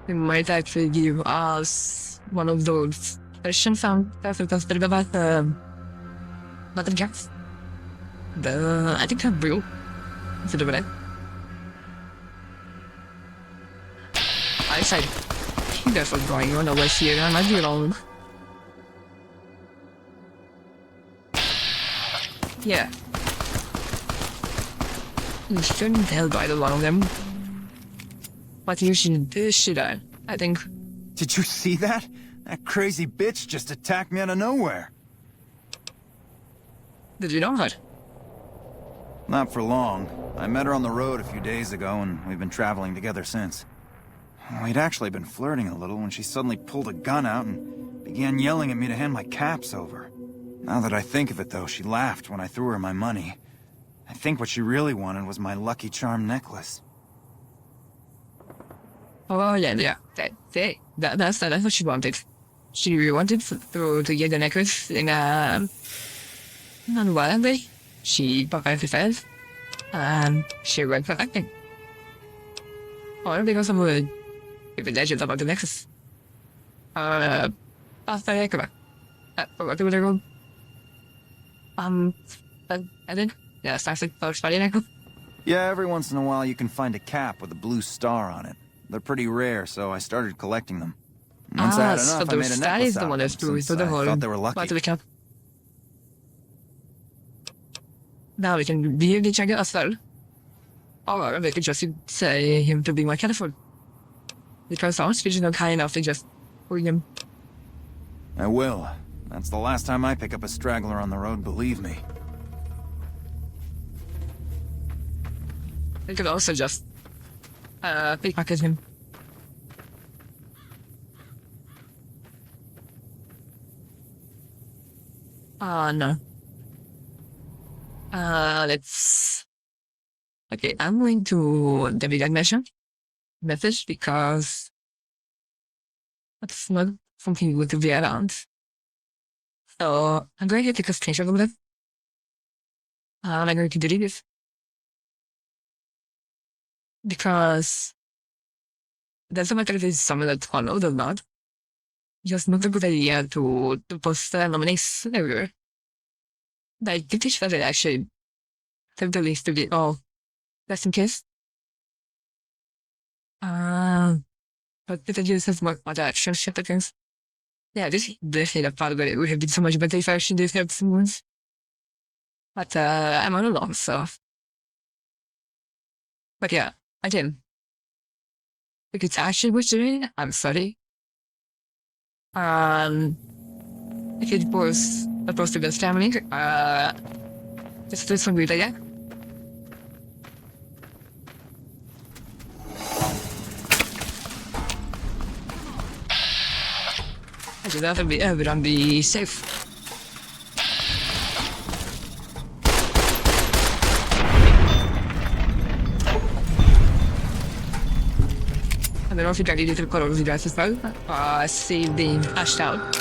he might actually give us one of those Christian found that's bit about the gas. I think that's blue. Is it over there? I said that's what's going on over here. I might be wrong. Yeah. You shouldn't tell by the one of them. But you should I think. Did you see that? That crazy bitch just attacked me out of nowhere. Did you know that? Not for long. I met her on the road a few days ago, and we've been traveling together since. We'd actually been flirting a little when she suddenly pulled a gun out and began yelling at me to hand my caps over. Now that I think of it, though, she laughed when I threw her my money. I think what she really wanted was my Lucky Charm necklace. Oh, yeah. That's what she wanted. She wanted to get the necklace in a non-violent way. She pokazuje face, and she went for acting. Or because of the legend about the necklace. After I come back. I forgot to go. I did. Yeah, it's actually first body necklace. Yeah, every once in a while you can find a cap with a blue star on it. They're pretty rare, so I started collecting them. Once I had enough, I made a necklace out of them, since I thought they were lucky. Now we can really check it as well. Or we could just say him to be more careful. Because our speech is not high enough to just bring him. I will. That's the last time I pick up a straggler on the road, believe me. We could also just pickpocket him. No. Let's... Okay, I'm going to the big message because that's not something good to be around. So I'm going to take a screenshot of it. I'm going to delete this. Because it doesn't matter if it's someone that's followed or not. Just not a good idea to post nominees everywhere. Like, did this fellow actually have the list to get all just in case? But did they use as much action shit against? Yeah, this hit a part of it would have been so much better if I actually did have some wounds. But I'm on a long, so. But yeah, I did. If it's actually was doing, I'm sorry. If it was supposed to be family, just do some weird idea. I should have to be ever on the safe. And then also try to do color the dress as well. Save the hashed out.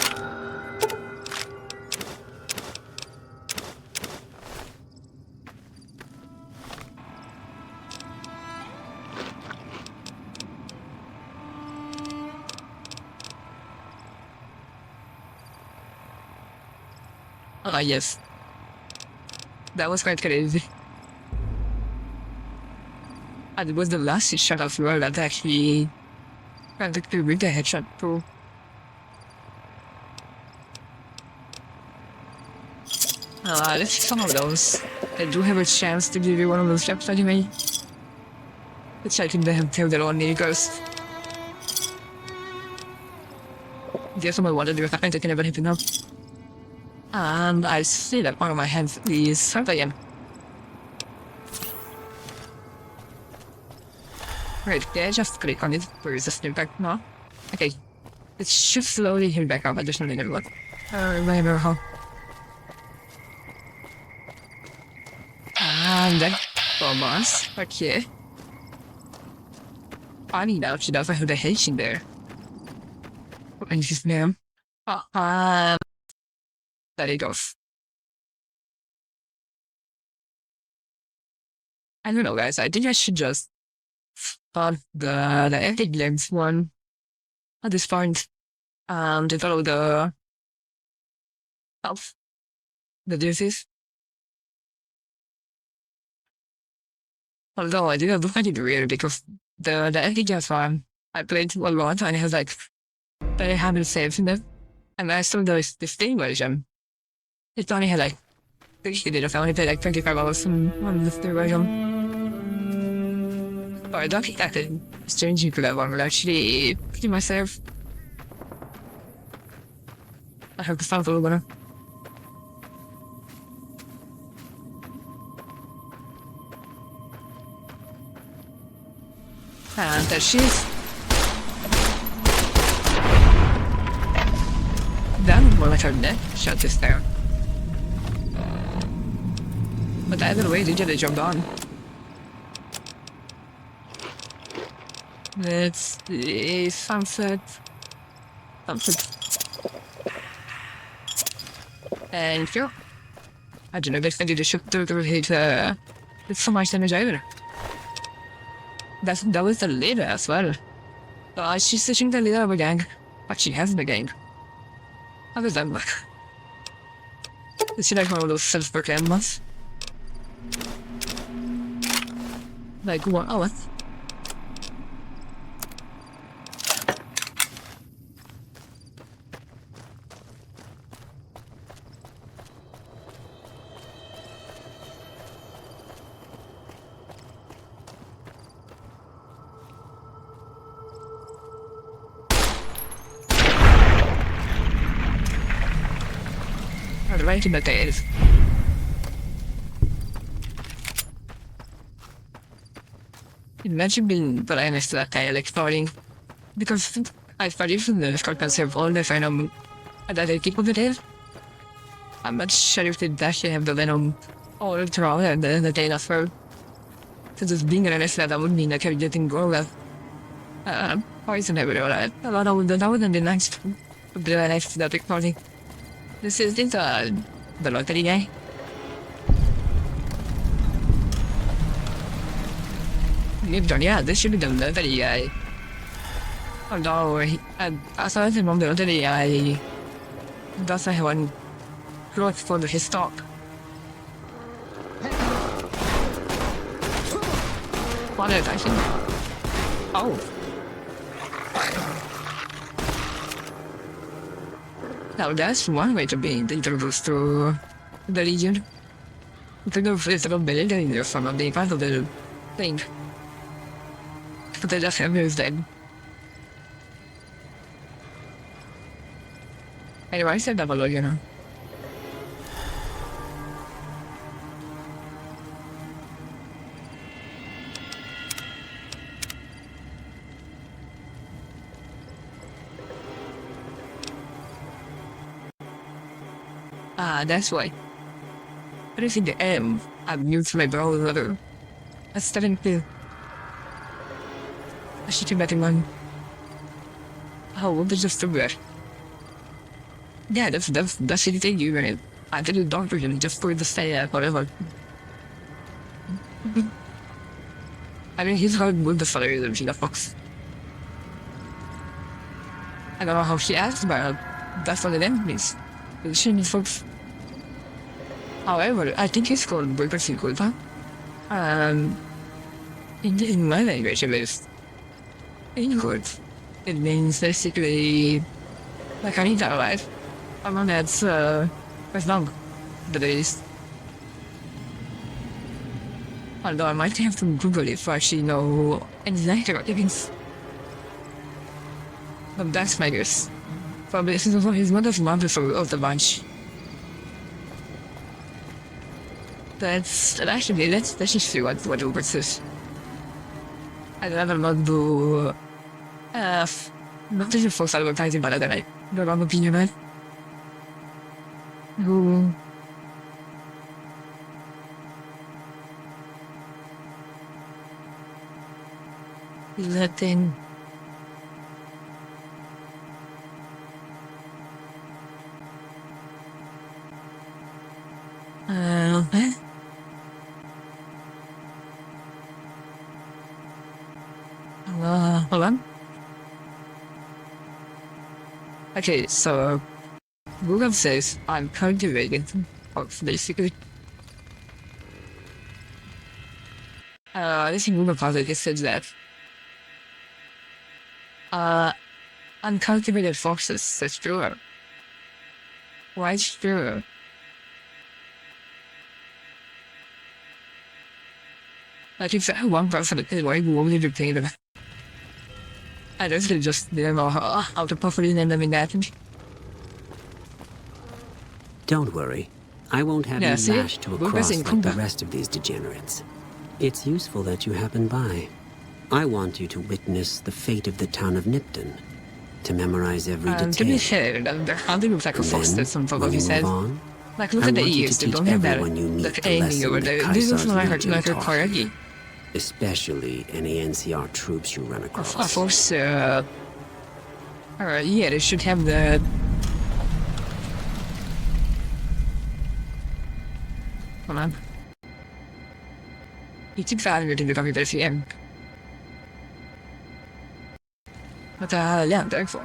Yes. That was quite crazy. And it was the last shot of roll that actually practically with the headshot too. Let's see some of those. I do have a chance to give you one of those steps anyway. Let's check if they have killed their own niggas. There's someone wanted to do something that can never hit enough. And I see that one of my hands is surveying. Right, yeah, just click on it. Where is this new back now? Okay. It should slowly heal back up. I just need to look. Remember how. And then, Thomas. Okay. Funny now, she doesn't have the H in there. What is his name? There it goes. I don't know, guys. I think I should just start the epic legs one at this point and follow the health, the disease. Although I didn't find it weird because the epic legs one I played a lot and it has like very habit saves in it, and I still the Steam version. It only had like 60 days. I only played like 25 hours on the Steam version. But I don't think that the strange that one will actually pretty myself. I hope it sounds a little better. And there she is. That was more like her neck shut this down. But either way, they just jumped on. Let's see, sunset. And here. I don't know if I did a shoot through hit it's so much damage either. That was the leader as well. She's searching the leader of a gang, but she has the gang. How does that look? Is she like one of those self-proclaimed ones? Like what? Oh, what? Right in the tails. Imagine being honest to that tail exploring. Because I studied from the shortcuts have all the venom that I keep of the tail. I'm not sure if they actually have the venom all throughout and then the tail as well. So just being honest that would mean that everything go well. Poison everywhere. A lot of that wouldn't be nice to be honest to that exploring. This is the lottery guy. Yeah, this should be the lottery guy. Although, I saw him on the lottery guy doesn't have one growth for his stock. What is I think? Oh. Now that's one way to be introduced to the region. To know if it's a ability in some of the part of the thing. But they just have used them. Anyway, I said that below, you know. Ah, that's why. But if in the end, I'm used to my browser. That's starting to. I should be betting on. Oh, what is just so weird? Yeah, that's the thing you right. I did a doctor just for the stay whatever. I mean, he's hard with the salary that she got box. I don't know how she asked about it. That's what it means. It shouldn't folks. However, I think it's called breakfast culpa. In my language, it is English. It means basically like I need that life. I know that's long the days. Although I might have to Google it to actually know exactly what it means. But that's my guess. Probably this is his mother's wonderful of the bunch. Let's just see what Uber says. I'd rather not do not just false advertising better than I the wrong opinion, man. Who Latin okay. Hold on. Okay, so Google says I'm cultivating fox basically. This in Google Positive says that uncultivated foxes, that's true. Why it's true? Like if one person is why we only retain them. I don't just didn't know how to properly name them in that. Don't worry. I won't have you lashed to a cross like the rest of these degenerates. It's useful that you happen by. I want you to witness the fate of the town of Nipton, to memorize every detail. To be fair, the hunting looks like a foster, some of what he said. Like, look at the ears, they don't have that, like, aiming over there. This is what I heard, like a Koyagi. Especially any NCR troops you run across. Of course, yeah, they should have the... Hold on. You keep value to the WCM. But, yeah, thankful.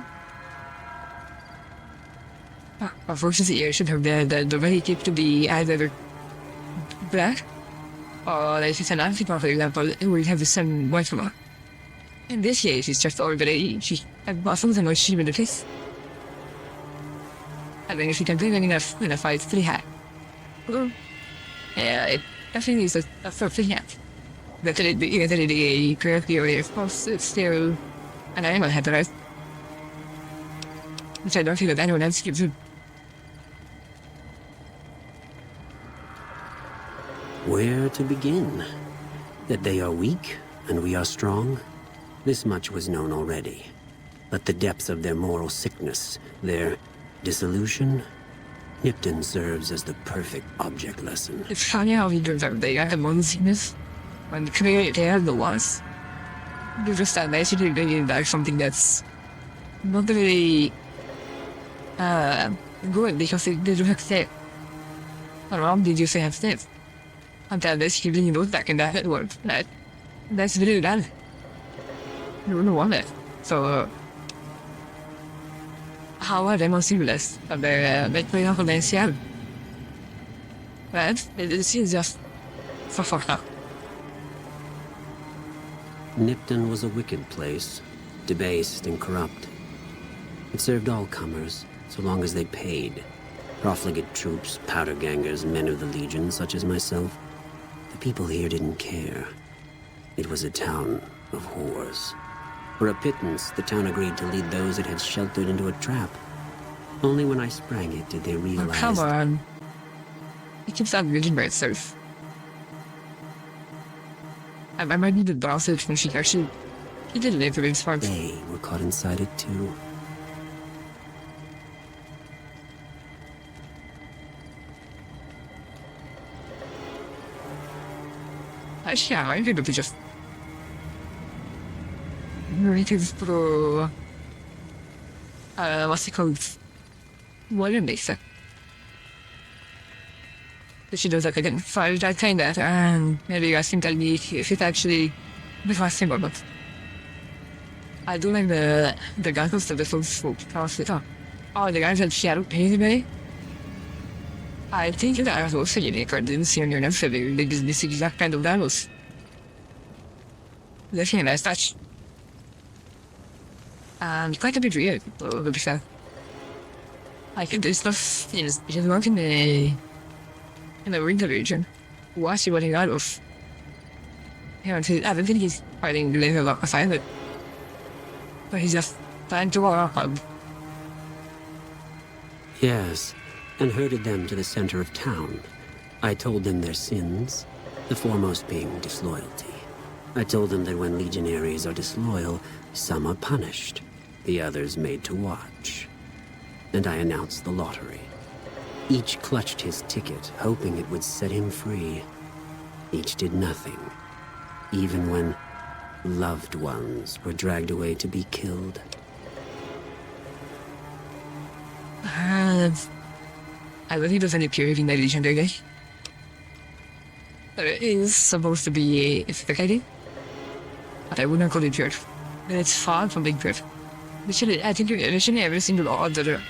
Of course, the ear should have the ready tip to be either black or like it's an antipa, for example, it will have the same white color. In this case, it's just already she had something like she with the face. And then if you can bring enough in a fight, it's pretty high. Yeah, it definitely is a perfect hat. But the correct theory, of course, it's still an animal head, right? Which I don't think that anyone else gives you. Where to begin? That they are weak, and we are strong? This much was known already. But the depths of their moral sickness, their dissolution, Nipton serves as the perfect object lesson. It's funny how he does that. They have one sickness, when clearly they have the ones. They just basically really like something that's not really good because they don't have safe. Around did you say have safe? Until this, he really knows that in that word. That's really bad. You don't want it. So, how are they more serious? They play off against you. Right? This is just so fucked up. Nipton was a wicked place, debased and corrupt. It served all comers, so long as they paid. Profligate troops, powder gangers, men of the Legion, such as myself. The people here didn't care. It was a town of whores. For a pittance, the town agreed to lead those it had sheltered into a trap. Only when I sprang it did they realize... Oh, come on. He keeps on reading myself. I might need to boss it when she actually... He didn't live very smart. They were caught inside it too. Actually, I might be able to just... Narrative pro... what's it called? What did they say? She does like again, so I kind that, and maybe you guys can tell me if it actually was my thing or not. I do like the guys of the folks who cross it up. Oh, the guys that shadow painted me. I think that I was also unique or didn't see on your next video, this exact kind of levels. That's a nice touch. And quite a bit weird, to be fair. Like, this stuff is just not in the winter region. What's he running out of? Yeah, I don't think he's fighting the laser lock aside it. But he's just trying to walk up. Yes, and herded them to the center of town. I told them their sins, the foremost being disloyalty. I told them that when legionaries are disloyal, some are punished, the others made to watch. And I announced the lottery. Each clutched his ticket, hoping it would set him free. Each did nothing, even when loved ones were dragged away to be killed. I don't think there's any purity in that legendary guy. It is supposed to be efficacy, but I wouldn't call it pure. It's far from being pure. Literally, I think literally every single order.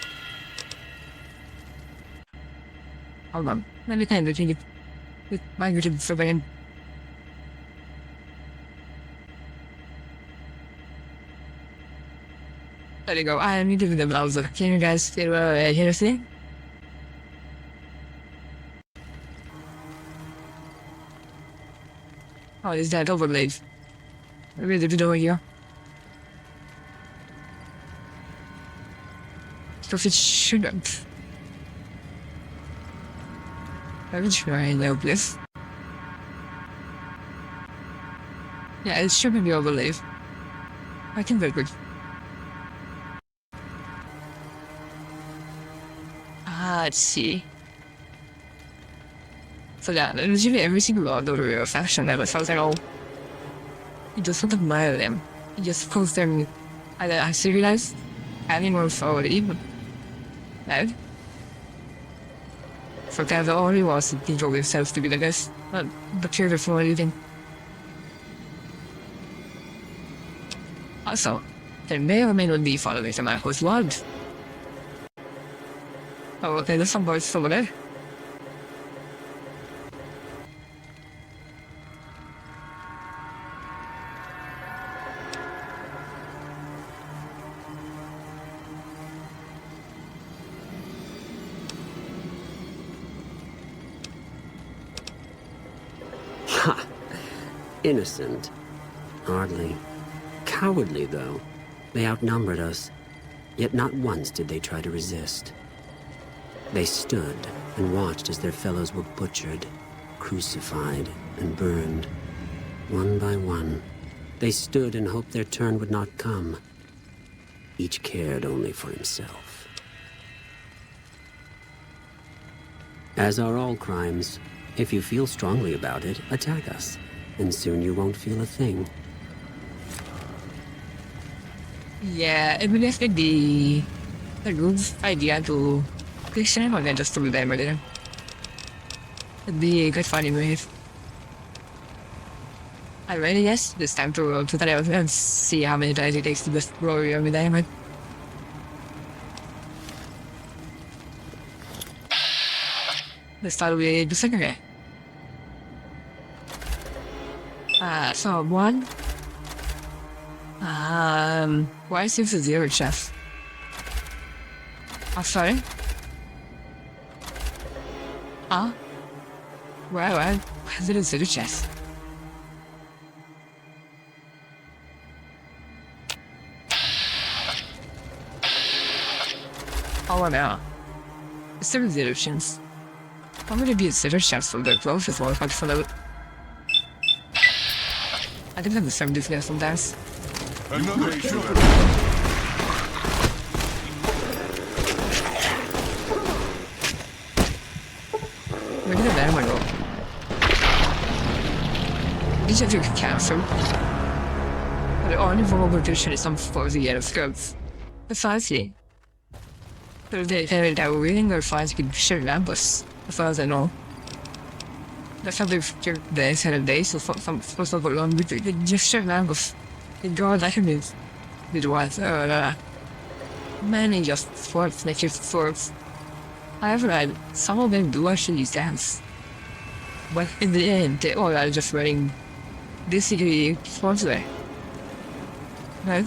Hold on, let me kind of think it with my YouTube surveillance. There you go, I need to do the browser. Can you guys hear this? Oh, is that overlaid? Maybe the video here. So it shouldn't. I will try now, please. Yeah, it shouldn't be overlaid. I think that's good. Let's see. So yeah, literally every single order of faction ever felt at all. He doesn't admire them. He just calls them either civilized, animals, or even bad. So kind of all he was to control himself to be the best, not the pure for anything. Also, there may or may not be followers of my host world. Oh, okay, there's some boys over there. Ha! Innocent. Hardly. Cowardly, though. They outnumbered us. Yet not once did they try to resist. They stood and watched as their fellows were butchered, crucified, and burned. One by one, they stood and hoped their turn would not come. Each cared only for himself. As are all crimes, if you feel strongly about it, attack us, and soon you won't feel a thing. Yeah, it would definitely be a good idea to Christian or then just to them or there. It'd be a good funny move. I really guess this time to try out and see how many times it takes to destroy your diamond. Let's start with the second guy. So one. Why is it a zero chef? Oh, sorry. Ah. Where did it say the chest? Oh, now. Several directions. I'm gonna be a center chest for the clothes as well if I follow it. I think I'm the same difference sometimes. Another killer. Where did the man go? These are your cancer. But the only vulnerable position is some for the yellow scopes. Precisely. So they were reading their files could share numbers, as far as I know. That's how they figured the inside of days, so some supposed to go along with it. They just share numbers. They go like it was many just swords, nature swords. However, some of them do actually dance. But in the end, they all are just wearing this sportswear. Right?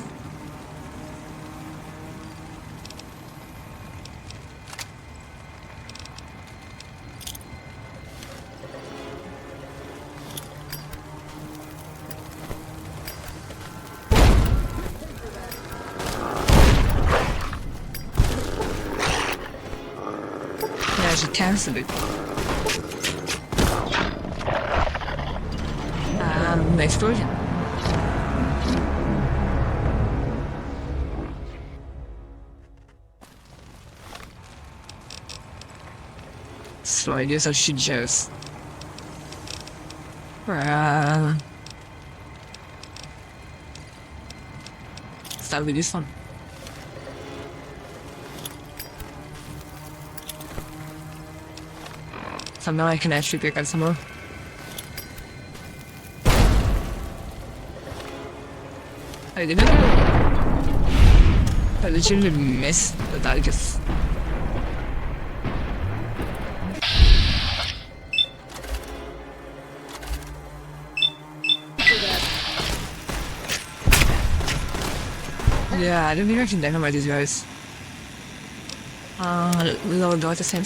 Cancel it. Explosion. So I guess I should just start with this one. So now I can actually pick up some more. I didn't I literally missed the targets. Yeah, I don't think I can dynamite these guys. Reload the same.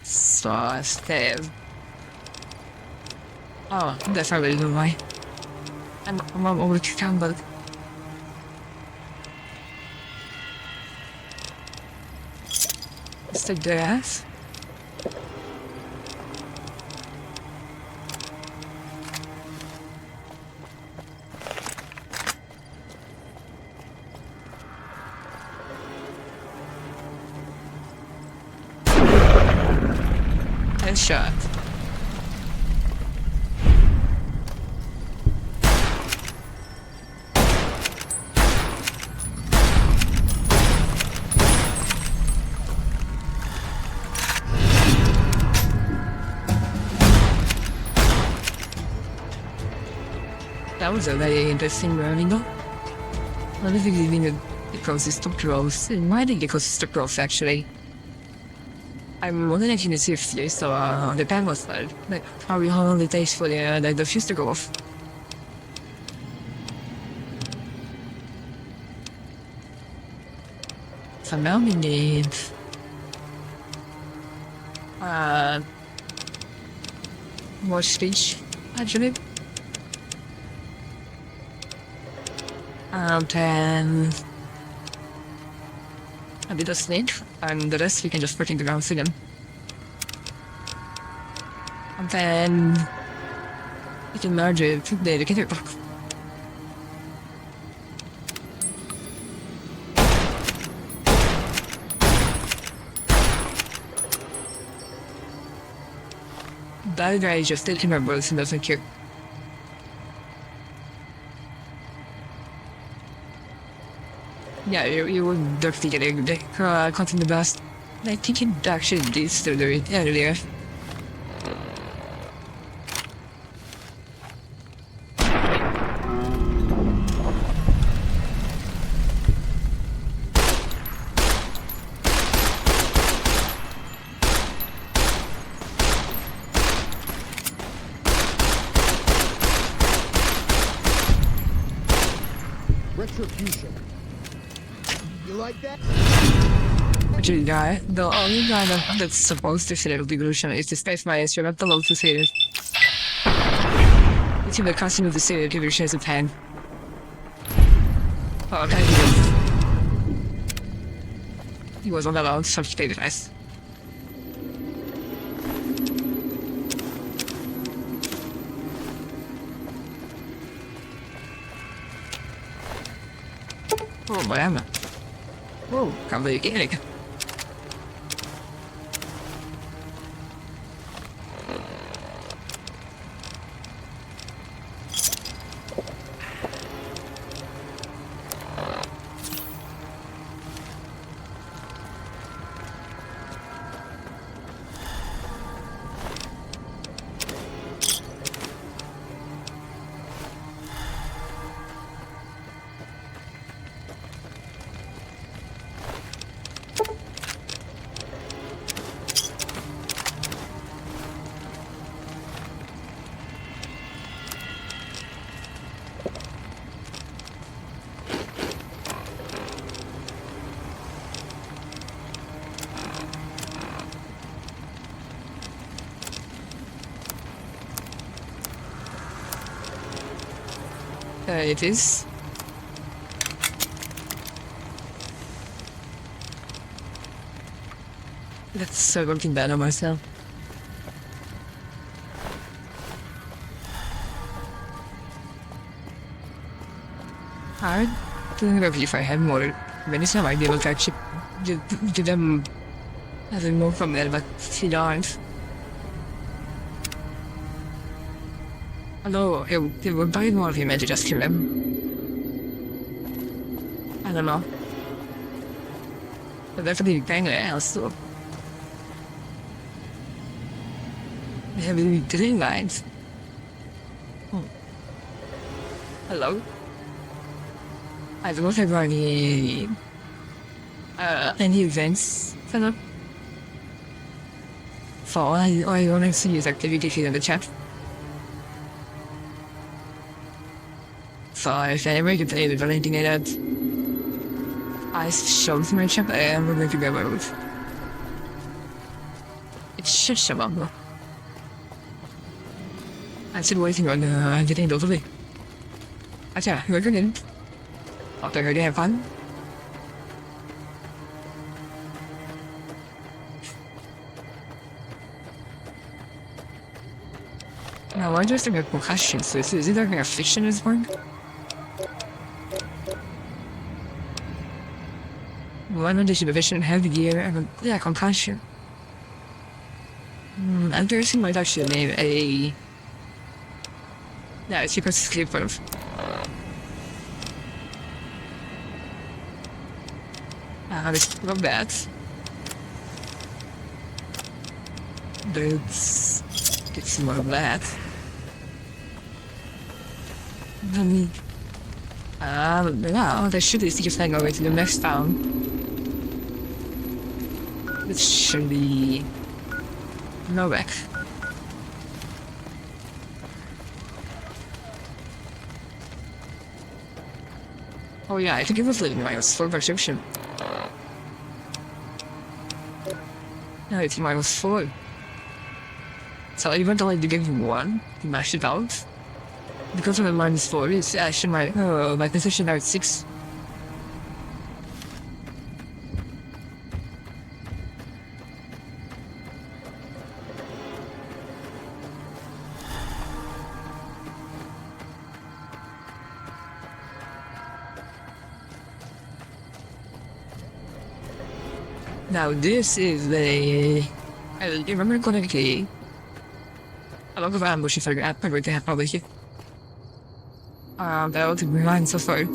So, save. Oh, that's not really why. I'm over to Campbell. Let's take the ass. Headshot. That was a very interesting learning though. I don't think even the ecosystem growth. It might be the ecosystem growth actually. I'm wondering if you can see if you saw the panel slide, like how we hold the days for the future growth. So now we need more speech actually. Then a bit of snake, and the rest we can just put in the ground again. And then we can merge it to the educator block. That guy just didn't remember this and doesn't care. Yeah, you would definitely get the content the best. I think it actually did still do it earlier. retribution. You like that? Actually, the only guy that's supposed to say retribution is the Space Maestro, not the Lotus Series. It's in the costume of the series retribution is a 10. Oh, okay, he was on that on such stated nice. Oh, vad är det? Oh, kan bli Erik. It is. That's so looking bad on myself. I don't know if I had more. Many time I did actually did them as I moved from there, but she died. Although it would probably more of him to just kill him. I don't know. But definitely bang else too. They have really 3 lines. Oh. Hello? I don't know if there are any events set up for all I want to see is activity in the chat. So if I ever get paid for anything like that, I showed my chat and we're going to go move. It should show up though. I'm still waiting on getting those of it. Acha, you're good. After I have fun. Now I just think of concussion, so is it like a fiction is one? Why not just vision heavy gear and yeah, concussion? I'm guessing might actually name a. Yeah, it's because sleep proof. It's not bad. It's more bad. Yeah, there should be just hang over to the next town. It should be Novak. Oh yeah, I think it was living my full prescription. No, it's -4. So even though I did give him 1, he mashed it out. Because of the -4, it's actually my position now is 6. Now this is the. I remember correctly. A lot of ambushes are going to have probably here. That would be mine so far.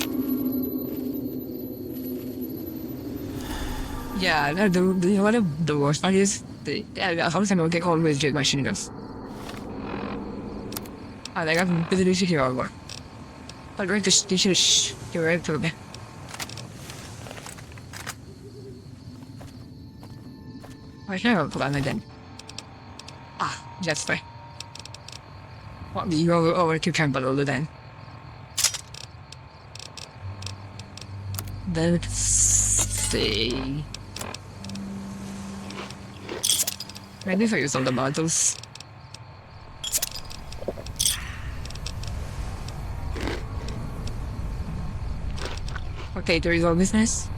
Yeah, one of the worst part is I sometimes I get called with jet machine guns. I think I'm busy to hear all more. But right, this is you're right to me. I can't put on again. Ah, that's fine. What me go over to camp below then? Let's see. Maybe if I use all the bottles. Okay, there is all business.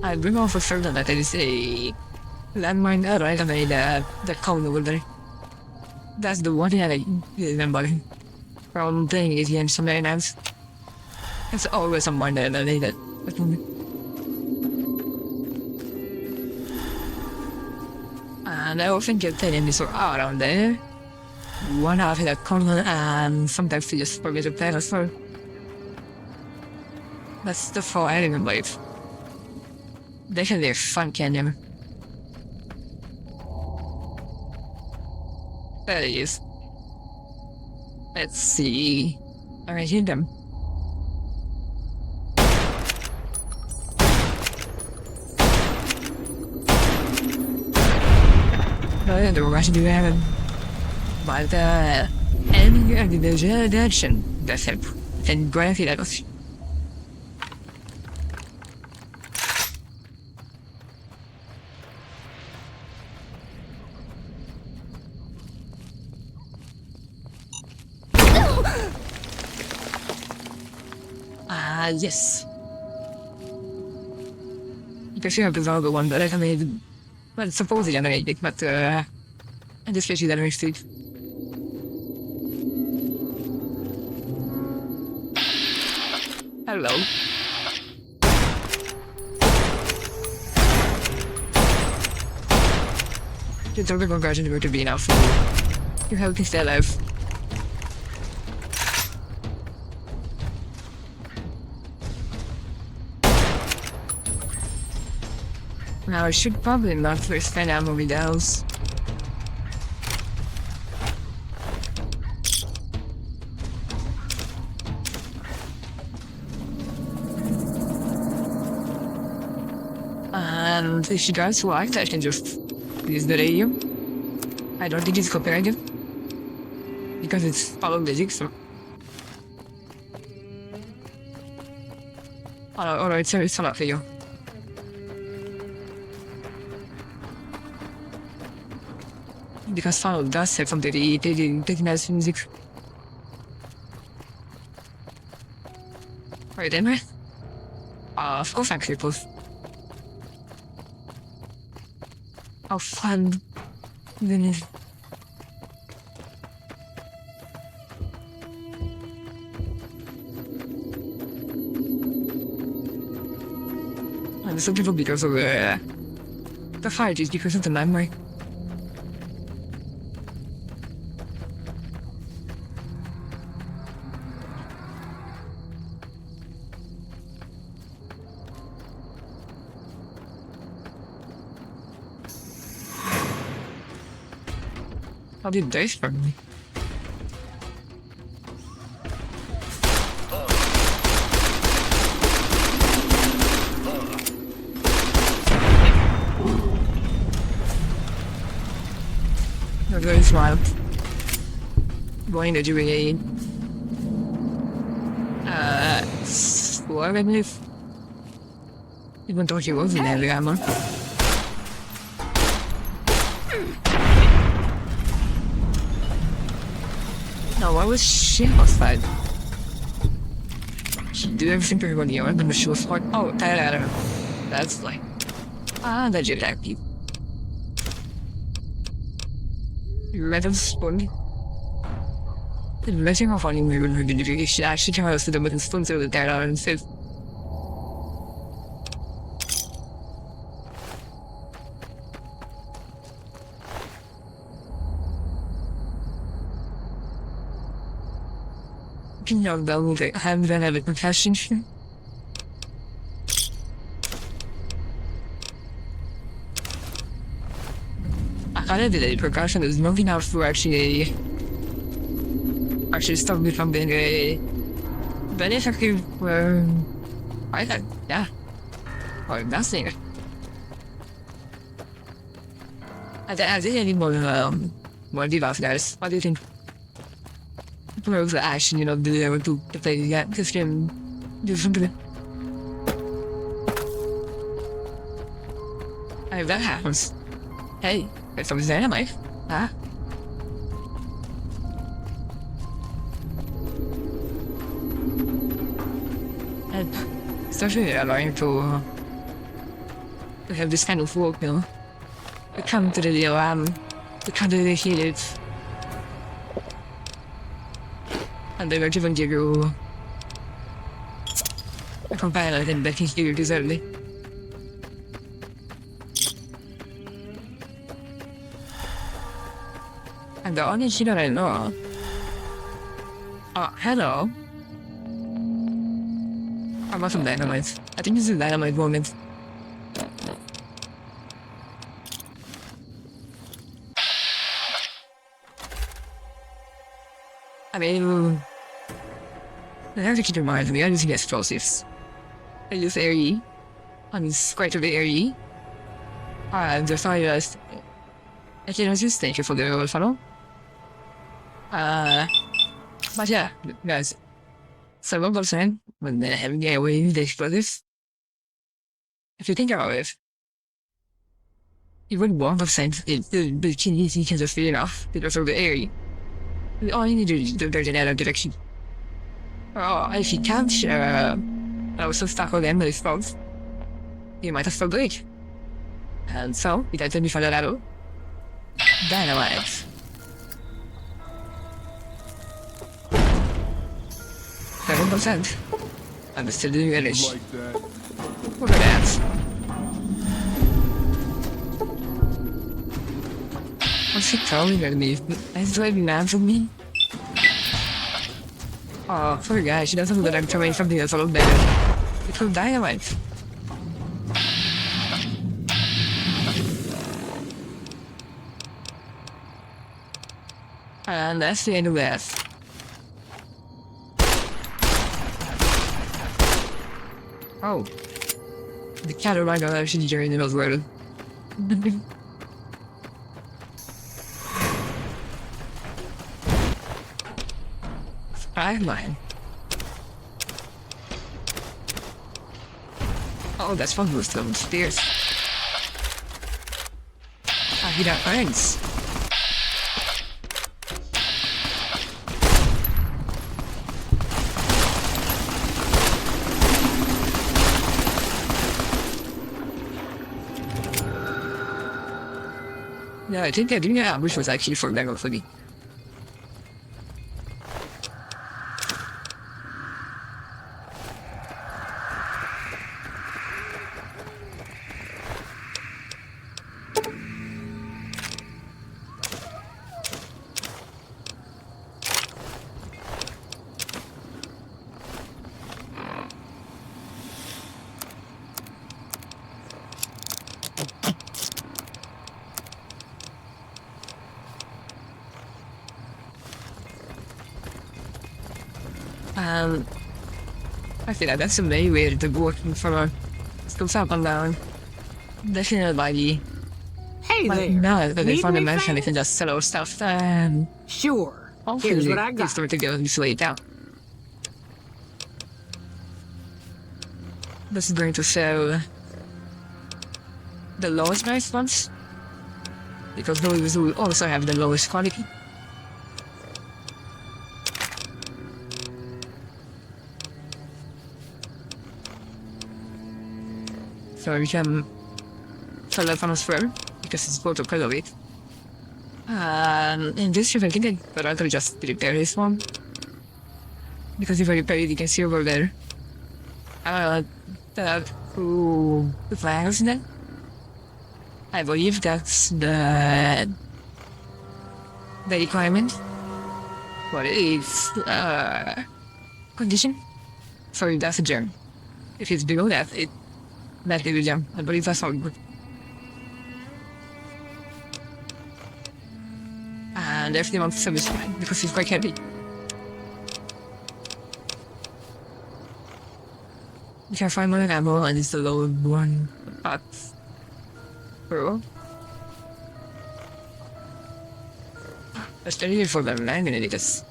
I remember for certain that there is a landmine right on the cone over there. That's the one thing I remember from playing it again so many times. It's always someone there that I need it. And I often get enemies around there. One out of that corner, and sometimes they just forget to play as well. That's the far I remember it. Definitely a fun canyon. There it is. Let's see. Alright, hit them. No, yeah, they were rushing to heaven. But, enemy of the direction. That's it. And granted, that was. Yes. Because you have the other one that I made. Well, it's supposed to generate it, but in this case, you generate it. Hello. It's only congratulations were to be enough. You have to stay alive. Now I should probably not spend ammo with those. And if she drives white, I can just use the radio. I don't think it's copyrighted because it's follow music, so. Oh, no, it's not for you. Because follow does have something to eat, taking nice music. Right, am I? Of course I'm close. How fun. Then and some people because of the fight is because of the memory. How did they start me? They're very smart. Going to do a score, I believe. Even though he wasn't heavy armor. No, why was she outside? She did everything to everybody else, and she was like, oh, that's like, legit active. Let us spawn. Imagine how funny we would be if she actually came out to them with a spoon through the dead out and said, can you know that I haven't been having a confession here? I kind of did a precaution. There's nothing else to actually stop me from being a very effective, yeah, or nothing. I think I need more debuff, guys. What do you think? promotes the action, being able to play this game differently. And if that happens, hey, there's some dynamite, huh? And especially allowing to have this kind of work, to come to the heated, and they were given to you a compiler and that can hear you deservedly. And the only shit that I know. Oh, hello. I want some dynamite. I think this is a dynamite moment. I mean, I have to keep in mind, we are using explosives. I use ARE. It's quite a bit ARE. The fire is... I can just thank you for the funnel. But yeah, guys. 7% when they're having their way with the explosives. If you think about it, even 1% the Chinese can just feel enough because of the area. All you need to do is in another direction. Oh, if you can't also tackle them with both, you might have to break. And so, we can find that out. Dynamite. %. I'm still doing damage. Like that. Look at that. What's he calling at me? He's driving mad for me. Oh, poor guy, she doesn't know that I'm trying something that's a little better. It's called dynamite. And that's the end of that. Oh. The cat of my god actually during the most loaded. Mine. Oh, that's fun with them spears. Ah, he got irons. Yeah, I think the average was actually for Lego for me. I feel like that's a very weird to working from a school up and down. Definitely by the... Hey there. No, that they Need found a me mansion they fans? can just sell our stuff. Sure. Hopefully Here's what I got. it's going to go and just lay it down. This is going to show the lowest price ones. Because those will also have the lowest quality. So we can sell that on us forever, because it's both a color of it. In this trip I think I'd rather just repair this one. Because if I repair it, you can see over there. The flags in it. I believe that's the requirement. What is condition? Sorry, that's a gem. If it's below that, that is a gem. I believe that's all good. And everything on the sub is fine because it's quite heavy. You can find more ammo and it's the low one but bro. That's very good for them, I'm gonna need this.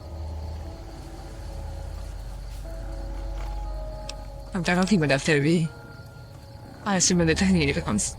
I'm talking about FNV. I assume that the technique becomes.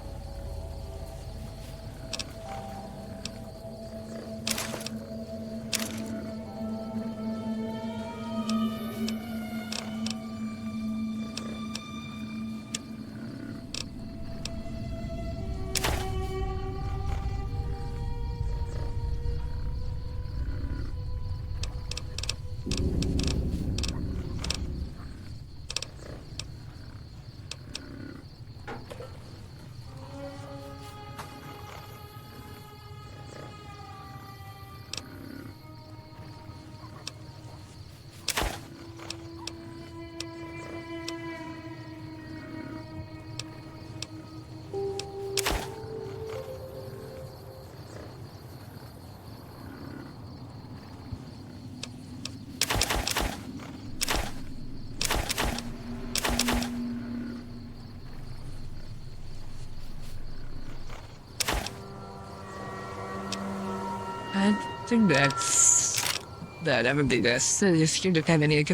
I think that's that. I would be this. If you don't have any,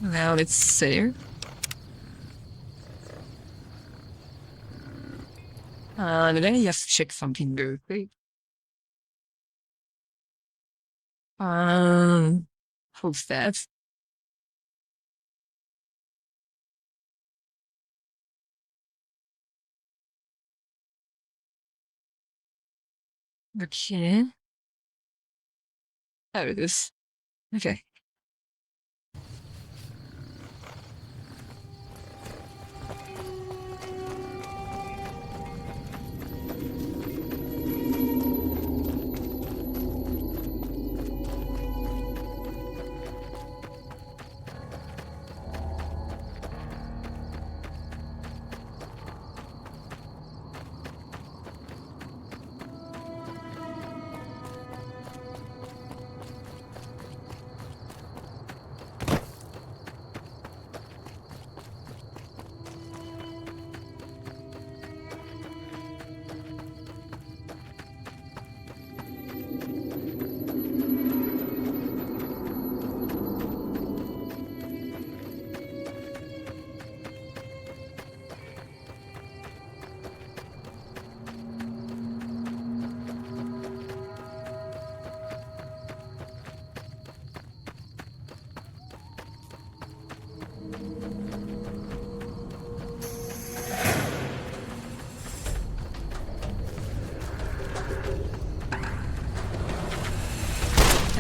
now let's see. Then I have to check something real quick. Full stats. Okay. There it is. Okay.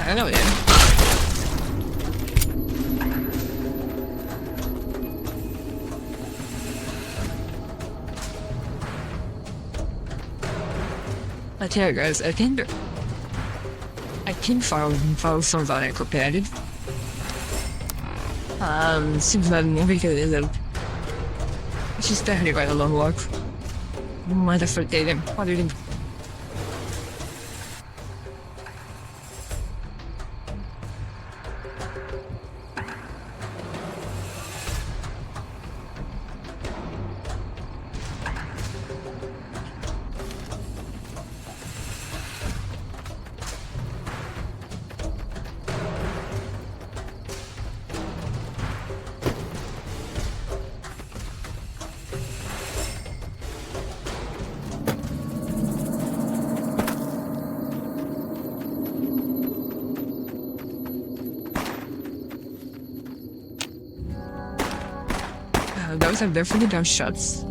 I know it is. But here guys, I think follow some of that competitive. Seems like movie could she's definitely quite a long walk. Might have forgotten him. What do you think? Those are definitely dumb shots.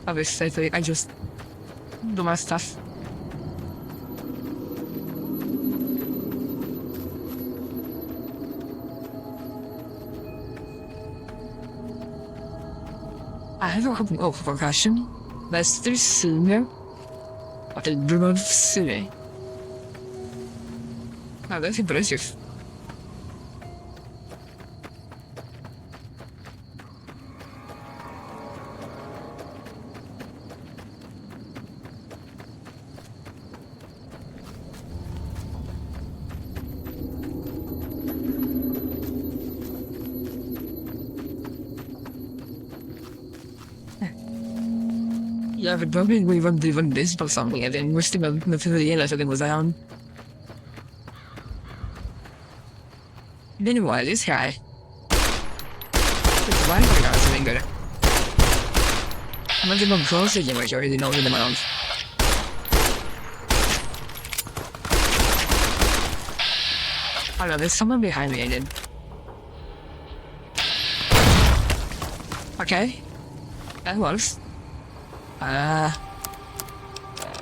Obviously, I just do my stuff. I have a couple of percussion. Let's do sooner. What a dream city. Oh, that's impressive. Yeah, but probably we won't even this or something, and then we're still not really in, so then was down. Meanwhile, this guy. It's one for us, I think. I'm not even close to him, I already know him around. I don't know, there's someone behind me, I did. Okay. That works.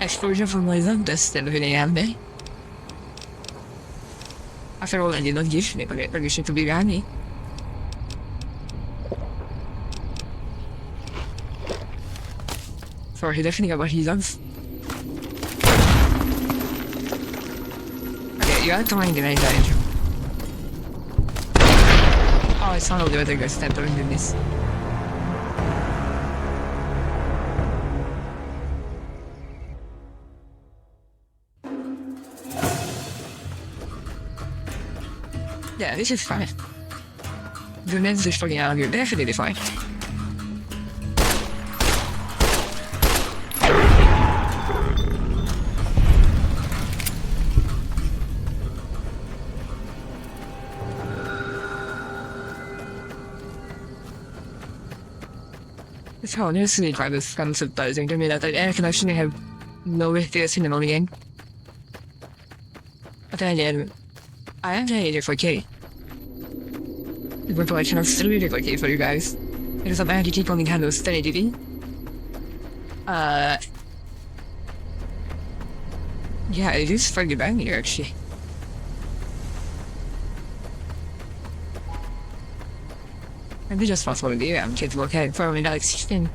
Explosion from laser, that's still really handy. After all, I did not give me permission to be behind me. So he definitely got what he does. Okay, you gotta find the right side. Oh, it's not all the other guys that are doing this. Yeah, this is fine. The lens is fucking out of here, definitely fine. It's honestly quite this kind of surprising to me that I can actually have no idea cinema game. But then again, I am playing it for K. But I cannot still read it for K for you guys. Because I'm actually keep on Nintendo Steady TV. Yeah, it is fairly bad here actually. Maybe just possible to do, I'm capable of okay, probably not like 16.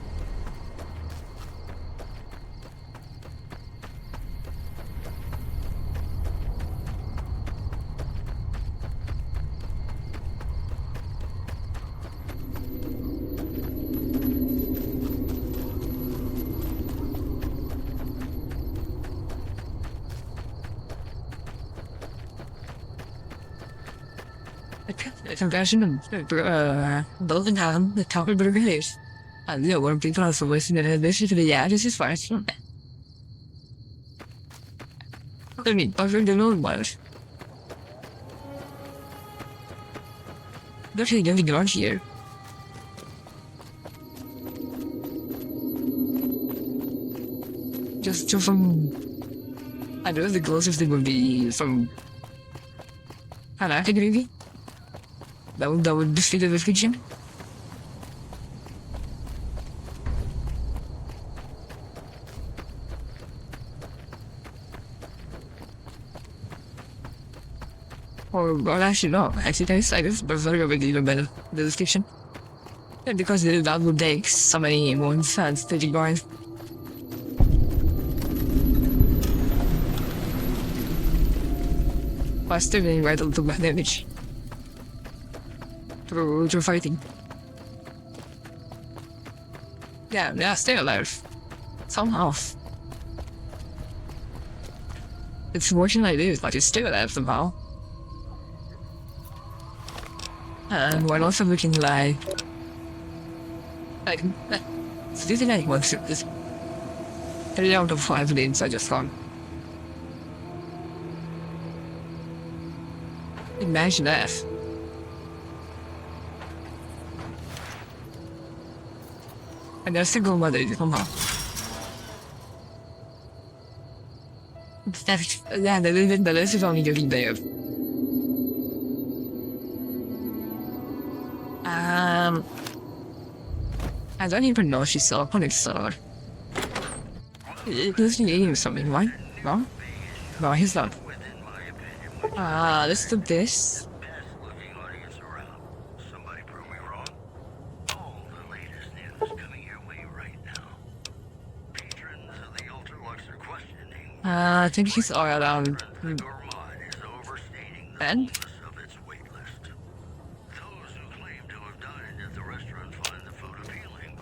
A conversion of building home, the top of the village. And you know, when people are listening to this, this is fine. I mean, I really don't know about it. There's nothing going on here. Just from. I don't know, the closest thing would be from. An acting movie. That would defeat the description. Or actually no, actually I guess but very big deal about the description. And because that would take so many months and staging going. Faster than right to my damage. Through fighting. Yeah, stay alive. Somehow. It's working like this, but it's still alive somehow. And we're also looking like 59 months. 3 out of 5 lanes I just gone. Imagine that. And they're still going by the somehow. Yeah, the list is only getting there. I don't even know if she's still up on it, so. He's eating something, right? Wrong? No, he's not. Let's do this. I think he's all around. Ben?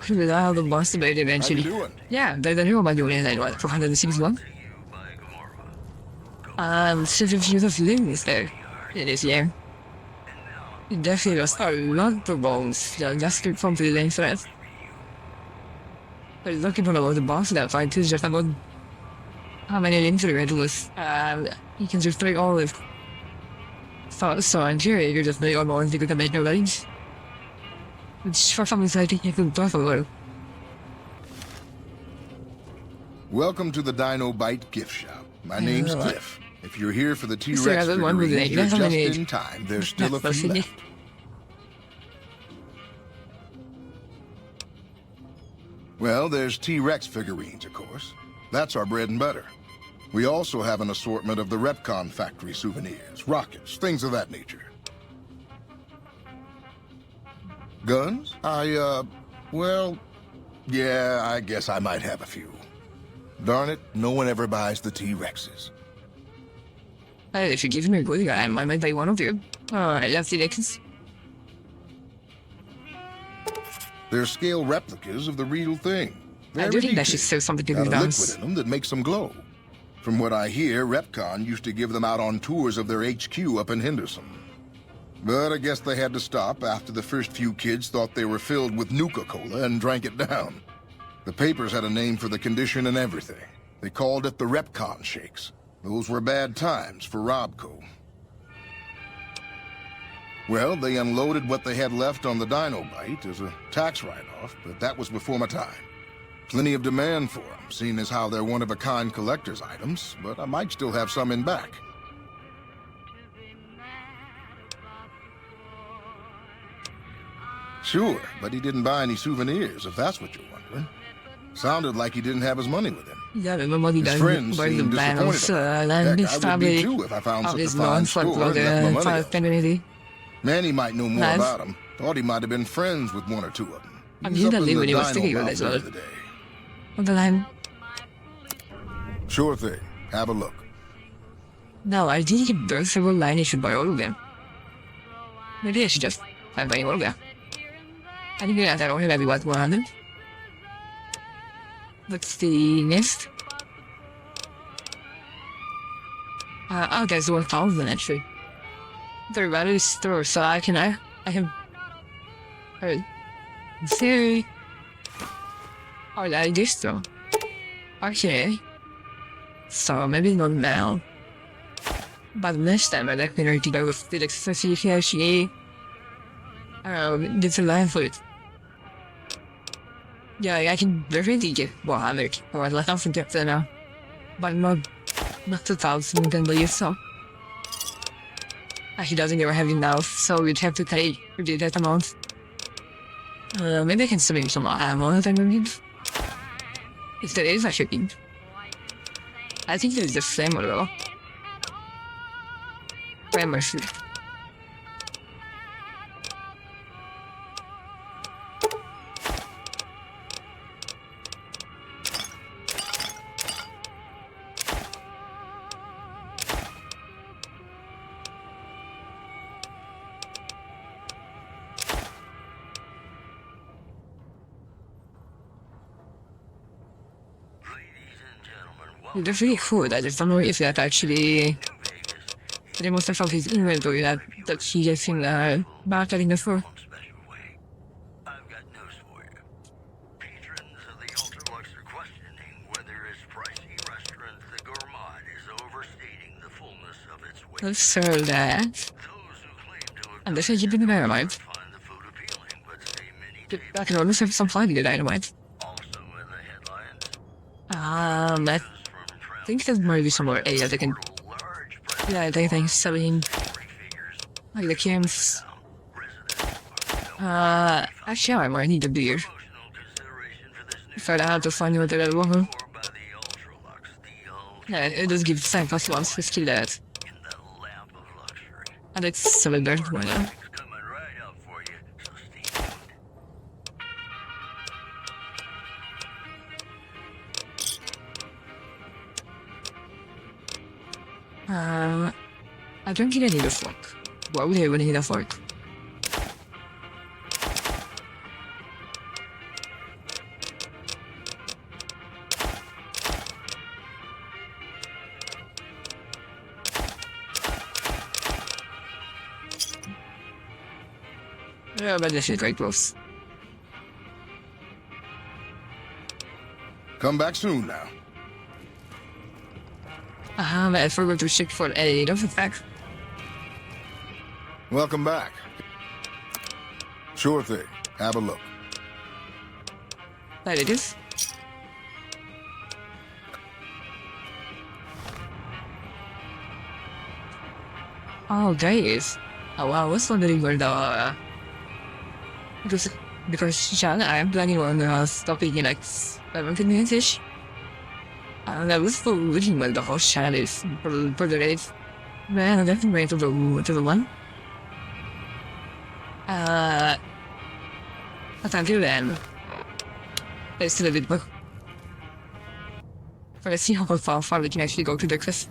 Should I have the boss debate eventually? Yeah, they know about doing it, what, 461? Such a few of living there in this year. It definitely was a lot of bones, just from the length of it. But looking for the boss that fight too is just about how many individuals you can just play all of so in theory you're just playing all ones you can make no range. Which for some reason I think you can talk a little. Welcome to the Dino Bite gift shop. My name's Cliff. If you're here for the T-Rex one with figurines, it. you're That's just only in time. There's still a that's few only- left. Well, there's T-Rex figurines, of course. That's our bread and butter. We also have an assortment of the Repcon factory souvenirs, rockets, things of that nature. Guns? Well, yeah, I guess I might have a few. Darn it, no one ever buys the T-Rexes. Hey, if you give me a good guy, I might buy one of you. I love T-Rexes. They're scale replicas of the real thing. I do think that should say something to Got do a with liquid in them that makes them glow. From what I hear, Repcon used to give them out on tours of their HQ up in Henderson. But I guess they had to stop after the first few kids thought they were filled with Nuka-Cola and drank it down. The papers had a name for the condition and everything. They called it the Repcon Shakes. Those were bad times for Robco. Well, they unloaded what they had left on the Dino Bite as a tax write-off, but that was before my time. Plenty of demand for them, seeing as how they're one-of-a-kind collector's items, but I might still have some in back. Sure, but he didn't buy any souvenirs, if that's what you're wondering. Sounded like he didn't have his money with him. Yeah, remember he His does friends buy the seemed battles, disappointed. and Heck, this I would be family too if I found such a is fine known for store and left my money out. community. Manny might know more Nice. about him. Thought he might have been friends with one or two of them. I'm He's here up to in live the when he was dino thinking of mouth this the one. other day. On the line. Sure thing. Have a look. No, I think there's several lines you should buy all of them. Maybe I should just find buying all of them. I think I don't have every 100. What's the next? Oh, there's 1,000 actually. The value is store, so I have. Say. Oh, like this though. Okay. So maybe not now. But next time I definitely go with the accessory here. It's a line for it. Yeah, I can definitely get 100 or like something like that now. But not 2,000 can believe so. He doesn't even have enough, so you'd have to pay for that amount. Maybe I can submit some ammo that I need. If there is, I should eat. I think it's the same though. Grammar shoot. They're really cool. I just don't know if that actually. They must have found his inventory that he gets in marketing before. Let's serve that. And this is keeping the dynamite. I can almost have some fun with the dynamite. I think there's maybe somewhere area they can. Yeah, I think selling like the cams. Actually, I might need a beer. If I have to find what they're looking. Yeah, it does give 7 plus 1, let's kill that. And it's 7 there, why not? I don't think I need a fork. Why would I even need a fork? Yeah, but this is very close. Come back soon now. I forgot to check for a of effect. Welcome back. Sure thing. Have a look. There it is. Oh, guys. Oh, I was wondering where the... Because I am planning on stopping in like 17 minutes-ish. And I was looking where the whole channel is for the race. Man, I'm definitely going to the one. But until then, there's still a bit more. But let's see how far we can actually go to the cliff.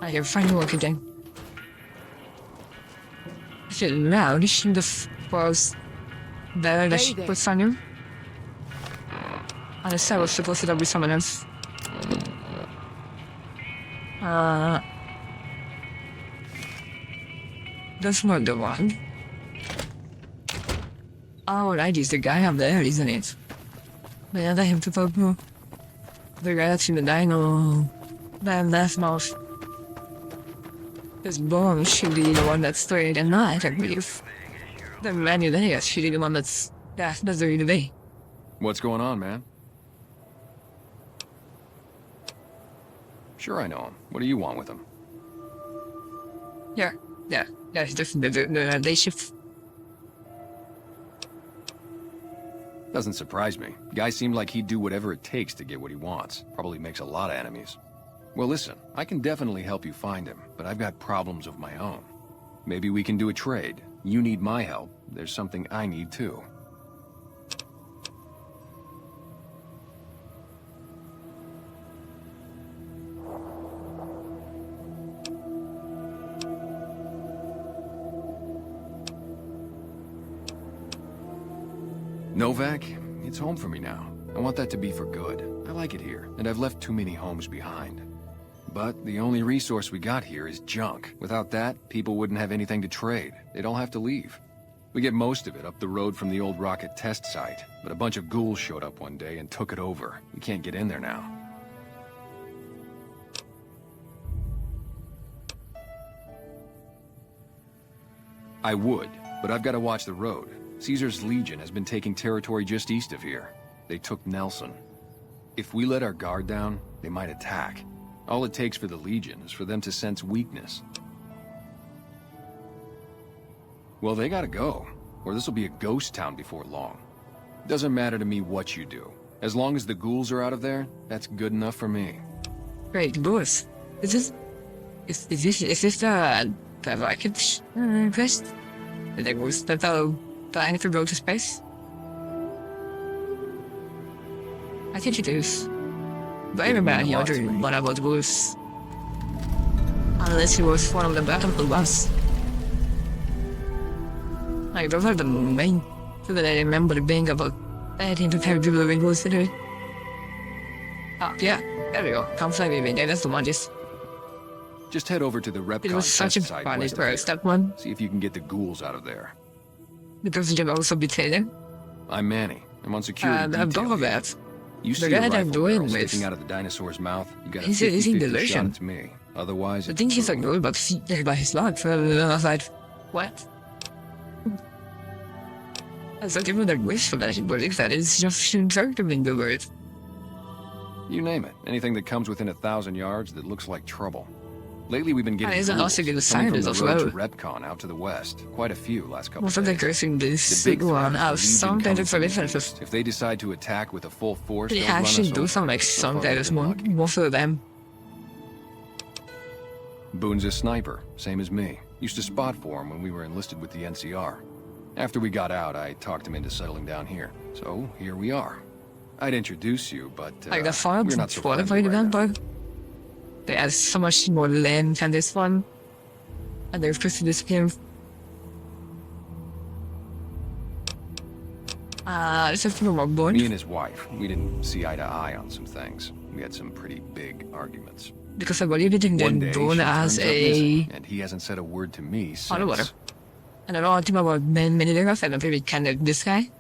I can finally walk again. Shit, now this should have was better that she was on you. Unless I was supposed to be someone else. That's not the one. Oh, right, it's the guy up there, isn't it? Yeah, I have to talk to the guy that's in the dino. That left mouth. This bomb should be the one that's straight and not, I believe. The menu there should be the one that's the real day. What's going on, man? Sure I know him. What do you want with him? Yeah, it's just the day shift. Doesn't surprise me. Guy seemed like he'd do whatever it takes to get what he wants. Probably makes a lot of enemies. Well, listen, I can definitely help you find him, but I've got problems of my own. Maybe we can do a trade. You need my help. There's something I need too. Novak, it's home for me now. I want that to be for good. I like it here, and I've left too many homes behind. But the only resource we got here is junk. Without that, people wouldn't have anything to trade. They'd all have to leave. We get most of it up the road from the old rocket test site, but a bunch of ghouls showed up one day and took it over. We can't get in there now. I would, but I've got to watch the road. Caesar's Legion has been taking territory just east of here. They took Nelson. If we let our guard down, they might attack. All it takes for the Legion is for them to sense weakness. Well, they gotta go, or this will be a ghost town before long. Doesn't matter to me what you do. As long as the ghouls are out of there, that's good enough for me. Great, boss. Is this the rocket quest? The ghost that are trying to go to space? I think it is. But I remember the other one about ghosts. Unless it was one of the battlefield ones. Like, those are the main, so that I remember being about anything to tell people when ghosts in it. Oh, yeah, there we go. Come fly with me, that's the one, just head over to the Repcon it was such a site funny west of here. first, that one. See if you can get the ghouls out of there. Because you can also betray them. I'm Manny. I'm on security I've detail done all here. that. You The see guy a that I'm rifle doing barrel with- sticking out of the dinosaur's mouth, you got a He's in 50-50 delusion. shot to me. Otherwise, I it's think he's like brutal. good, but he by his luck. So I was like, what? I was like, even the wish for that, he believes that it's just interpreting the word. You name it. Anything that comes within 1,000 yards that looks like trouble. Lately, we've been getting he's an ghouls also good coming scientist from as the road well. to Repcon out to the west. Quite a few last couple Most of of the days. cursing this The big one threat have is the some Legion kind coming of from the references. east. If they decide to attack with a full force, They they'll run actually us do over. some like So some far, that we've is been more, lucky. most of them. Boone's a sniper, same as me. Used to spot for him when we were enlisted with the NCR. After we got out, I talked him into settling down here. So, here we are. I'd introduce you, but Like the file we're not so qualified friendly right event, but they add so much more land than this one. And they're supposed to this game. This is from our board. Me and his wife, we didn't see eye to eye on some things. We had some pretty big arguments. Because I believe it in One the day, Dawn she as turns up a missing, and he hasn't said a word to me underwater. since. And I don't think about many of them, maybe kind of this guy.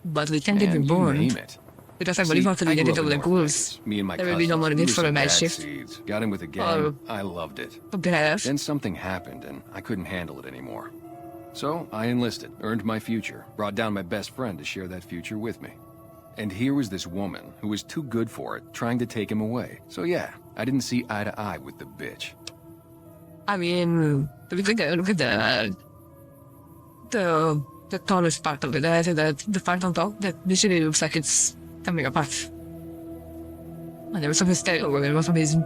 But we can't get Man, you reborn. name it. Because I believe after we get into the ghouls, Me and my there will be no more need for a night shift. seeds. Got in with a gang. I loved it. Badass. Then something happened, and I couldn't handle it anymore. So I enlisted, earned my future, brought down my best friend to share that future with me. And here was this woman who was too good for it, trying to take him away. So yeah, I didn't see eye to eye with the bitch. I mean, look at the tallest part of it. I think that the part on top that visually looks like it's coming apart. And there was some hysteria over it. It was amazing.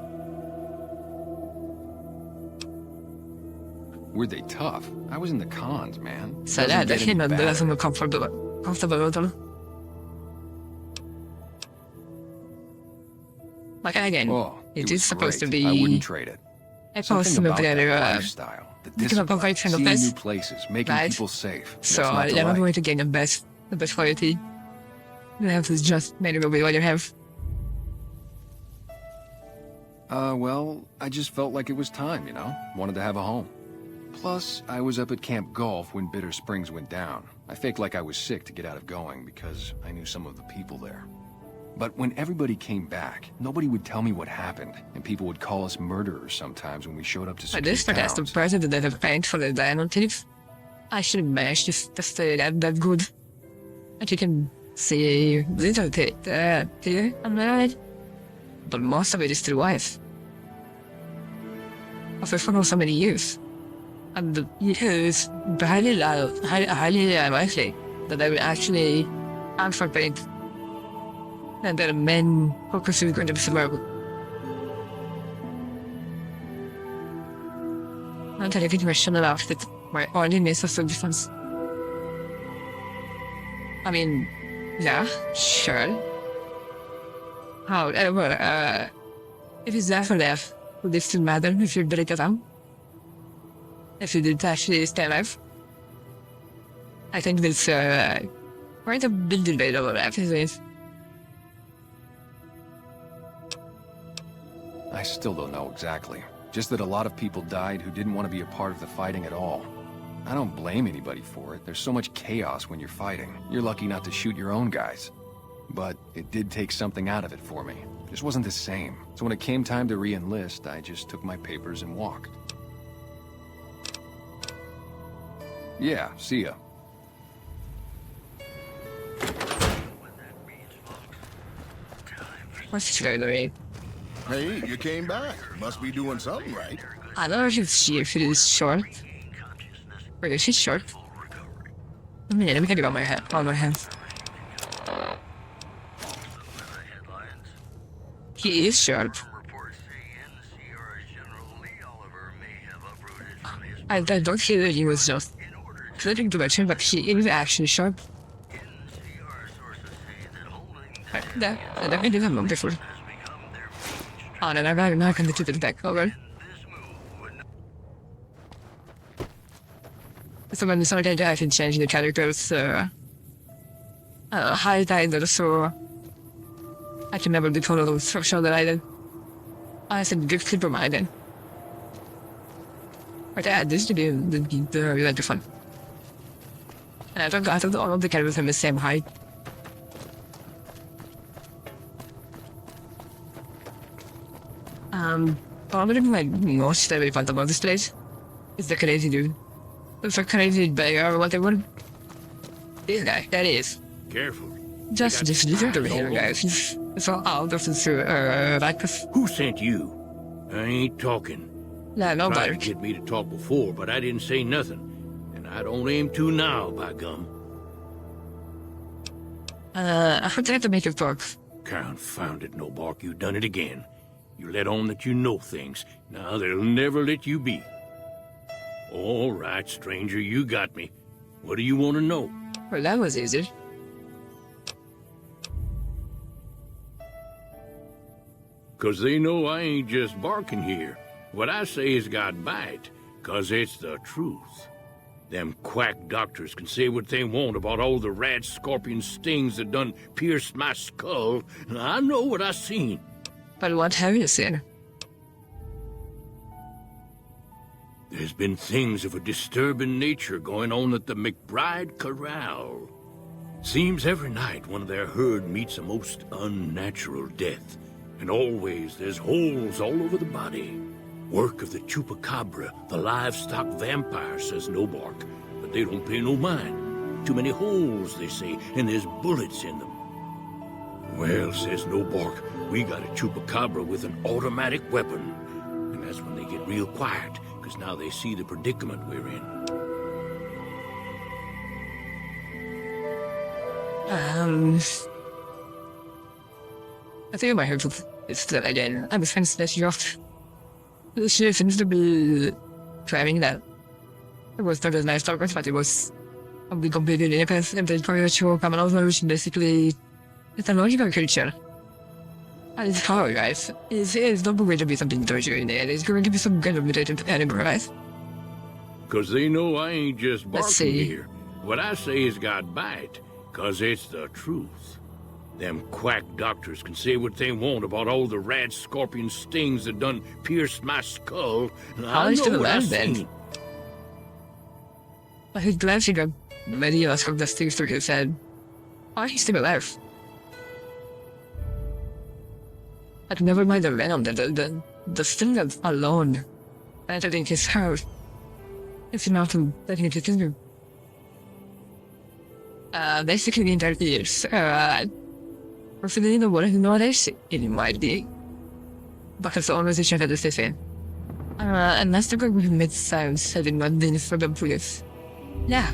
Were they tough? I was in the cons, man. So Doesn't that get any him and better. the some comfortable. Like again, it is supposed to be. I wouldn't trade it. It's supposed to be lifestyle, the discipline, seeing new places, making people safe. So That's not to I'm not like. going to gain the best quality. You have to just make it be what you have. Well, I just felt like it was time, you know? Wanted to have a home. Plus, I was up at Camp Golf when Bitter Springs went down. I faked like I was sick to get out of going because I knew some of the people there. But when everybody came back, nobody would tell me what happened, and people would call us murderers sometimes when we showed up to But secure this towns. fantastic president that have paid for the diamond thief, I should manage to stay that good. And you can see little bit here and there, but most of it is through wife. After for so many years. And it is highly likely that they will actually answer paid. And that men who pursue going to be survivable. I'm telling you, question about that my ordinance of self-defense. I mean, yeah, sure. However, if it's there for death, would it still matter if you're dead down? If you did actually stay alive? I think there's quite a big debate over that, isn't it? I still don't know exactly. Just that a lot of people died who didn't want to be a part of the fighting at all. I don't blame anybody for it. There's so much chaos when you're fighting. You're lucky not to shoot your own guys. But it did take something out of it for me. Just wasn't the same. So when it came time to re-enlist, I just took my papers and walked. Yeah, see ya. What's the way? Hey, you came back. Must be doing something right. I don't know if it is short. Wait, is she short? Let me think about my head. On my hands. He is short. I don't feel that he was just flipping to mention, but he is actually sharp. That I did have before. Oh, and I'm not going to do the deck over. So when started, I can change the characters. High died, so I can never be total structure that I did. I said, good clip from I did. But yeah, this to be really fun. And I thought all of the characters have the same height. Probably like most that we fun about this place is the crazy dude. It's a crazy bear or whatever. This guy, that is. Careful. Just listen to me here, guys. It's all out of the like. Who sent you? I ain't talking. Nah, Tried nobody. to get me to talk before, but I didn't say nothing. And I don't aim to now, by gum. I forgot to make it talk. Confounded no bark, you done it again. You let on that you know things. Now they'll never let you be. All right, stranger, you got me. What do you want to know? Well, that was easy. Cause they know I ain't just barking here. What I say has got bite, cause it's the truth. Them quack doctors can say what they want about all the rat scorpion stings that done pierced my skull, and I know what I seen. But what have you seen? There's been things of a disturbing nature going on at the McBride Corral. Seems every night one of their herd meets a most unnatural death, and always there's holes all over the body. Work of the chupacabra, the livestock vampire, says Nobark, but they don't pay no mind. Too many holes, they say, and there's bullets in them. Well, says Nobark, we got a chupacabra with an automatic weapon, and that's when they get real quiet, because now they see the predicament we're in. I think my head is that again. I'm afraid that you off. She seems to be driving that. It was not a nice progress, but it was probably completely independent and the spiritual criminals which basically it's a logical creature. And it's horror, guys. It's not going to be something torture in there. It's going to be some kind of mutated animal, right? Cause they know I ain't just Let's barking see. here. What I say has got bite, cause it's the truth. Them quack doctors can say what they want about all the rat scorpion stings that done pierced my skull. And How I is know the what I land then? seen. But he's glad she got many of us from the stings through his head. Why he's still alive? But never mind the venom, the sting alone. Entering his heart. It's enough to let him continue. Basically the entire years. Personally, the one who knows it might be. Because the owners is at the station. Unless the girl who made sounds had not been for the police. Yeah.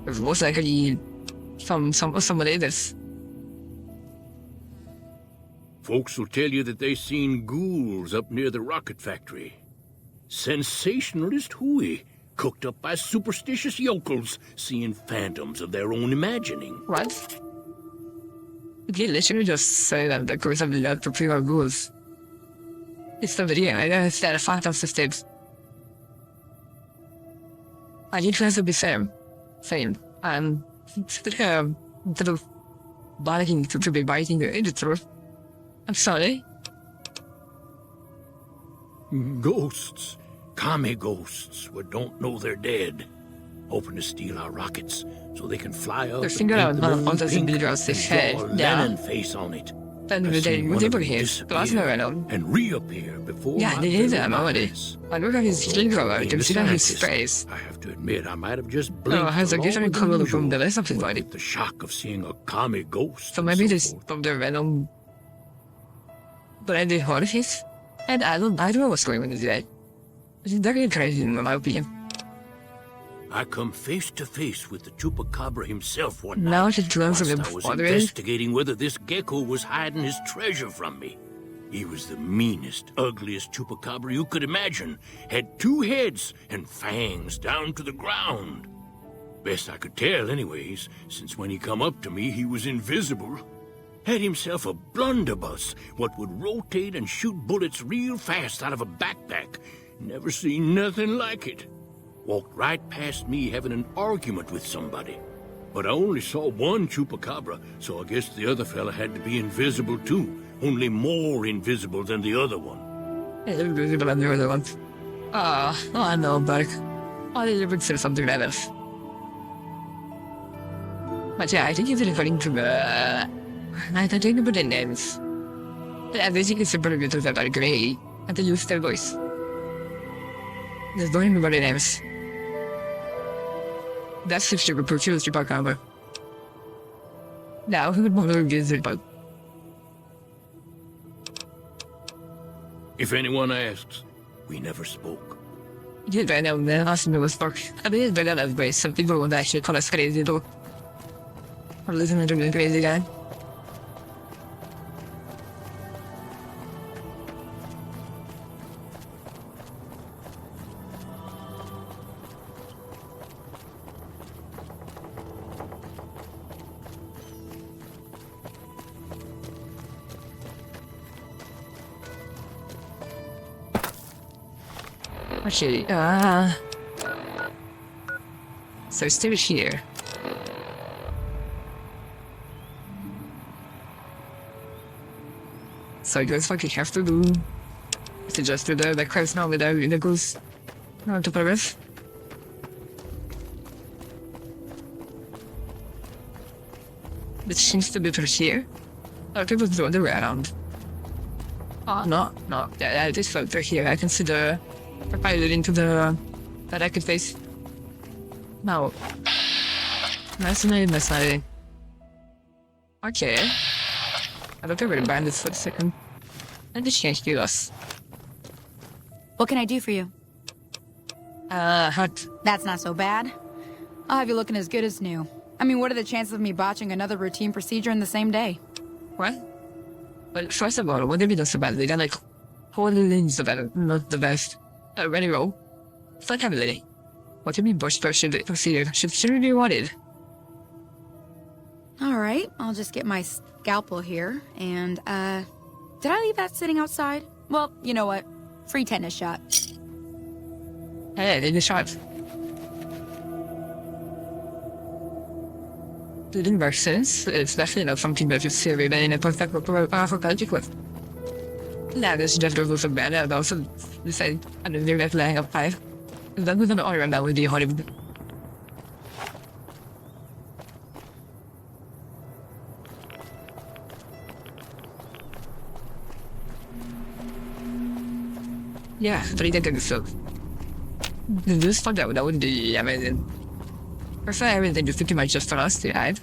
It was most likely somebody else. Folks will tell you that they seen ghouls up near the rocket factory. Sensationalist hooey, cooked up by superstitious yokels, seeing phantoms of their own imagining. What? Did he literally just say that the curse of the dead for pure ghouls? It's the video, I know it's that phantom systems. I need to also be same. Instead of biting to be biting the throat. I'm sorry. Ghosts. Kami ghosts who don't know they're dead. Hoping to steal our rockets so they can fly up Their and finger paint out them on the pink video of the and head. draw a Yeah. Lennon face on it. Then I've they seen would one of able them here. Glass no venom. and reappear before Yeah, my they is very that already. eyes. I look at his finger out. Being You a see that his scientist, face. I have to admit, I might have just blinked. Oh, it has a along different with color usual, from the rest of his body. with the shock of seeing a Kami ghost. So maybe this from the venom. But I did heard his. And I don't know what's going on with that. It's very crazy in my opinion. I come face to face with the chupacabra himself one Now night. it learns whilst from I the was father. investigating whether this gecko was hiding his treasure from me. He was the meanest, ugliest chupacabra you could imagine. Had 2 heads and fangs down to the ground. Best I could tell anyways, since when he come up to me he was invisible. Had himself a blunderbuss, what would rotate and shoot bullets real fast out of a backpack. Never seen nothing like it. Walked right past me having an argument with somebody. But I only saw one chupacabra, so I guess the other fella had to be invisible too. Only more invisible than the other one. Invisible than the other one. I know, Bark. I didn't even say something like that. But yeah, I think he's referring to the... I don't remember the names. Yeah, they think it's super good that are grey, and they use their voice. Just don't remember the names. That's if you could purchase your Chupacabra. Now, who would want to use it, but... If anyone asks, we never spoke. Yeah, right now, the last time it was Spark. I mean, it's better that way. Some people would actually call us crazy, though. Or listening to the crazy guy. Actually, so still here. So I guess what you have to do is to just do the crowds now without the goose. Not to progress. It seems to be through here. Oh, people doing the round. Oh, no. Yeah, this float through here. I can see the pilot into the that I could face. No. Fascinating. Okay. I don't really mind this for a second. And this change us. What can I do for you? Hut. That's not so bad. I'll have you looking as good as new. I mean, what are the chances of me botching another routine procedure in the same day? What? Well, first of all, what did we do so badly? They're like, holy so bad, not the best. Ready, roll. It's like heavily. What do you mean, bush procedure? Should be wanted. Alright, I'll just get my scalpel here, and, did I leave that sitting outside? Well, you know what? Free tetanus shot. Hey, they did shot. It didn't make sense, especially not something that you see every day in a post-apocalyptic with. Now, this just was a bad, and also, you say, I don't know that laying up 5. That was an order, and that would be horrible. Yeah, but he didn't so. This fucked out, that would be amazing. Prefer everything to pretty much just for us to hide.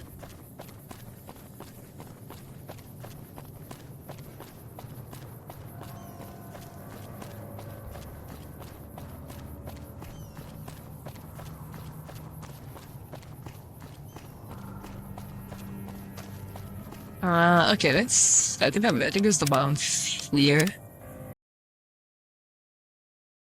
Okay, I think it's the bounce here.